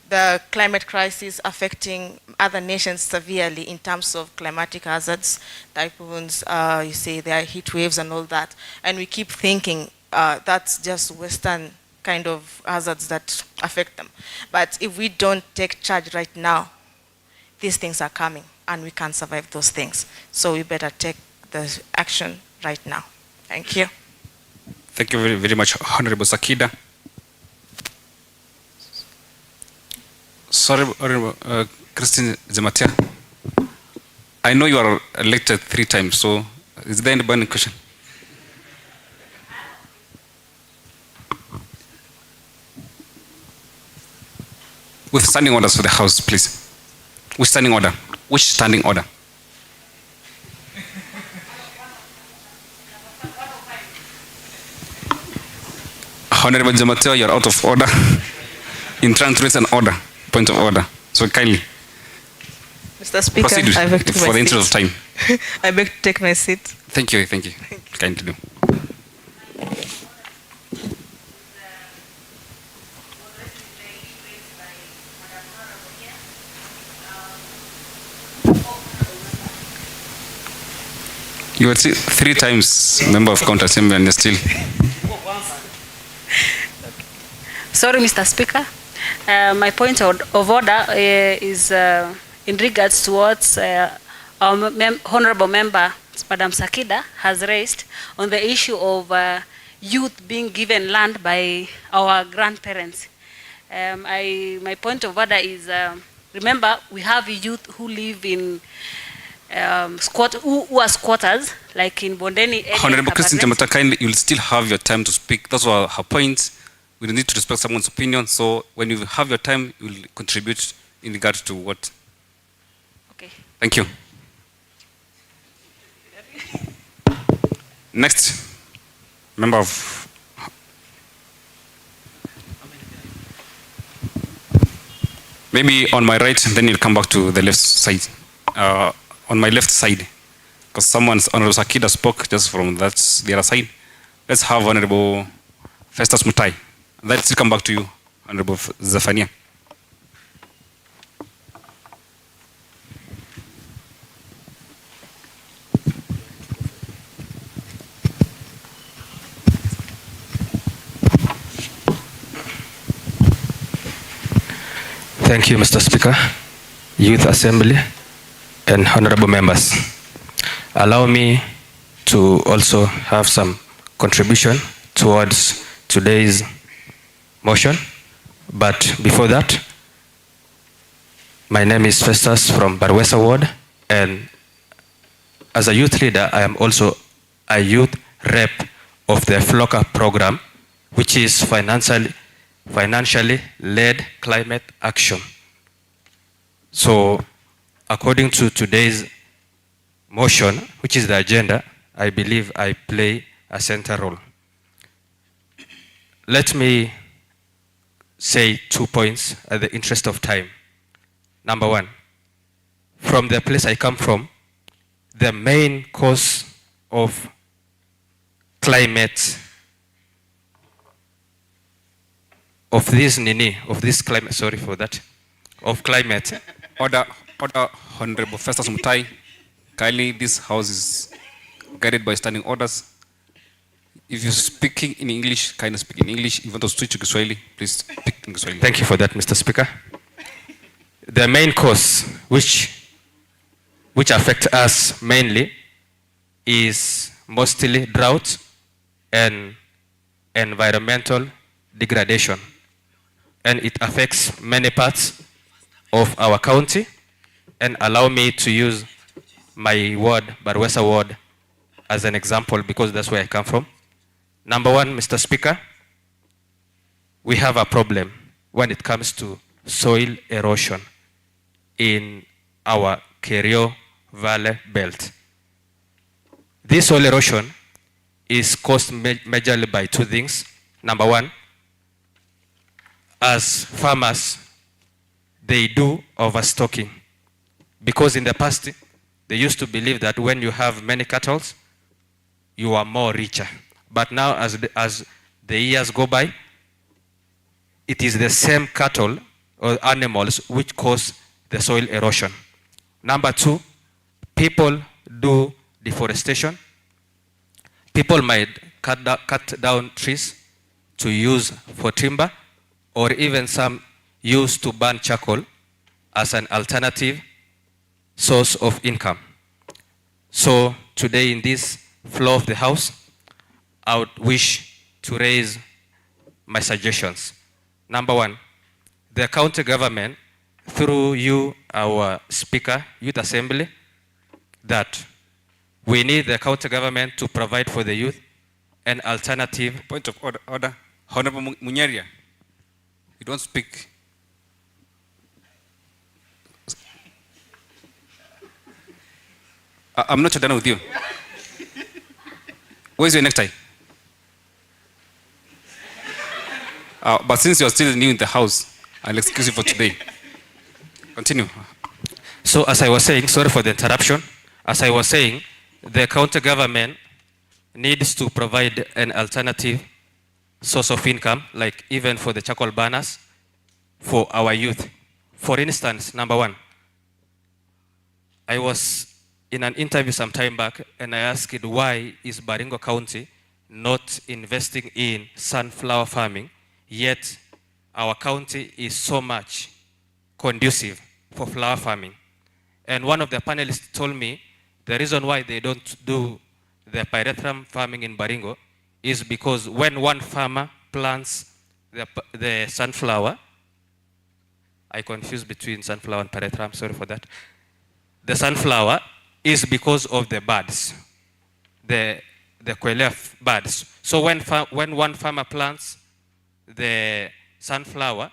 the climate crisis affecting other nations severely in terms of climatic hazards, typhoons, you say there are heat waves and all that. And we keep thinking that's just Western kind of hazards that affect them. But if we don't take charge right now, these things are coming and we can't survive those things. So we better take the action right now. Thank you. Thank you very, very much, Honorable Sakida. Sorry, Honorable Christine Zematia. I know you are elected 3 times, so is there any burning question? With standing orders for the House, please. Which standing order? Which standing order? Honorable Zematia, you're out of order. In trying to raise an order, point of order. So kindly. Mr. Speaker, proceed I beg to for the interest of time. I beg to take my seat. Thank you, thank you. Kindly do. You were 3 times member of county assembly and you're still. Sorry, Mr. Speaker. My point of order is in regards to what our honorable member, Madam Sakida, has raised on the issue of youth being given land by our grandparents. My point of order is, remember, we have youth who live in who are squatters, like in Bondeni area. Honorable Christine Jamata, kindly, you'll still have your time to speak. That's what her point. We need to respect someone's opinion. So when you have your time, you'll contribute in regards to what. Okay. Thank you. Next, member of. Maybe on my right, then you'll come back to the left side. On my left side, because Honorable Sakida spoke just from the other side. Let's have Honorable Festus Mutai. Let's come back to you, Honorable Zafania. Thank you, Mr. Speaker, Youth Assembly, and honorable members. Allow me to also have some contribution towards today's motion. But before that, my name is Festus from Barwesa Ward, and as a youth leader, I am also a youth rep of the FLOCA program, which is financially led climate action. So according to today's motion, which is the agenda, I believe I play a central role. let me say 2 points at the interest of time. Number one, from the place I come from, the main cause of climate, of this climate, sorry for that, of climate. Order, Honorable Festus Mutai. Kindly, this house is guided by standing orders. If you're speaking in English, kindly speak in English. If you want to switch to Kiswahili, please speak in Kiswahili. Thank you for that, Mr. Speaker. The main cause which affect us mainly is mostly drought and environmental degradation. And it affects many parts of our county. And allow me to use my ward, Barwesa ward, as an example because that's where I come from. Number one, Mr. Speaker, we have a problem when it comes to soil erosion in our Kerio Valley belt. This soil erosion is caused majorly by two things. Number one, as farmers, they do overstocking. Because in the past, they used to believe that when you have many cattle, you are more richer. But now, as the years go by, it is the same cattle or animals which cause the soil erosion. Number two, people do deforestation. People might cut down trees to use for timber, or even some use to burn charcoal as an alternative source of income. So today in this floor of the house, I would wish to raise my suggestions. Number one, the county government, through you, our Speaker, Youth Assembly, that we need the county government to provide for the youth an alternative. Point of order. Honorable Munyaria, you don't speak. I'm not done with you. Where's your necktie? But since you're still new in the house, I'll excuse you for today. Continue. So as I was saying, sorry for the interruption. As I was saying, the county government needs to provide an alternative source of income, like even for the charcoal burners, for our youth. For instance, number one, I was in an interview some time back and I asked why is Baringo County not investing in sunflower farming, yet our county is so much conducive for flower farming. And one of the panelists told me the reason why they don't do the pyrethrum farming in Baringo is because when one farmer plants the sunflower, I confused between sunflower and pyrethrum, sorry for that. The sunflower is because of the birds, the quelea birds. So when one farmer plants the sunflower,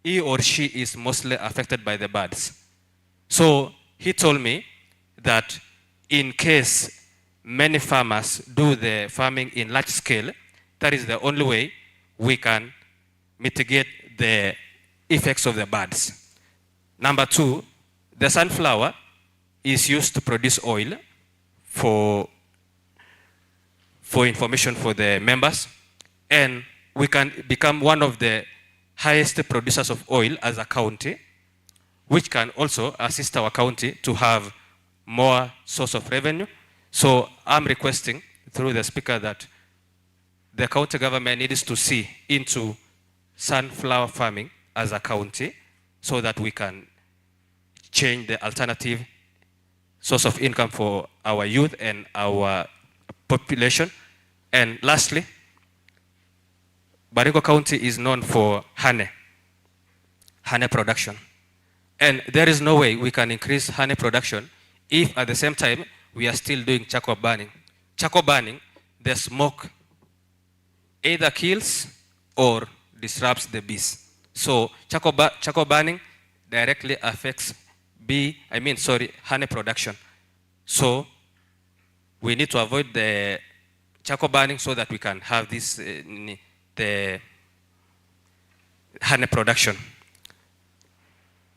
he or she is mostly affected by the birds. So he told me that in case many farmers do the farming in large scale, that is the only way we can mitigate the effects of the birds. Number two, the sunflower is used to produce oil for information for the members, and we can become one of the highest producers of oil as a county, which can also assist our county to have more source of revenue. So I'm requesting through the Speaker that the county government needs to see into sunflower farming as a county so that we can change the alternative source of income for our youth and our population. And lastly, Baringo County is known for honey production. And there is no way we can increase honey production if at the same time we are still doing charcoal burning. Charcoal burning, the smoke either kills or disrupts the bees. So charcoal burning directly affects honey production. So we need to avoid the charcoal burning so that we can have this the honey production.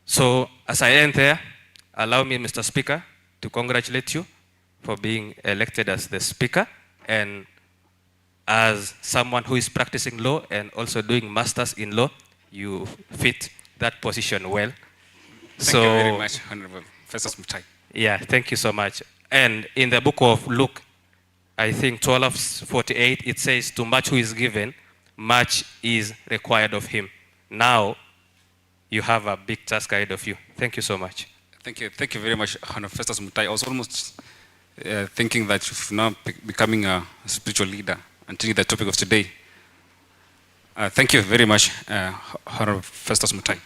So as I end there, allow me, Mr. Speaker, to congratulate you for being elected as the Speaker, and as someone who is practicing law and also doing masters in law, you fit that position well. Thank you very much, Honorable Festus Mutai. Yeah, thank you so much. And in the book of Luke, I think 12:48, it says, to much who is given, much is required of him. Now, you have a big task ahead of you. Thank you so much. Thank you very much, Honorable Festus Mutai. I was almost thinking that you've now becoming a spiritual leader and taking the topic of today. Thank you very much, Honorable Festus Mutai.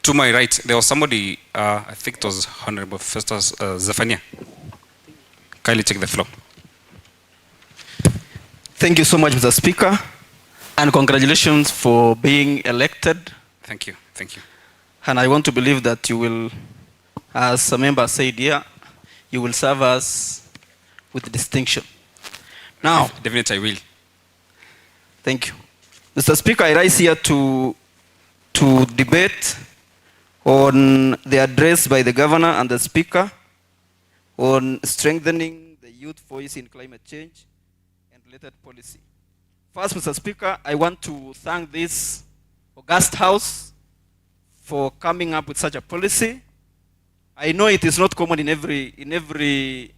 To my right, there was somebody, I think it was Honorable Festus Zephania. Kindly take the floor. Thank you so much, Mr. Speaker, and congratulations for being elected. Thank you, thank you. And I want to believe that you will, as a member said here, you will serve us with distinction. Now, definitely I will. Thank you. Mr. Speaker, I rise here to debate on the address by the Governor and the Speaker on strengthening the youth voice in climate change and related policy. First, Mr. Speaker, I want to thank this august House for coming up with such a policy. I know it is not common in every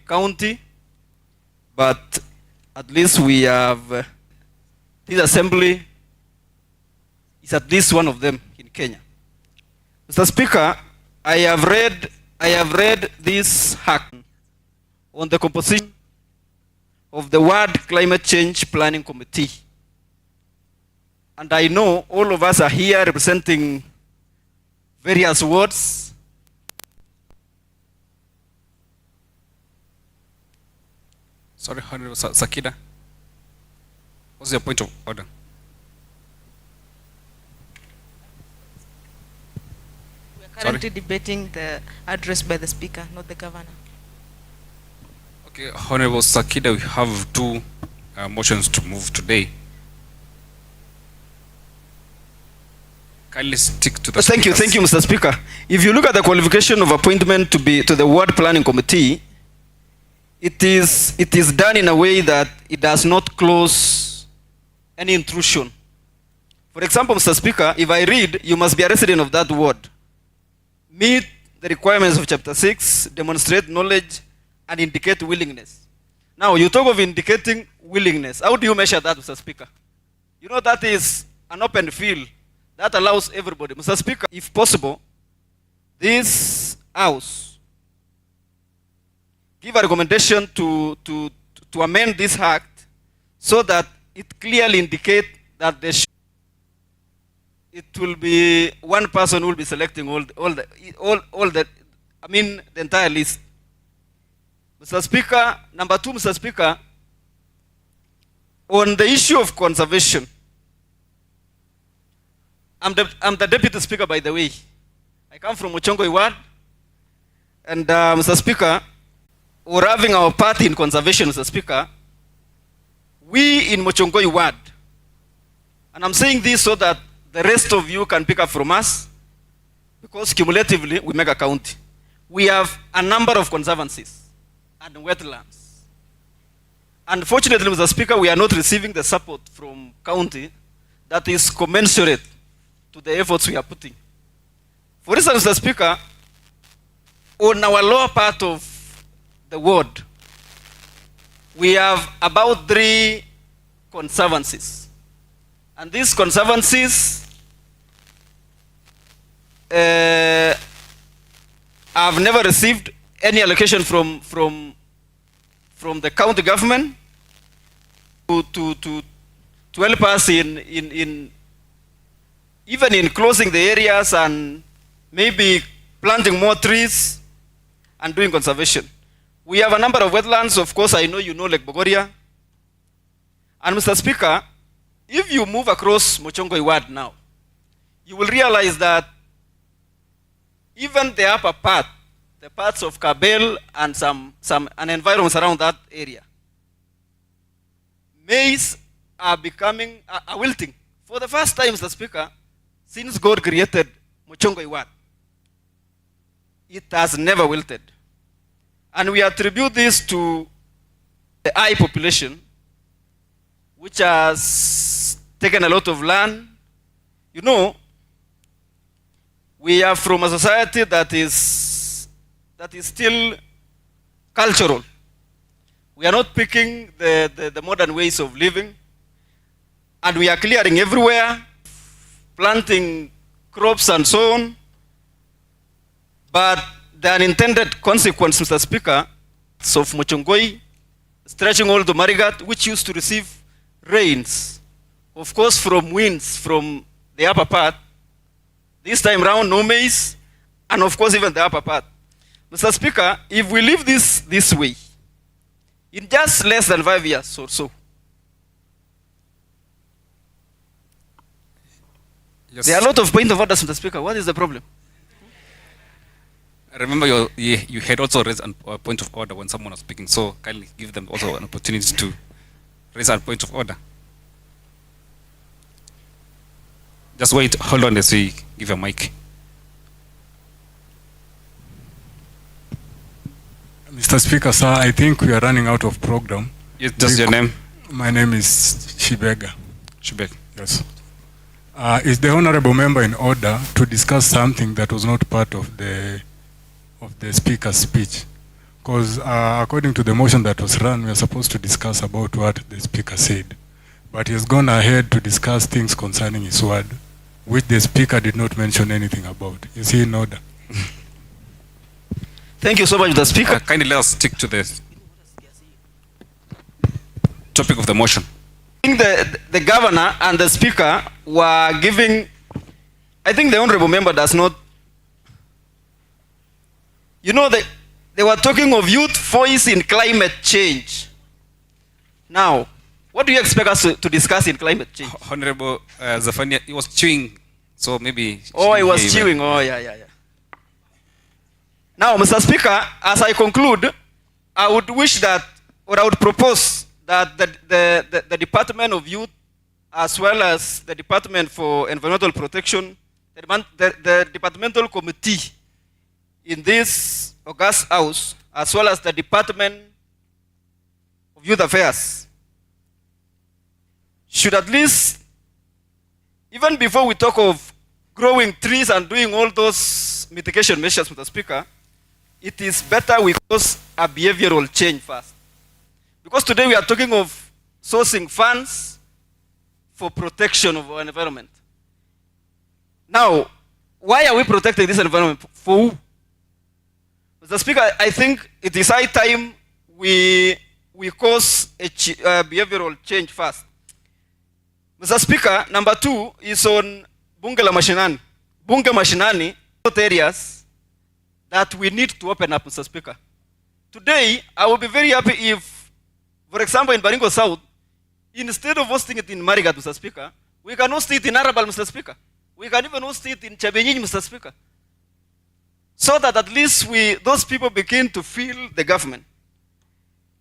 county, but at least we have this assembly is at least one of them in Kenya. Mr. Speaker, I have read this hack on the composition of the World Climate Change Planning Committee. And I know all of us are here representing various wards. Sorry, Honorable Sakida. What's your point of order? We are currently debating the address by the Speaker, not the Governor. Okay, Honorable Sakida, we have two motions to move today. Kindly stick to the Thank you, Mr. Speaker. If you look at the qualification of appointment to the Ward Planning Committee, it is done in a way that it does not close any intrusion. For example, Mr. Speaker, if I read, you must be a resident of that ward, meet the requirements of Chapter 6, demonstrate knowledge, and indicate willingness. Now, you talk of indicating willingness. How do you measure that, Mr. Speaker? You know, that is an open field that allows everybody. Mr. Speaker, if possible, this House give a recommendation to amend this act so that it clearly indicates that it will be one person who will be selecting the entire list. Mr. Speaker, number two, Mr. Speaker, on the issue of conservation, I'm the Deputy Speaker, by the way. I come from Mochongoi Ward, and Mr. Speaker, we're having our party in conservation, Mr. Speaker. We in Mochongoi Ward, and I'm saying this so that the rest of you can pick up from us, because cumulatively we make a county. We have a number of conservancies and wetlands. Unfortunately, Mr. Speaker, we are not receiving the support from county that is commensurate to the efforts we are putting. For instance, Mr. Speaker, on our lower part of the ward, we have about 3 conservancies. And these conservancies have never received any allocation from the county government to help us in even in closing the areas and maybe planting more trees and doing conservation. We have a number of wetlands. Of course, I know you know Lake Bogoria. And Mr. Speaker, if you move across Mochongoi Ward now, you will realize that even the upper part, the parts of Kabel and some environments around that area, maize are are wilting. For the first time, Mr. Speaker, since God created Muchongo Iwad, it has never wilted. And we attribute this to the high population, which has taken a lot of land. You know, we are from a society that is still cultural. We are not picking the modern ways of living. And we are clearing everywhere, planting crops and so on. But the unintended consequence, Mr. Speaker, of Mochongoi, stretching all to Marigat, which used to receive rains, of course from winds from the upper part, this time round no maize, and of course even the upper part. Mr. Speaker, if we leave this way, in just less than 5 years or so, yes. There are a lot of point of orders, Mr. Speaker. What is the problem? I remember you had also raised a point of order when someone was speaking, so kindly give them also an opportunity to raise a point of order. Just wait, hold on as we give a mic. Mr. Speaker, sir, I think we are running out of program. Yes, just your name. My name is Shibega. Shibega. Yes. Is the honorable member in order to discuss something that was not part of the speaker's speech? Because according to the motion that was run, we are supposed to discuss about what the speaker said. But he has gone ahead to discuss things concerning his word, which the speaker did not mention anything about. Is he in order? Thank you so much, Mr. Speaker. Kindly let us stick to the topic of the motion. I think the governor and the speaker were giving, I think the honorable member does not, you know, they were talking of youth voice in climate change. Now, what do you expect us to discuss in climate change? Honorable Zafania, he was chewing, so maybe... Oh, he was chewing. Oh, yeah. Now, Mr. Speaker, as I conclude, I would wish that, or I would propose that the Department of Youth, as well as the Department for Environmental Protection, the departmental committee in this August House, as well as the Department of Youth Affairs, should at least, even before we talk of growing trees and doing all those mitigation measures, Mr. Speaker, it is better we cause a behavioral change first. Because today we are talking of sourcing funds for protection of our environment. Now, why are we protecting this environment? For who? Mr. Speaker, I think it is high time we cause a behavioral change first. Mr. Speaker, number 2 is on Bunge la Mashinani. Bunge Mashinani, areas that we need to open up, Mr. Speaker. Today, I will be very happy if, for example, in Baringo South, instead of hosting it in Marigat, Mr. Speaker, we can host it in Arabal, Mr. Speaker. We can even host it in Chabenyini, Mr. Speaker. So that at least those people begin to feel the government.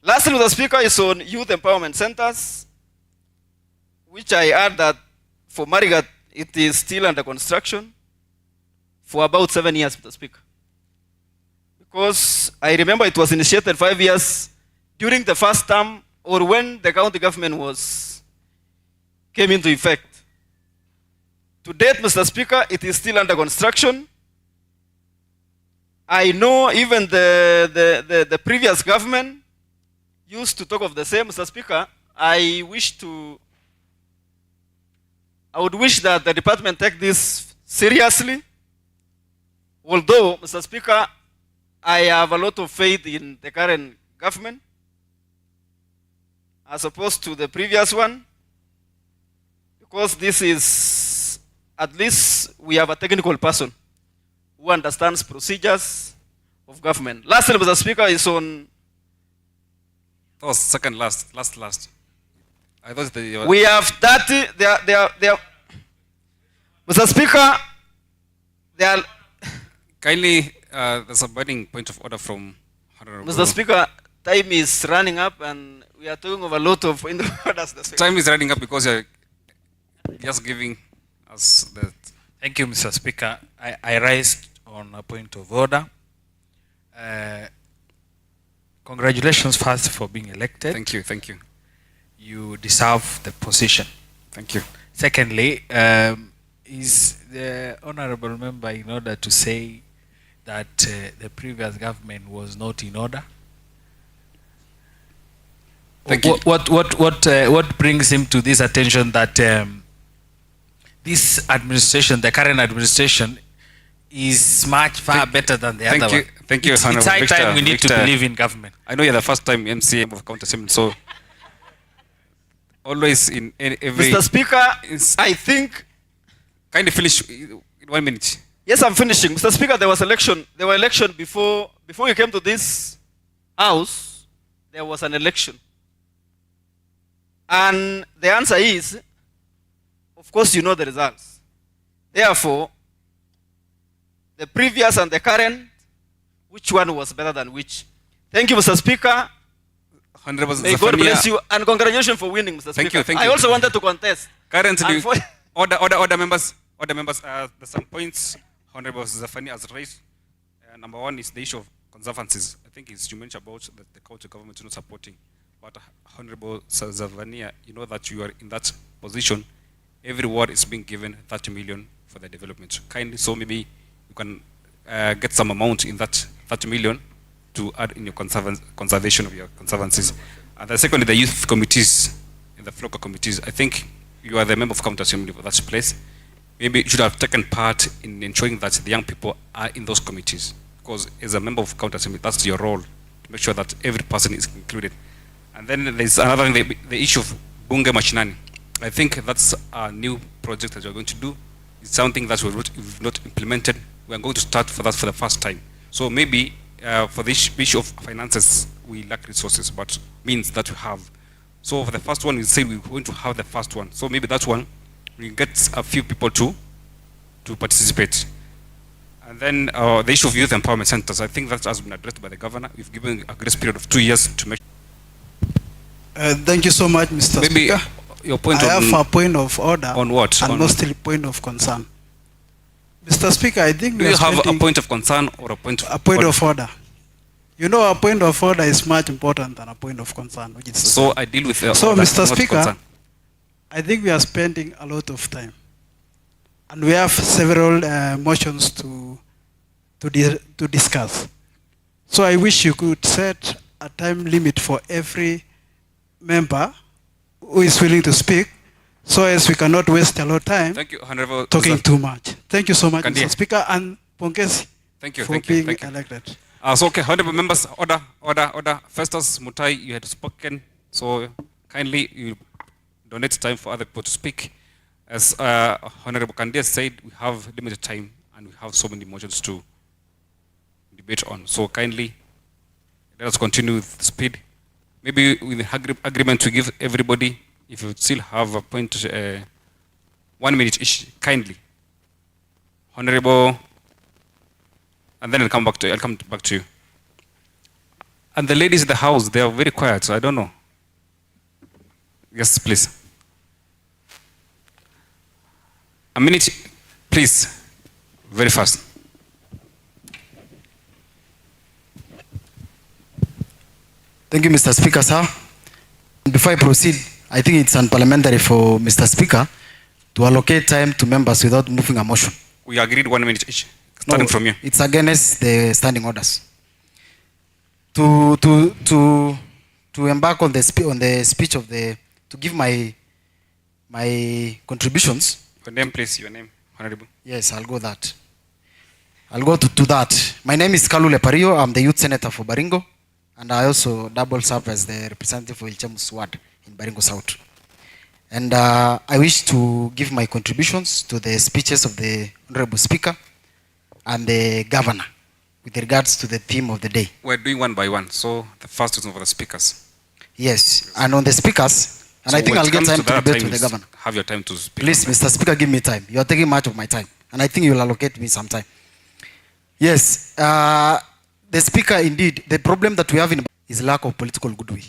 Lastly, Mr. Speaker, is on youth empowerment centers, which I heard that for Marigat, it is still under construction for about 7 years, Mr. Speaker. Because I remember it was initiated 5 years during the first term or when the county government came into effect. To date, Mr. Speaker, it is still under construction. I know even the previous government used to talk of the same, Mr. Speaker. I would wish that the department take this seriously. Although, Mr. Speaker, I have a lot of faith in the current government as opposed to the previous one, because this is, at least we have a technical person who understands procedures of government. Lastly, Mr. Speaker, is on... That was second last. I thought we have 30, they are, Mr. Speaker, they are... Kindly, there's a burning point of order from Honorable. Mr. Speaker, time is running up and we are talking of a lot of orders. Time is running up because you're just giving us the. Thank you, Mr. Speaker. I rise on a point of order. Congratulations first for being elected. Thank you, thank you. You deserve the position. Thank you. Secondly, is the honorable member in order to say that the previous government was not in order? Thank you. What brings him to this attention that this administration, the current administration, is much far better than the other one? Thank you, It's high time we need to believe in government. I know you're the first time MCM of County Assembly, so always in every. Mr. Speaker, I think. Kindly finish in 1 minute. Yes, I'm finishing. Mr. Speaker, there was election. There were election before you came to this house. There was an election, and the answer is, of course, you know the results. Therefore, the previous and the current, which one was better than which? Thank you, Mr. Speaker. Honorable May God bless you, and congratulations for winning, Mr. Thank Speaker. you, thank you. I also wanted to contest. Currently, order members. There's some points Honorable Zafani has raised. Number one is the issue of conservancies. I think you mentioned about the county government not supporting. But Honorable Zafani, you know that you are in that position. Every ward is being given 30 million for the development. Kindly, so maybe you can get some amount in that 30 million to add in your conservation of your conservancies. And then secondly, the youth committees and the local committees. I think you are the member of County Assembly for that place. Maybe you should have taken part in ensuring that the young people are in those committees. Because as a member of County Assembly, that's your role, to make sure that every person is included. And then there's another thing, the issue of Bunge Machinani. I think that's a new project that we're going to do. It's something that we've not implemented. We're going to start for that for the first time. So maybe for the issue of finances, we lack resources, but means that we have. So for the first one, we say we're going to have the first one. So maybe that one, we get a few people to participate. And then the issue of youth empowerment centers, I think that has been addressed by the governor. We've given a grace period of 2 years to make. Thank you so much, Mr. Maybe Speaker. your point I have a point of order. On what? And On mostly point of concern. Mr. Speaker, I think do you have a point of concern or a point of order? Of order. You know, a point of order is much important than a point of concern. Which is so I deal with so, order, Mr. Speaker, concern. I think we are spending a lot of time, and we have several motions to discuss. So I wish you could set a time limit for every member who is willing to speak, so as we cannot waste a lot of time. Thank you, Honorable talking too much. Thank you so much, Kandia. Mr. Speaker, and Pongezi for being elected. So okay, honorable members, order. Festus Mutai, you had spoken, so kindly you donate time for other people to speak. As Honorable Kandia said, we have limited time and we have so many motions to debate on. So kindly let us continue with the speed. Maybe with the agreement to give everybody, if you still have a point, 1 minute each, kindly. Honorable, and then I'll come back to you. And the ladies in the house, they are very quiet, so I don't know. Yes, please. A minute, please. Very fast. Thank you, Mr. Speaker, sir. Before I proceed, I think it's unparliamentary for Mr. Speaker to allocate time to members without moving a motion. We agreed 1 minute each, starting from you. It's against the standing orders. To embark on the speech of to give my contributions. Your name, please. Your name, Honorable. Yes, I'll go that. I'll go to that. My name is Kalule Pario. I'm the youth senator for Baringo, and I also double serve as the representative for Ilchemus Ward in Baringo South. And I wish to give my contributions to the speeches of the Honorable Speaker and the Governor with regards to the theme of the day. We're doing one by one, so the first is for the speakers. Yes, and on the speakers, and so I think I'll get time to debate with the Governor. Have your time to speak. Please, Mr. Speaker, give me time. You are taking much of my time, and I think you will allocate me some time. Yes, the Speaker, indeed, the problem that we have in is lack of political goodwill.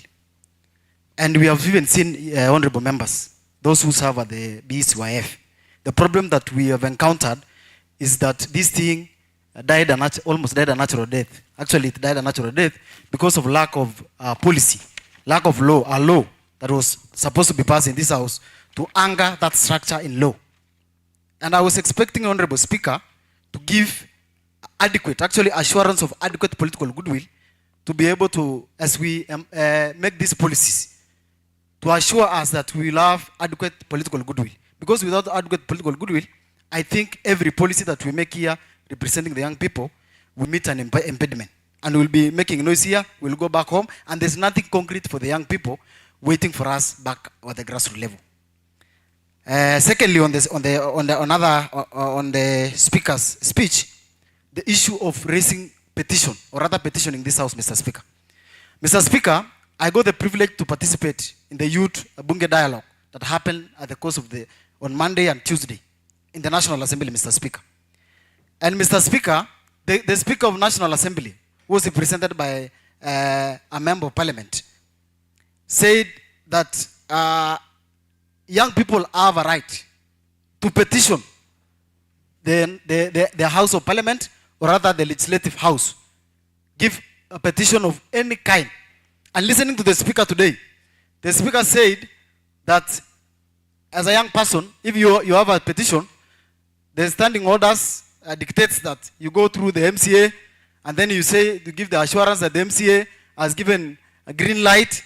And we have even seen honorable members, those who serve at the BCYF. The problem that we have encountered is that this thing almost died a natural death. Actually, it died a natural death because of lack of policy, lack of law, a law that was supposed to be passed in this house to anchor that structure in law. And I was expecting Honorable Speaker to give adequate, actually assurance of adequate political goodwill to be able to, as we make these policies, to assure us that we will have adequate political goodwill. Because without adequate political goodwill, I think every policy that we make here representing the young people will meet an impediment. And we'll be making noise here, we'll go back home, and there's nothing concrete for the young people waiting for us back at the grassroots level. Secondly, on the speaker's speech, the issue of raising petition, or rather petitioning this house, Mr. Speaker. Mr. Speaker, I got the privilege to participate in the youth Bunge dialogue that happened at the course of on Monday and Tuesday in the National Assembly, Mr. Speaker. And Mr. Speaker, the Speaker of National Assembly was represented by a member of parliament, said that young people have a right to petition the House of Parliament, or rather the legislative house, give a petition of any kind. And listening to the speaker today, the speaker said that as a young person, if you have a petition, the standing orders dictates that you go through the MCA, and then you say, to give the assurance that the MCA has given a green light.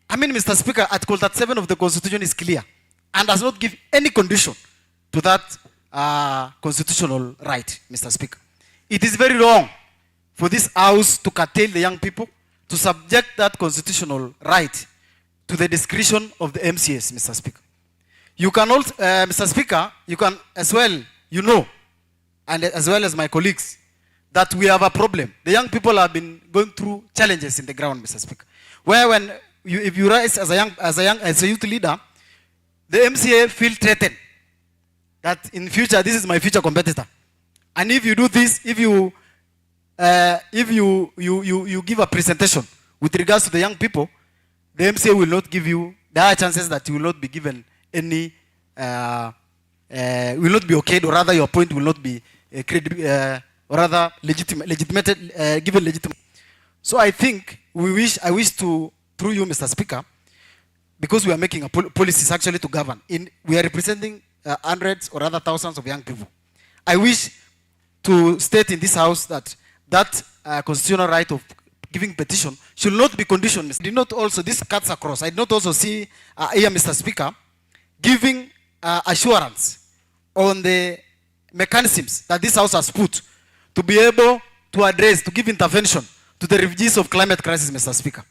I mean, Mr. Speaker, Article 37 of the Constitution is clear and does not give any condition to that constitutional right, Mr. Speaker. It is very wrong for this house to curtail the young people, to subject that constitutional right to the discretion of the MCAs, Mr. Speaker. You can also, Mr. Speaker, you can as well, you know, and as well as my colleagues, that we have a problem. The young people have been going through challenges in the ground, Mr. Speaker. Where when if you rise as a youth leader, the MCA feel threatened that in future this is my future competitor, and if you do this, if you give a presentation with regards to the young people, the MCA will not give you. There are chances that you will not be given any, will not be okayed, or rather your point will not be or rather given legitimate. So I think I wish to, through you, Mr. Speaker, because we are making policies actually to govern. We are representing hundreds or rather thousands of young people. I wish to state in this house that constitutional right of giving petition should not be conditioned. I did not also, this cuts across, I did not also see here, Mr. Speaker, giving assurance on the mechanisms that this house has put to be able to address, to give intervention to the refugees of climate crisis, Mr. Speaker.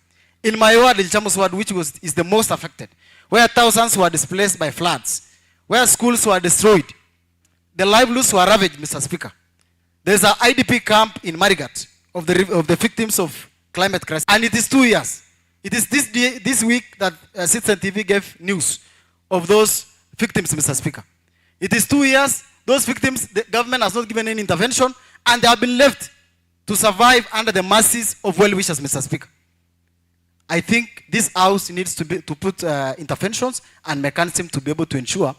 In my ward, Ilchamus ward, which is the most affected, where thousands were displaced by floods, where schools were destroyed, the livelihoods were ravaged, Mr. Speaker. There's an IDP camp in Marigat of the victims of climate crisis, and it is 2 years. It is this week that Citizen TV gave news of those victims, Mr. Speaker. It is 2 years. Those victims, the government has not given any intervention, and they have been left to survive under the mercies of well-wishers, Mr. Speaker. I think this house needs to put interventions and mechanisms to be able to ensure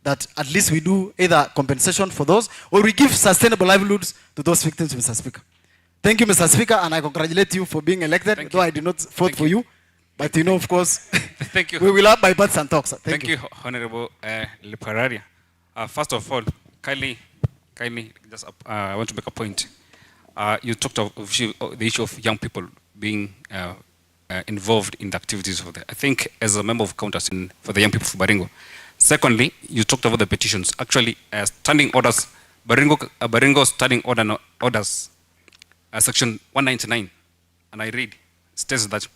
that at least we do either compensation for those, or we give sustainable livelihoods to those victims, Mr. Speaker. Thank you, Mr. Speaker, and I congratulate you for being elected, though I did not vote for you. But you know, of course, Thank you. we will have by birds and talks. Thank you, Honorable Lepararia. First of all, kindly, just I want to make a point. You talked of the issue of young people being involved in the activities of I think as a member of Counters for the young people of Baringo. Secondly, you talked about the petitions. Actually, standing orders, Baringo standing orders, section 199, and I read, states that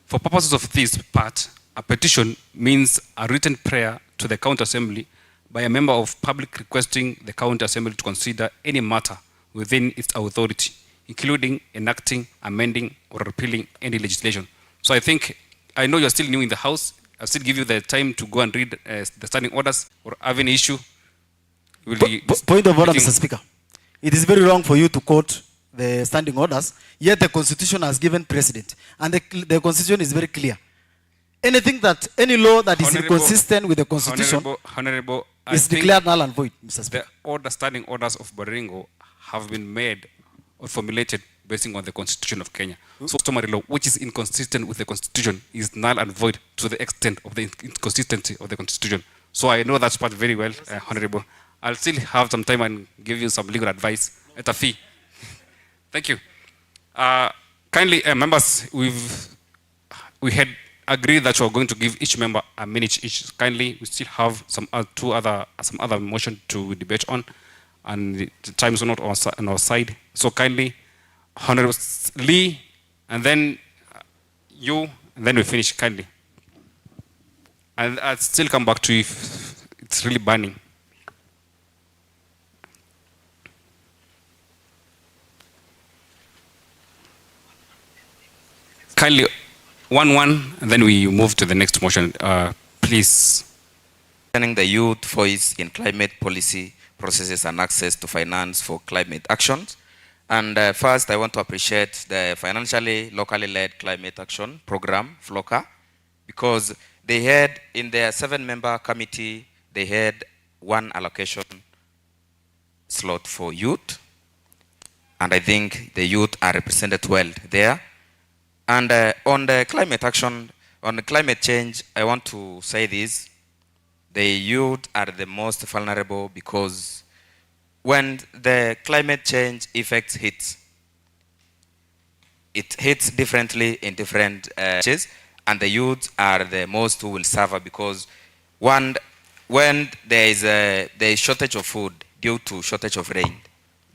for purposes of this part, a petition means a written prayer to the county assembly by a member of public requesting the county assembly to consider any matter within its authority, including enacting, amending, or repealing any legislation. So I think, I know you're still new in the house, I'll still give you the time to go and read the standing orders, or have any issue. Point of order, Mr. Speaker. It is very wrong for you to quote the standing orders, yet the constitution has given precedent. And the constitution is very clear. Anything that, any law that is inconsistent with the constitution is declared null and void, Mr. Speaker. The standing orders of Baringo have been made or formulated based on the Constitution of Kenya. So customary law, which is inconsistent with the Constitution, is null and void to the extent of the inconsistency of the Constitution. So I know that part very well, Honorable. I'll still have some time and give you some legal advice at a fee. Thank you. Kindly, members, we had agreed that we are going to give each member a minute each. Kindly, we still have some other motion to debate on, and the time is not on our side. So kindly, Honorable Lee, and then you, and then we finish. Kindly, and I'll still come back to you if it's really burning. Kindly, 1-1, and then we move to the next motion. Please. Turning the youth voice in climate policy processes and access to finance for climate actions. And first, I want to appreciate the financially, locally led climate action program, FLOCA, because they had, in their 7-member committee, they had one allocation slot for youth. And I think the youth are represented well there. And on the climate action, on the climate change, I want to say this. The youth are the most vulnerable because when the climate change effects hits, it hits differently in different stages, and the youth are the most who will suffer because when there is a shortage of food due to shortage of rain,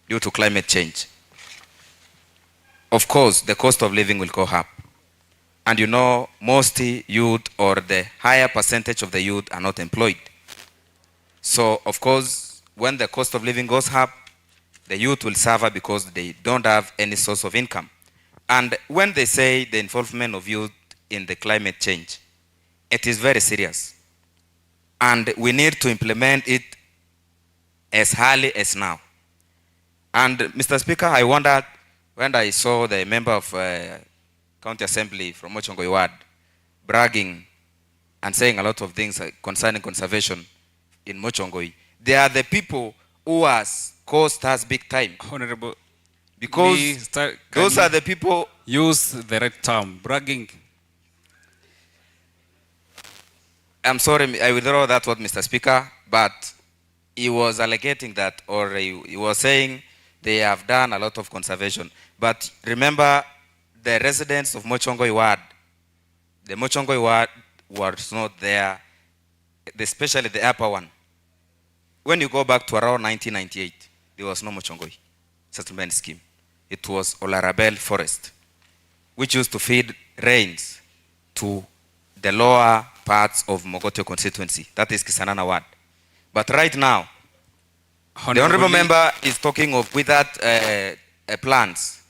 due to climate change, of course, the cost of living will go up. And you know, most youth or the higher percentage of the youth are not employed. So, of course, when the cost of living goes up, the youth will suffer because they don't have any source of income. And when they say the involvement of youth in the climate change, it is very serious. And we need to implement it as early as now. And Mr. Speaker, I wondered, when I saw the member of County Assembly from Mochongoi Ward bragging and saying a lot of things concerning conservation in Mochongoi, they are the people who has cost us big time. Honorable, because those are the people. Use the right term, bragging. I'm sorry, I withdraw that word, Mr. Speaker, but he was alleging that, or he was saying they have done a lot of conservation. But remember, the residents of Mochongoi Ward, the Mochongoi Ward was not there, especially the upper one. When you go back to around 1998, there was no Mochongoi settlement scheme. It was Olarabel Forest, which used to feed rains to the lower parts of Mogotio constituency, that is Kisanana Ward. But right now, the honorable member is talking of withered plants.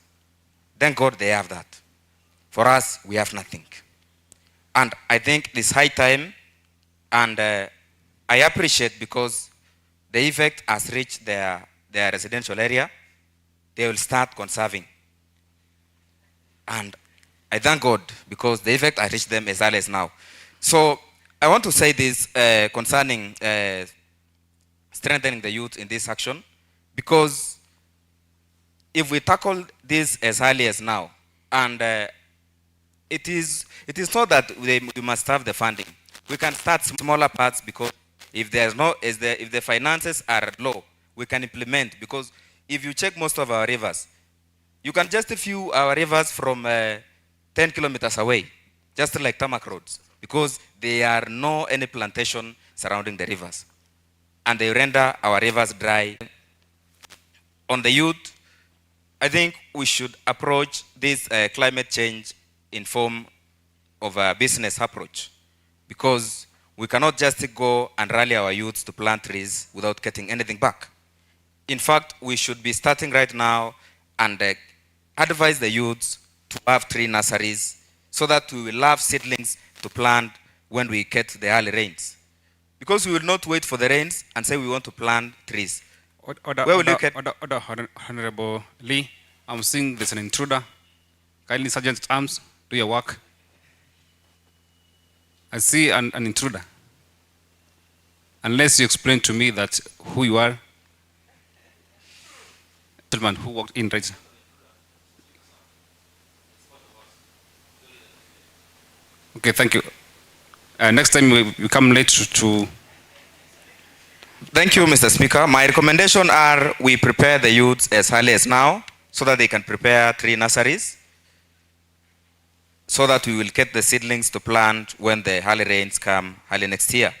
Thank God they have that. For us, we have nothing. And I think it's high time, and I appreciate because the effect has reached their residential area, they will start conserving. And I thank God because the effect has reached them as early as now. So I want to say this concerning strengthening the youth in this action, because if we tackle this as early as now, and it is not that we must have the funding. We can start smaller parts, because if the finances are low, we can implement. Because if you check most of our rivers, you can just view our rivers from 10 kilometers away, just like tarmac roads, because there are no any plantation surrounding the rivers, and they render our rivers dry. On the youth, I think we should approach this climate change in form of a business approach, because we cannot just go and rally our youths to plant trees without getting anything back. In fact, we should be starting right now and advise the youths to have tree nurseries so that we will have seedlings to plant when we get the early rains. Because we will not wait for the rains and say we want to plant trees. Order, Where will you get? Honorable Lee, I'm seeing there's an intruder. Kindly, Sergeant at Arms, do your work. I see an intruder. Unless you explain to me that who you are, gentleman who walked in right. Okay, thank you. Next time we come late to. Thank you, Mr. Speaker. My recommendation are we prepare the youths as early as now so that they can prepare 3 nurseries so that we will get the seedlings to plant when the early rains come early next year.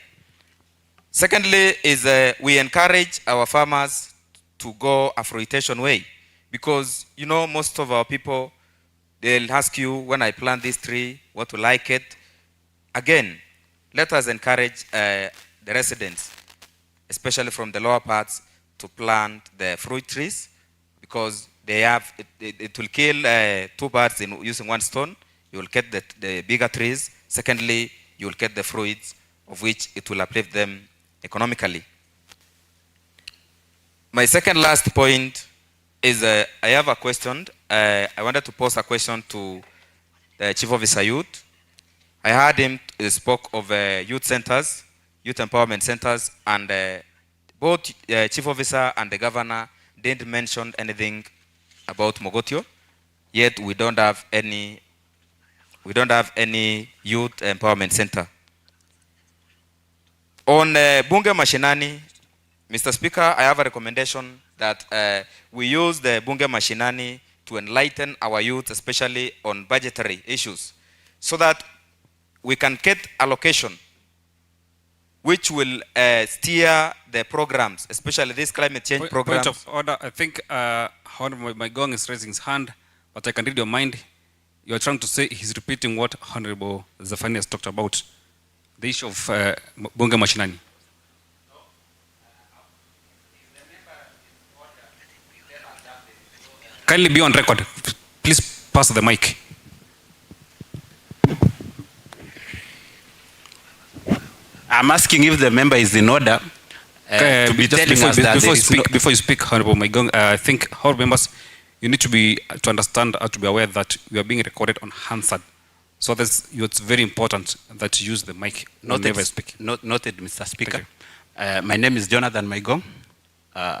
Secondly is we encourage our farmers to go a fruitation way because, you know, most of our people, they'll ask you, when I plant this tree, what will I get? Again, let us encourage the residents, especially from the lower parts, to plant the fruit trees because they have, it will kill 2 birds in using 1 stone. You will get the bigger trees. Secondly, you will get the fruits of which it will uplift them economically. My second last point is I have a question. I wanted to pose a question to the Chief Officer Youth. I heard him spoke of youth centers, youth empowerment centers, and both Chief Officer and the Governor didn't mention anything about Mogotio. Yet we don't have any youth empowerment center. On Bunge Mashinani, Mr. Speaker, I have a recommendation that we use the Bunge Mashinani to enlighten our youth, especially on budgetary issues, so that we can get allocation which will steer the programs, especially these climate change programs. Point of order. I think Honorable Maigong is raising his hand, but I can read your mind. You are trying to say he's repeating what Honorable Zafani has talked about, the issue of Bunge Mashinani. Kindly be on record. Please pass the mic. I'm asking if the member is in order to be telling us that before you speak, Honorable Maigong, I think all members, you need to understand or to be aware that we are being recorded on Hansard. So it's very important that you use the mic whenever you speak. Noted, Mr. Speaker. My name is Jonathan Maigong,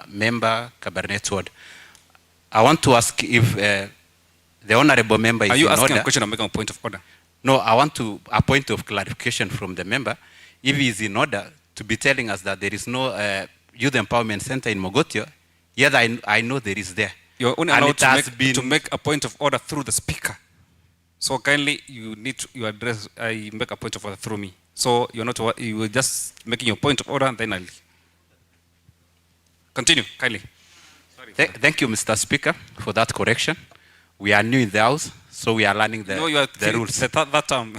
member Cabernet Ward. I want to ask if the honorable member is in order. Are you asking a question or making a point of order? No, I want a point of clarification from the member. If he is in order to be telling us that there is no youth empowerment center in Mogotio, yet I know there is there. You're only allowed to make a point of order through the speaker. So kindly, you need to address. I make a point of order through me. So you're not. You were just making your point of order, and then I'll continue. Kindly. Thank you, Mr. Speaker, for that correction. We are new in the house, so we are learning the rules. That term.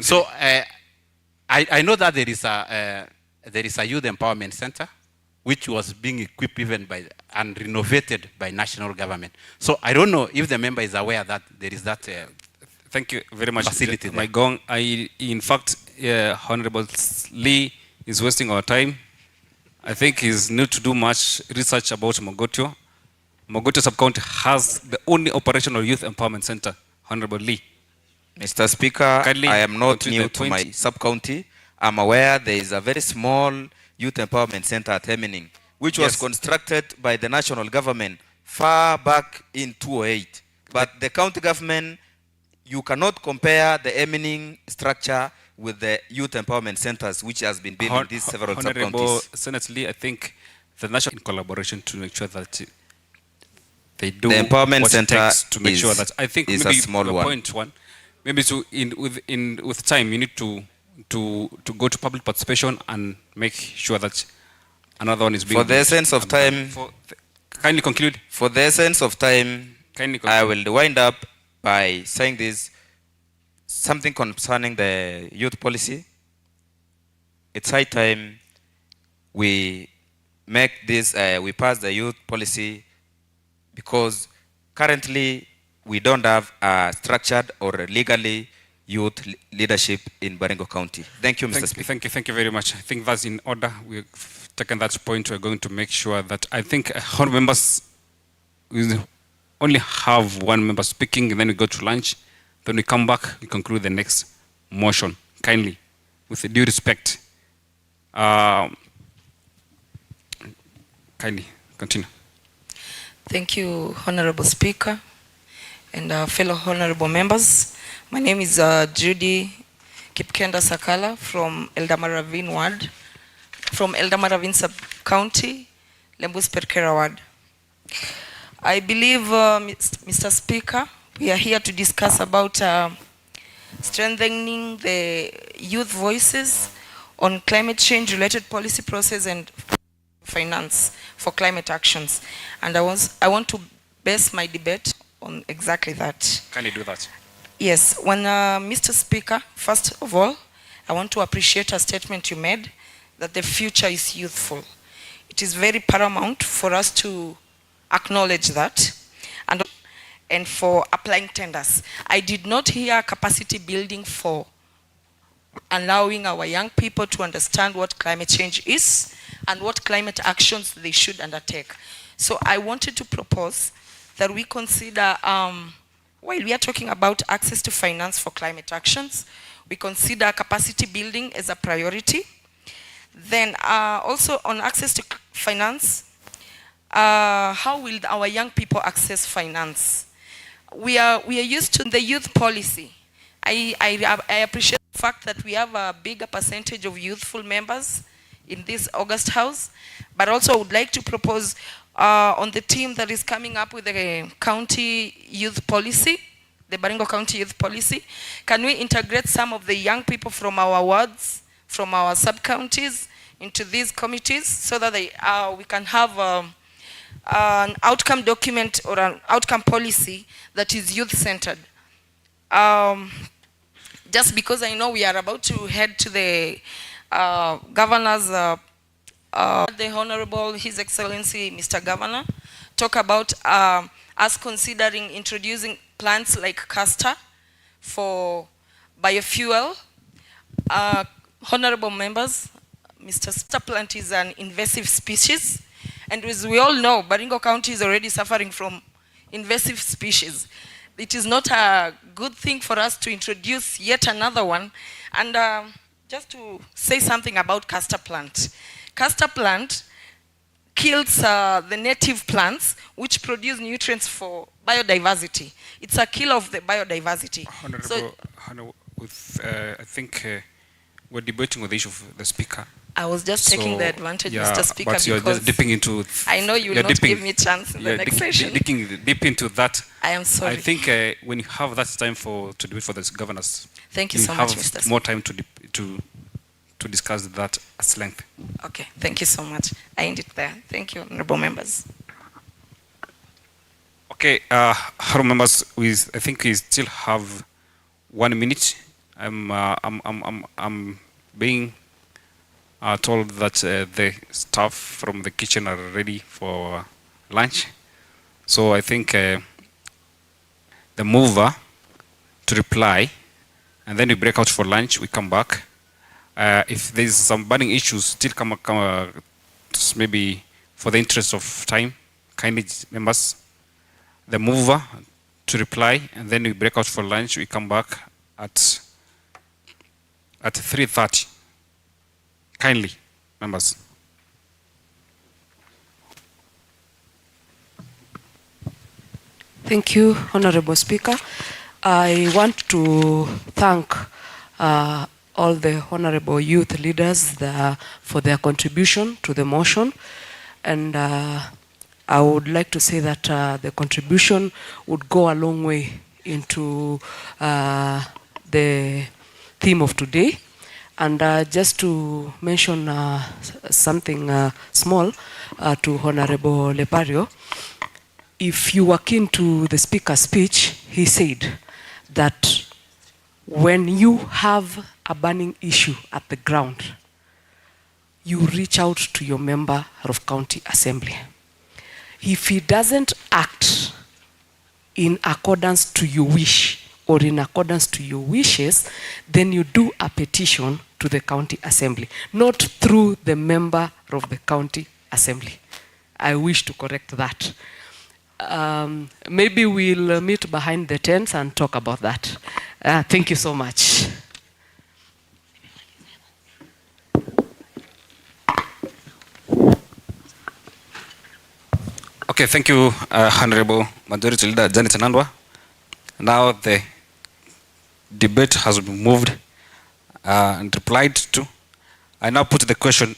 So I know that there is a youth empowerment center, which was being equipped even by and renovated by national government. So I don't know if the member is aware that there is that. Thank you very much, facility. Maigong. In fact, Honorable Lee is wasting our time. I think he's need to do much research about Mogotio. Mogotio sub-county has the only operational youth empowerment center. Honorable Lee. Mr. Speaker, Kindly I am not new to my sub-county. I'm aware there is a very small youth empowerment center at Hemining, which was constructed by the national government far back in 2008. But the county government, you cannot compare the Hemining structure with the youth empowerment centers, which has been built in these several sub-counties. Honorable Senate Lee, I think the national in collaboration to make sure that they do the empowerment what center it takes to make sure that I think is maybe a small the one. point one, maybe with time you need to go to public participation and make sure that another one is being. For the essence of time, kindly conclude. For the essence of time, I will wind up by saying this. Something concerning the youth policy. It's high time we make this, we pass the youth policy, because currently we don't have a structured or legally youth leadership in Baringo County. Thank you, Mr. Speaker. Thank you very much. I think that's in order. We've taken that point. We're going to make sure that I think honorable members we only have one member speaking, and then we go to lunch. Then we come back, we conclude the next motion. Kindly, with due respect. Kindly, continue. Thank you, Honorable Speaker and fellow honorable members. My name is Judy Kipkenda Sakala from Eldamaravine Ward, from Eldamaravine Sub-County, Lembus Perkera Ward. I believe, Mr. Speaker, we are here to discuss about strengthening the youth voices on climate change related policy process and finance for climate actions. And I want to base my debate on exactly that. Can you do that? Yes, when Mr. Speaker, first of all, I want to appreciate a statement you made that the future is youthful. It is very paramount for us to acknowledge that and for applying tenders. I did not hear capacity building for allowing our young people to understand what climate change is and what climate actions they should undertake. So I wanted to propose that we consider, while we are talking about access to finance for climate actions, we consider capacity building as a priority. Then also on access to finance, how will our young people access finance? We are used to the youth policy. I appreciate the fact that we have a bigger percentage of youthful members in this August House, but also I would like to propose on the team that is coming up with the county youth policy, the Baringo County Youth Policy, can we integrate some of the young people from our wards, from our sub-counties into these committees so that we can have an outcome document or an outcome policy that is youth-centered. Just because I know we are about to head to the governor's, the Honorable His Excellency Mr. Governor, talk about us considering introducing plants like castor for biofuel. Honorable members, Mr. Castor plant is an invasive species, and as we all know, Baringo County is already suffering from invasive species. It is not a good thing for us to introduce yet another one. And just to say something about castor plant. Castor plant kills the native plants which produce nutrients for biodiversity. It's a killer of the biodiversity. Honorable, I think we're debating with the issue of the speaker. I was just taking the advantage, yeah, Mr. Speaker, but you're just dipping into. I know you will not give me a chance in the next session. Deep into that. I am sorry. I think when you have that time to debate for the governors, thank you so much, Mr. Speaker. More time to discuss that at length. Okay, thank you so much. I end it there. Thank you, honorable members. Okay, honorable members, I think we still have 1 minute. I'm being told that the staff from the kitchen are ready for lunch. So I think the mover to reply, and then we break out for lunch, we come back. If there's some burning issues, still come maybe for the interest of time, kindly members, the mover to reply, and then we break out for lunch, we come back at 3:30. Kindly, members. Thank you, Honorable Speaker. I want to thank all the honorable youth leaders for their contribution to the motion. And I would like to say that the contribution would go a long way into the theme of today. And just to mention something small to Honorable Lepario, if you were keen to the speaker's speech, he said that when you have a burning issue at the ground, you reach out to your member of county assembly. If he doesn't act in accordance to your wish or in accordance to your wishes, then you do a petition to the county assembly, not through the member of the county assembly. I wish to correct that. maybe we'll meet behind the tents and talk about that. Thank you so much. Okay, thank you, Honorable Majority Leader Janet Nandwa. Now the debate has been moved and replied to. I now put the question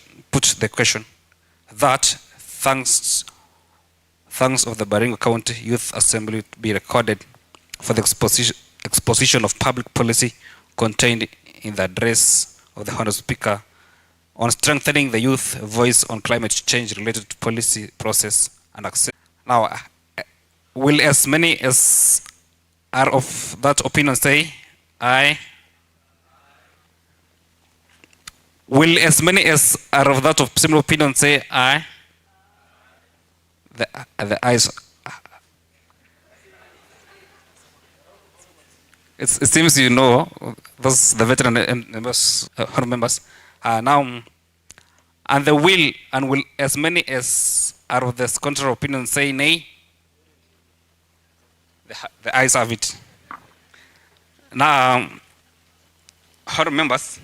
that thanks of the Baringo County Youth Assembly be recorded for the exposition of public policy contained in the address of the Honorable Speaker on strengthening the youth voice on climate change related to policy process and access. Now, will as many as are of that opinion say aye? Will as many as are of that similar opinion say aye? The ayes. It seems you know, those the veteran members, members. Now, and the will as many as are of this contrary opinion say nay? The ayes have it. Now, honourable members,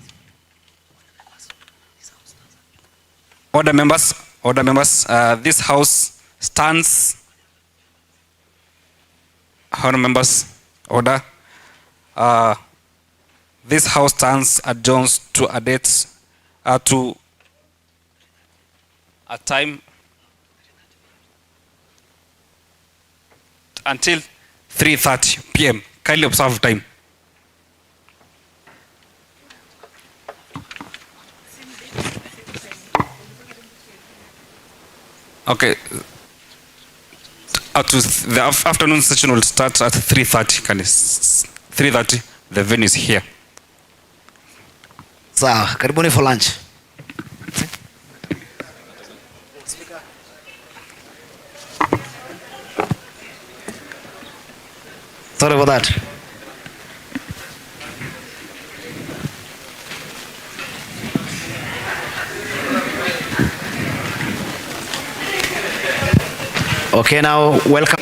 order members, this house stands. Honourable members, order. This house stands adjourned to a date to a time until 3:30 p.m. Kindly observe time. Okay. The afternoon session will start at 3:30. 3:30. The venue is here. Sawa, karibuni for lunch. Sorry about that. Okay, now welcome.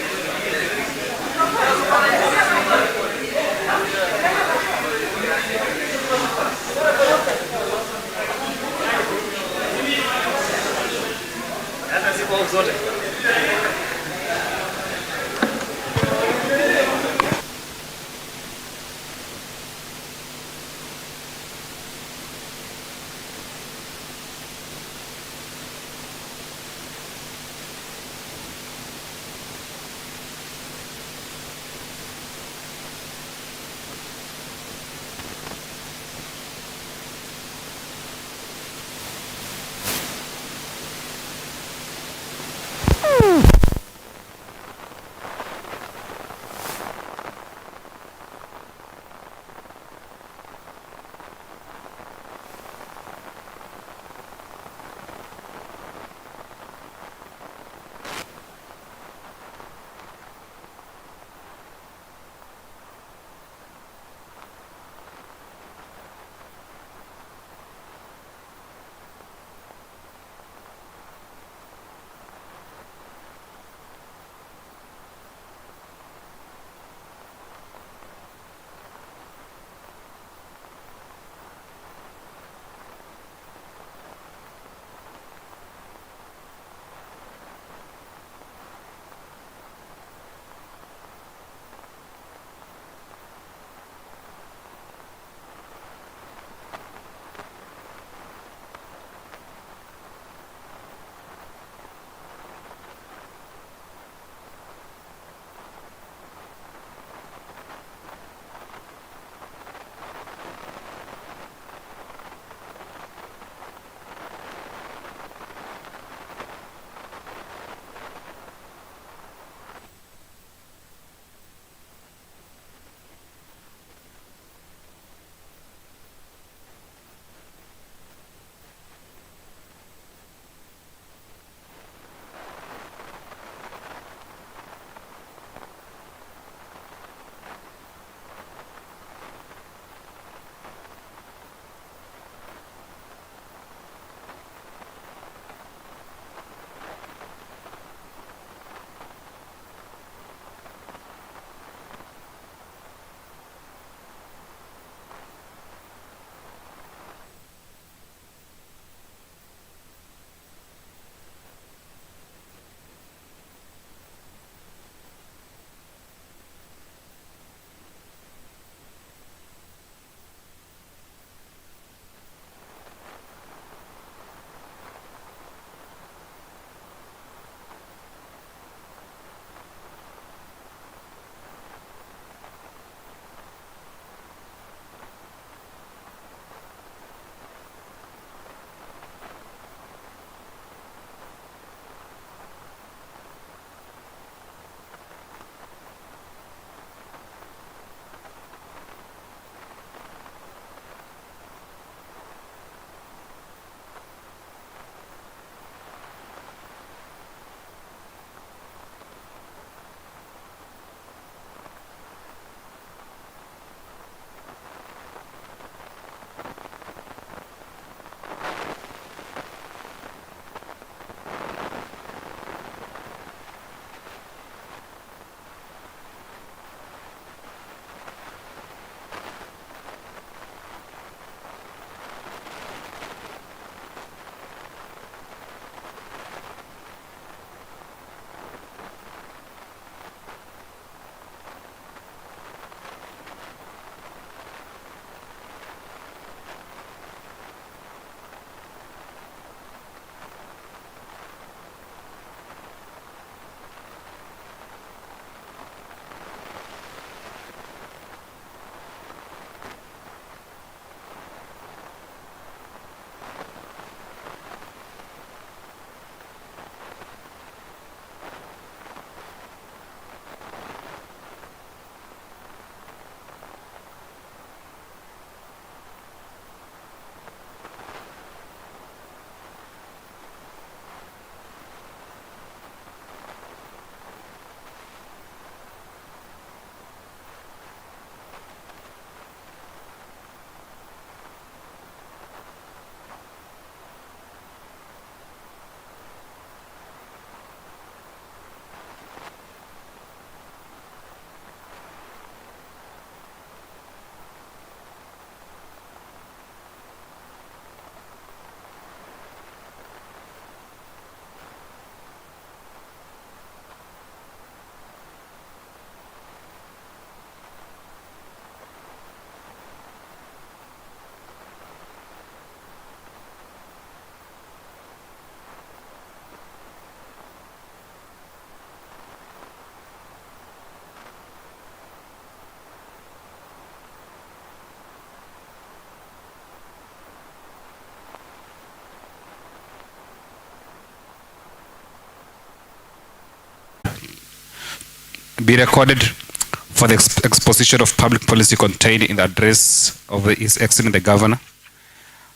be recorded for the exposition of public policy contained in the address of His Excellency the Governor,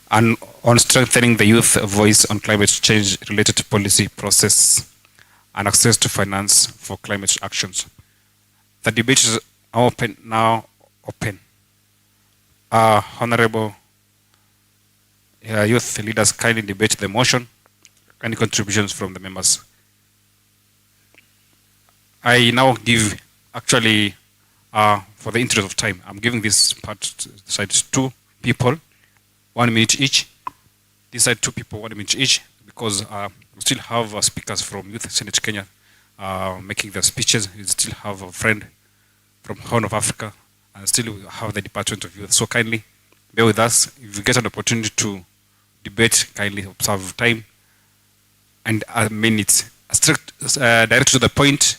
and on strengthening the youth voice on climate change related policy process and access to finance for climate actions. The debate is now open. Honorable youth leaders, kindly debate the motion. Any contributions from the members? I now give, actually, for the interest of time, I'm giving this part side 2 people, 1 minute each. This side 2 people, 1 minute each, because we still have speakers from Youth Senate Kenya making their speeches. We still have a friend from Horn of Africa, and still have the Department of Youth. So kindly bear with us. If you get an opportunity to debate, kindly observe time and minutes. Strict, direct to the point,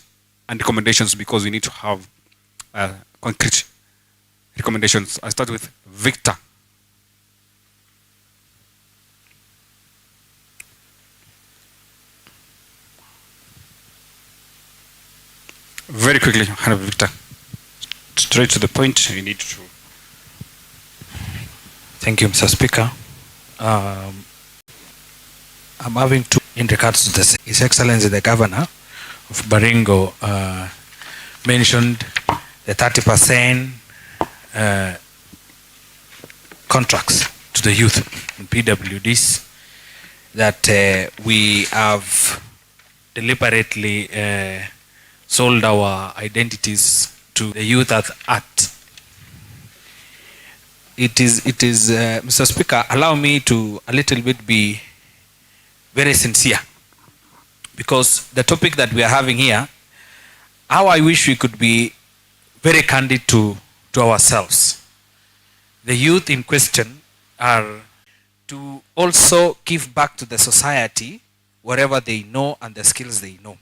and recommendations, because we need to have concrete recommendations. I start with Victor. Very quickly, Victor. Straight to the point. We need to. Thank you, Mr. Speaker. I'm having two in regards to this. His Excellency the Governor of Baringo mentioned the 30% contracts to the youth in PWDs that we have deliberately sold our identities to the youth at. It is Mr. Speaker, allow me to a little bit be very sincere, because the topic that we are having here, how I wish we could be very candid to ourselves. The youth in question are to also give back to the society whatever they know and the skills they know.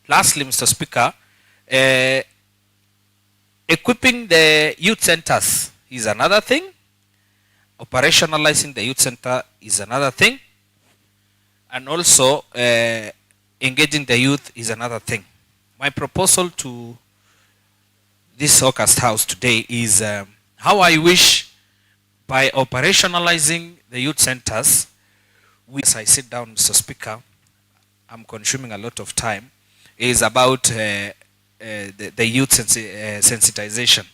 Lastly, Mr. Speaker, equipping the youth centers is another thing. Operationalizing the youth center is another thing. And also engaging the youth is another thing. My proposal to this August House today is how I wish by operationalizing the youth centers, as I sit down, Mr. Speaker, I'm consuming a lot of time, is about the youth sensitization.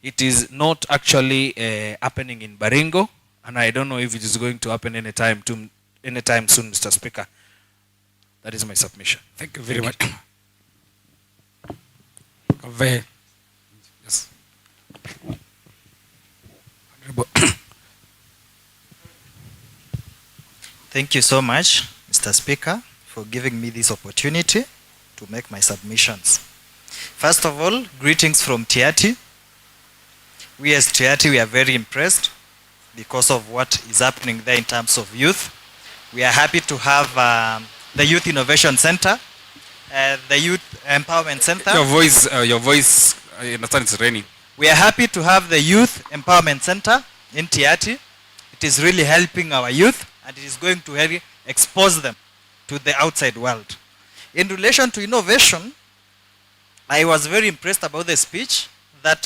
It is not actually happening in Baringo, and I don't know if it is going to happen anytime soon, Mr. Speaker. That is my submission. Thank you very much. Yes. Thank you so much, Mr. Speaker, for giving me this opportunity to make my submissions. First of all, greetings from Tiati. We as Tiati, we are very impressed because of what is happening there in terms of youth. We are happy to have the Youth Innovation Center, the Youth Empowerment Center. Your voice, I understand it's raining. We are happy to have the Youth Empowerment Center in Tiati. It is really helping our youth, and it is going to help expose them to the outside world. In relation to innovation, I was very impressed about the speech that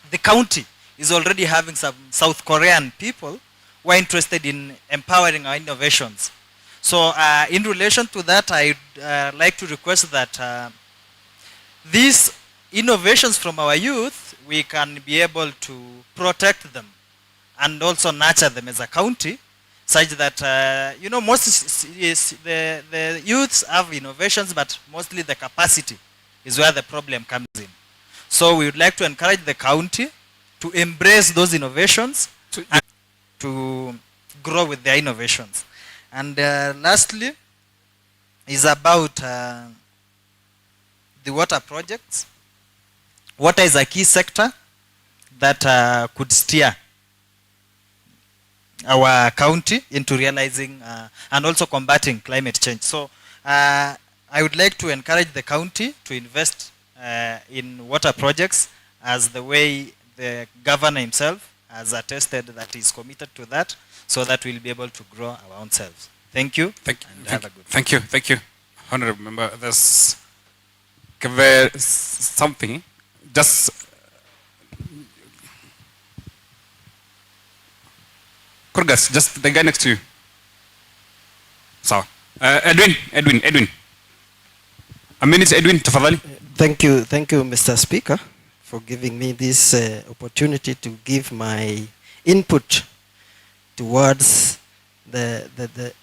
the county is already having some South Korean people who are interested in empowering our innovations. So in relation to that, I'd like to request that these innovations from our youth, we can be able to protect them and also nurture them as a county, such that, you know, most the youths have innovations, but mostly the capacity is where the problem comes in. So we would like to encourage the county to embrace those innovations and to grow with their innovations. And lastly is about the water projects. Water is a key sector that could steer our county into realizing and also combating climate change. So I would like to encourage the county to invest in water projects, as the way the governor himself has attested that he is committed to that, so that we'll be able to grow our own selves. Thank you. Thank you. Honorable member. cover something, just Kurgas, just the guy next to you. So, Edwin. A minute, Edwin, tafadhali. Thank you, Mr. Speaker, for giving me this opportunity to give my input towards the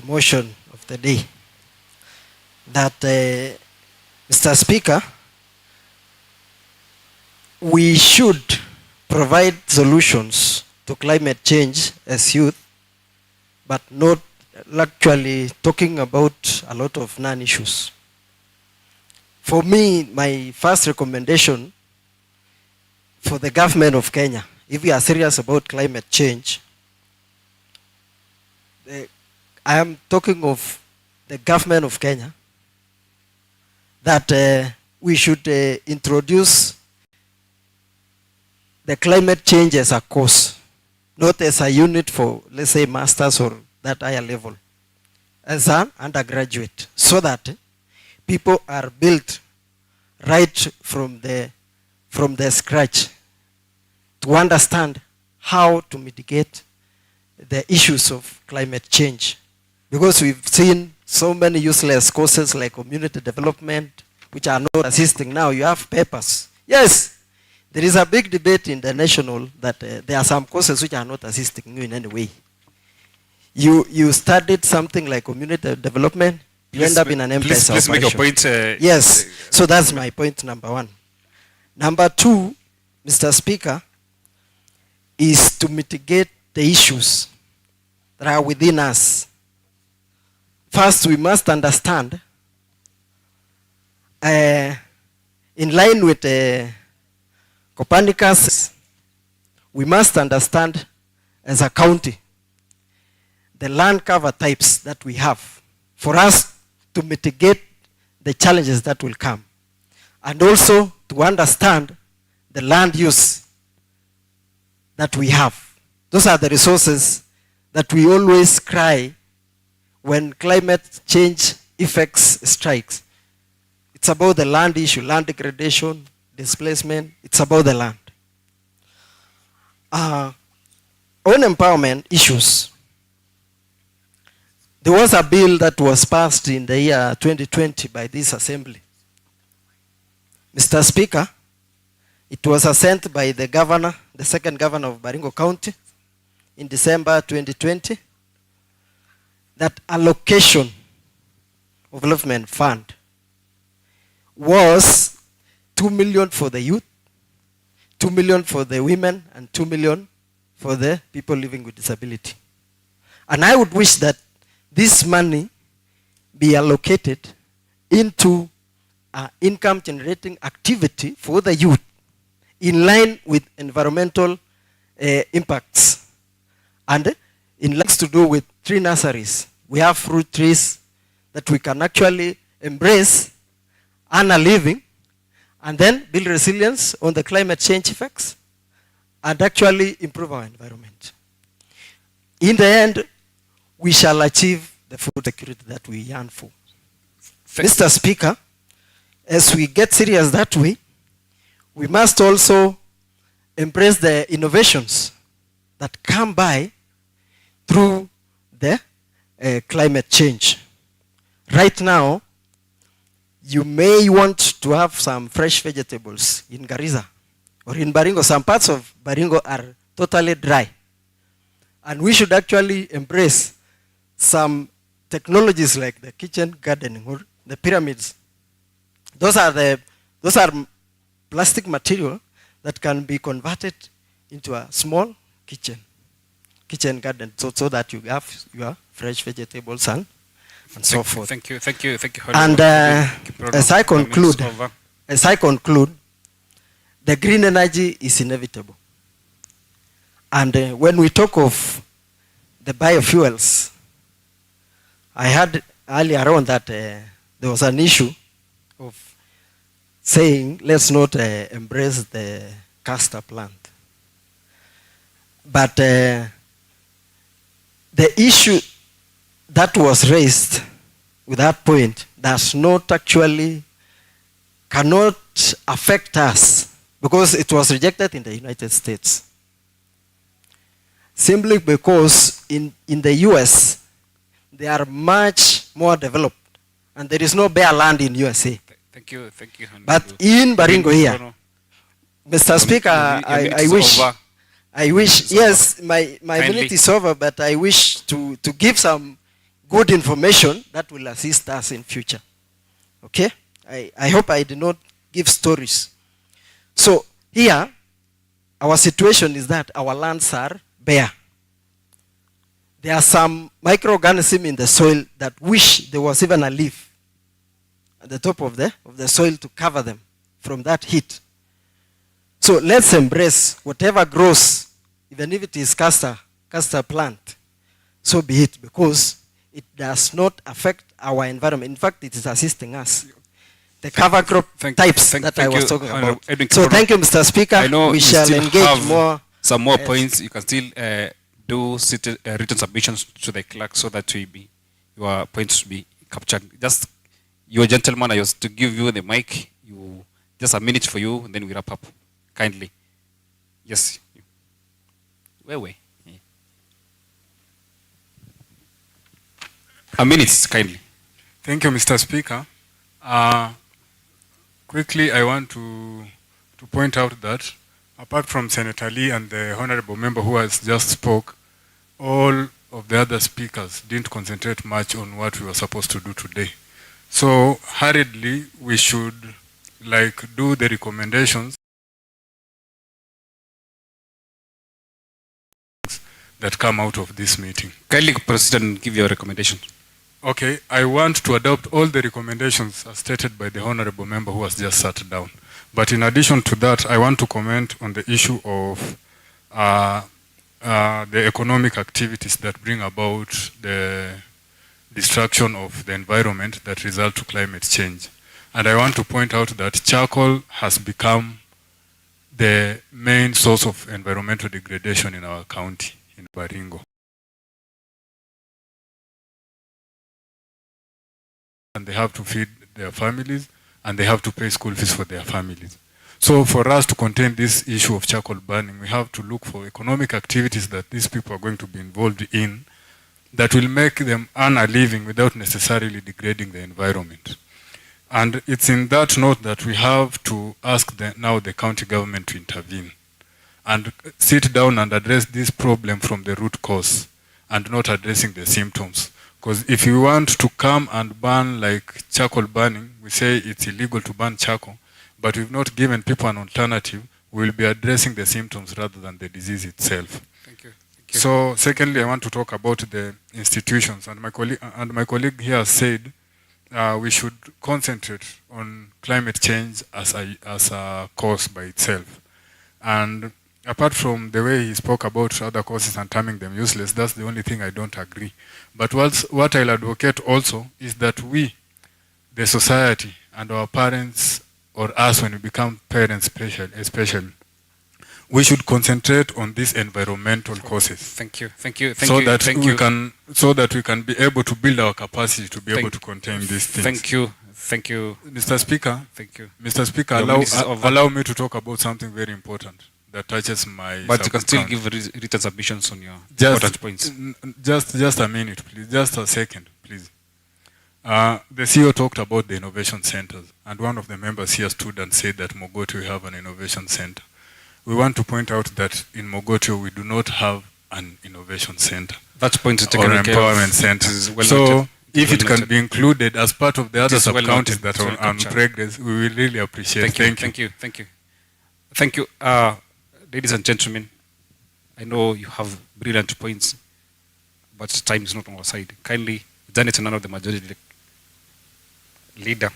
motion of the day. That, Mr. Speaker, we should provide solutions to climate change as youth, but not actually talking about a lot of non-issues. For me, my first recommendation for the government of Kenya, if we are serious about climate change, I am talking of the government of Kenya, that we should introduce the climate change as a course, not as a unit for, let's say, masters or that higher level, as an undergraduate, so that people are built right from the scratch to understand how to mitigate the issues of climate change. Because we've seen so many useless courses like community development, which are not assisting. Now you have papers. Yes, there is a big debate in the national that there are some courses which are not assisting you in any way. You studied something like community development, you end up in an empty operation. Please make your point. Yes, so that's my point number one. Number two, Mr. Speaker, is to mitigate the issues that are within us. First, we must understand, in line with Copernicus, we must understand as a county the land cover types that we have for us to mitigate the challenges that will come, and also to understand the land use that we have. Those are the resources that we always cry when climate change effects strikes. It's about the land issue, land degradation, displacement. It's about the land. On empowerment issues, there was a bill that was passed in the year 2020 by this assembly. Mr. Speaker, it was sent by the governor, the second governor of Baringo County, in December 2020, that allocation of development fund was 2 million for the youth, 2 million for the women, and 2 million for the people living with disability. And I would wish that this money be allocated into income generating activity for the youth in line with environmental impacts. And in lines to do with tree nurseries, we have fruit trees that we can actually embrace, earn a living, and then build resilience on the climate change effects and actually improve our environment. In the end, we shall achieve the food security that we yearn for. Mr. Speaker, as we get serious that way, we must also embrace the innovations that come by through the climate change. Right now, you may want to have some fresh vegetables in Garissa or in Baringo. Some parts of Baringo are totally dry. And we should actually embrace some technologies like the kitchen gardening or the pyramids. Those are plastic material that can be converted into a small kitchen garden, so that you have your fresh vegetables and so forth. Thank you. And as I conclude, the green energy is inevitable. And when we talk of the biofuels, I heard earlier on that there was an issue of saying let's not embrace the castor plant. But the issue that was raised with that point does not actually cannot affect us because it was rejected in the United States. Simply because in the US, they are much more developed and there is no bare land in USA. Thank you. But in Baringo here, Mr. Speaker, I wish, yes, my minute is over, but I wish to give some good information that will assist us in future. Okay? I hope I did not give stories. So here, our situation is that our lands are bare. There are some microorganisms in the soil that wish there was even a leaf at the top of the soil to cover them from that heat. So let's embrace whatever grows, even if it is castor plant, so be it, because it does not affect our environment. In fact, it is assisting us. The cover crop types that I was talking about. So thank you, Mr. Speaker. I know we you shall still engage have more. Some more points. You can still do written submissions to the clerk so that your points will be captured. Just, you gentleman, I was to give you the mic. Just a minute for you, and then we wrap up. Kindly. Yes. Where? A minute, kindly. Thank you, Mr. Speaker. Quickly, I want to point out that apart from Senator Lee and the honorable member who has just spoke, all of the other speakers didn't concentrate much on what we were supposed to do today. So hurriedly, we should do the recommendations that come out of this meeting. Kindly proceed and give your recommendation. Okay, I want to adopt all the recommendations as stated by the honorable member who has just sat down. But in addition to that, I want to comment on the issue of the economic activities that bring about the destruction of the environment that result to climate change. And I want to point out that charcoal has become the main source of environmental degradation in our county, in Baringo. And they have to feed their families, and they have to pay school fees for their families. So for us to contain this issue of charcoal burning, we have to look for economic activities that these people are going to be involved in that will make them earn a living without necessarily degrading the environment. And it's in that note that we have to ask now the county government to intervene and sit down and address this problem from the root cause and not addressing the symptoms. Because if you want to come and ban like charcoal burning, we say it's illegal to burn charcoal, but we've not given people an alternative, we'll be addressing the symptoms rather than the disease itself. Thank you. So secondly, I want to talk about the institutions, and my colleague here said we should concentrate on climate change as a cause by itself. And apart from the way he spoke about other causes and terming them useless, that's the only thing I don't agree. But what I'll advocate also is that we, the society, and our parents, or us when we become parents especially, we should concentrate on these environmental causes. Thank you. So that we can be able to build our capacity to be able to contain these things. Thank you. Mr. Speaker. Thank you. Mr. Speaker, allow me to talk about something very important that touches my. But you can still give written submissions on your important points. Just a minute, please. Just a second, please. The CEO talked about the innovation centers, and one of the members here stood and said that Mogotio have an innovation center. We want to point out that in Mogotio we do not have an innovation center. That point is or an empowerment center. So if it can be included as part of the other sub-counties that are on progress, we will really appreciate. Thank you. Ladies and gentlemen, I know you have brilliant points, but time is not on our side. Kindly, Janet, none of the majority leader.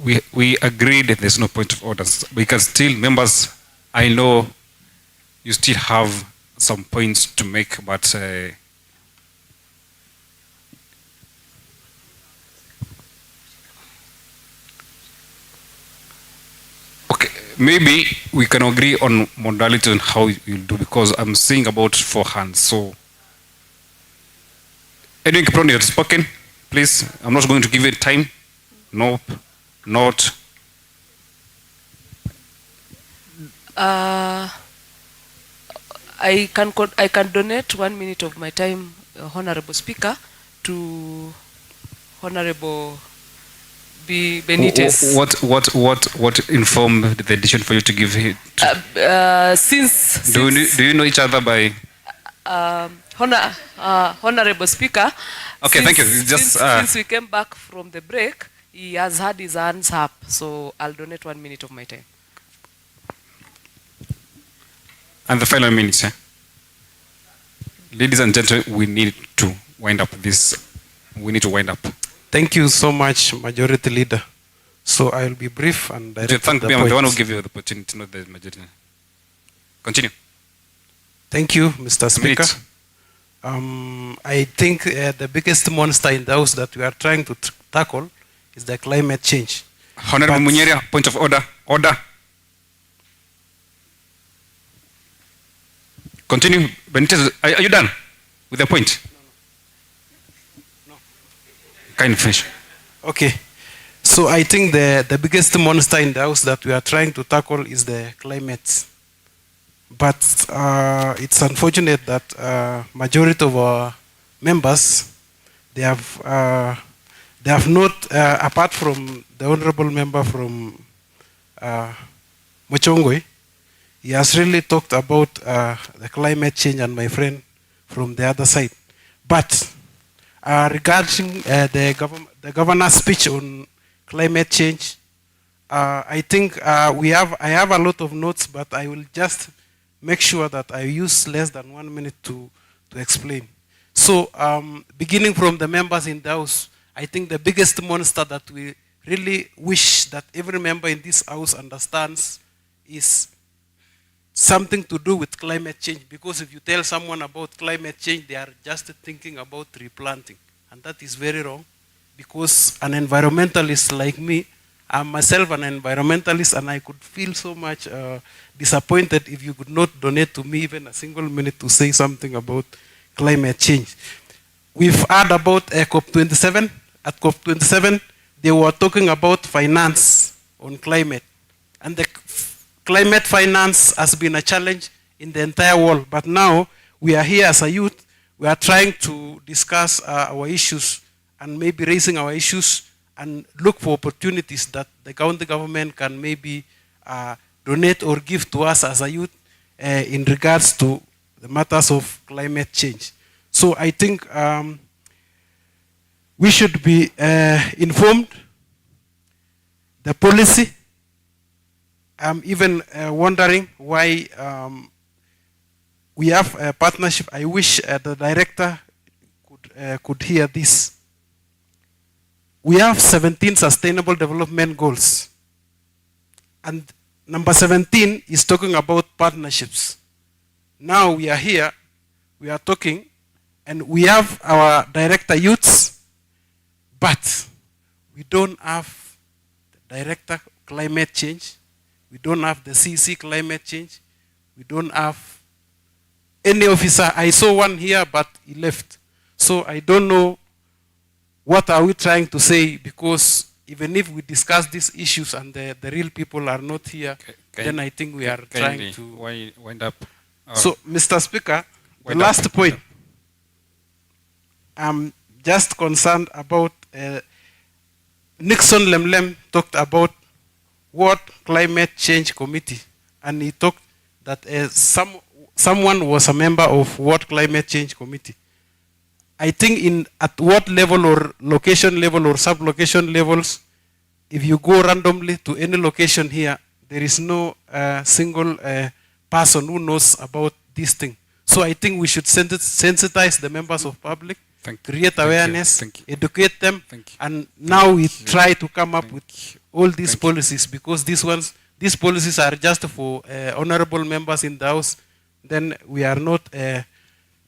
We agreed that there's no point of order. We can still, members, I know you still have some points to make, but okay, maybe we can agree on modality on how you'll do, because I'm seeing about 4 hands. So, Edwin Kiprono, you have spoken. Please, I'm not going to give you time. Nope. Not. I can donate 1 minute of my time, Honorable Speaker, to Honorable Benitez. What informed the decision for you to give it? Do you know each other by? Honorable Speaker. Okay, thank you. Since we came back from the break, he has had his hands up, so I'll donate 1 minute of my time. And the final minutes, ladies and gentlemen, we need to wind up this. We need to wind up. Thank you so much, Majority Leader. So I will be brief and direct Thank to me. the I'm the one who point. gave you the opportunity, not the majority. Continue. Thank you, Mr. Speaker. I think the biggest monster in the house that we are trying to tackle is the climate change. Honorable Munyeria, point of order. Order. Continue. Benitez, are you done with the point? Kind of finish. Okay. So I think the biggest monster in the house that we are trying to tackle is the climate. But it's unfortunate that majority of our members, they have not, apart from the honorable member from Mochongwe, he has really talked about the climate change, and my friend from the other side. But regarding the governor's speech on climate change, I think I have a lot of notes, but I will just make sure that I use less than 1 minute to explain. So beginning from the members in the house, I think the biggest monster that we really wish that every member in this house understands is something to do with climate change, because if you tell someone about climate change, they are just thinking about replanting, and that is very wrong, because an environmentalist like me, I'm myself an environmentalist, and I could feel so much disappointed if you could not donate to me even a single minute to say something about climate change. We've heard about COP27. At COP27, they were talking about finance on climate, and the climate finance has been a challenge in the entire world. But now we are here as a youth, we are trying to discuss our issues and maybe raising our issues and look for opportunities that the county government can maybe donate or give to us as a youth in regards to the matters of climate change. So I think we should be informed. The policy, I'm even wondering why we have a partnership. I wish the director could hear this. We have 17 sustainable development goals. And number 17 is talking about partnerships. Now we are here, we are talking, and we have our director youths, but we don't have the director climate change. We don't have the CC climate change. We don't have any officer. I saw one here, but he left. So I don't know what are we trying to say, because even if we discuss these issues and the real people are not here, then I think we are trying to wind up. So, Mr. Speaker, the last point, I'm just concerned about Nixon Lemlem talked about World Climate Change Committee, and he talked that someone was a member of World Climate Change Committee. I think at what level or location level or sub-location levels, if you go randomly to any location here, there is no single person who knows about this thing. So I think we should sensitize the members of public, create awareness, educate them, and now we try to come up with all these policies, because these policies are just for honorable members in the house. Then we are not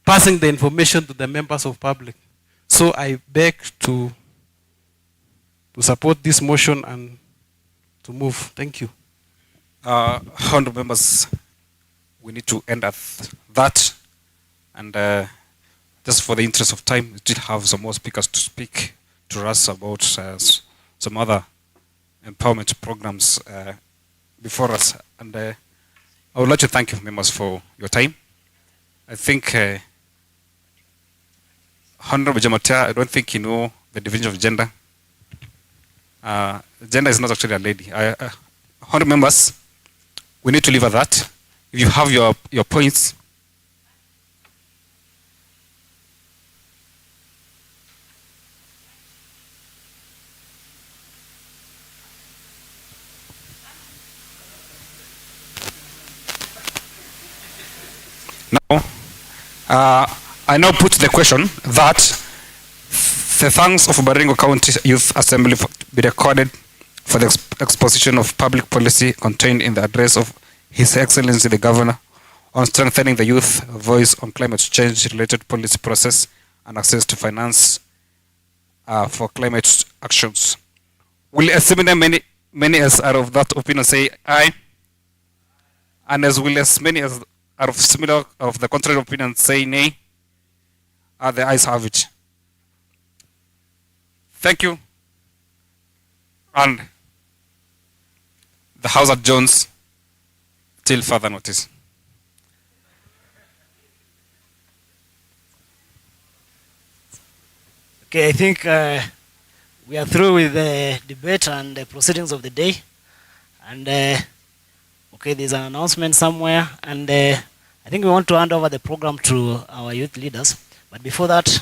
passing the information to the members of public. So I beg to support this motion and to move. Thank you. Honorable members, we need to end at that. And just for the interest of time, we still have some more speakers to speak to us about some other empowerment programs before us. And I would like to thank you, members, for your time. I think, Honorable Jamatia, I don't think you know the division of gender. Gender is not actually a lady. Honorable members, we need to leave at that. If you have your points, now, I now put the question that the thanks of Baringo County Youth Assembly be recorded for the exposition of public policy contained in the address of His Excellency the Governor on strengthening the youth voice on climate change related policy process and access to finance for climate actions. Will as many as are of that opinion say aye? And as will as many as are of similar of the contrary opinion say nay? The ayes have it. Thank you. And the House adjourns till further notice. Okay, I think we are through with the debate and the proceedings of the day. And okay, there's an announcement somewhere. And I think we want to hand over the program to our youth leaders. But before that,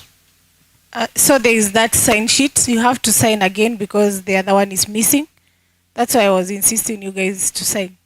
So there is that sign sheet. You have to sign again because the other one is missing. That's why I was insisting you guys to sign.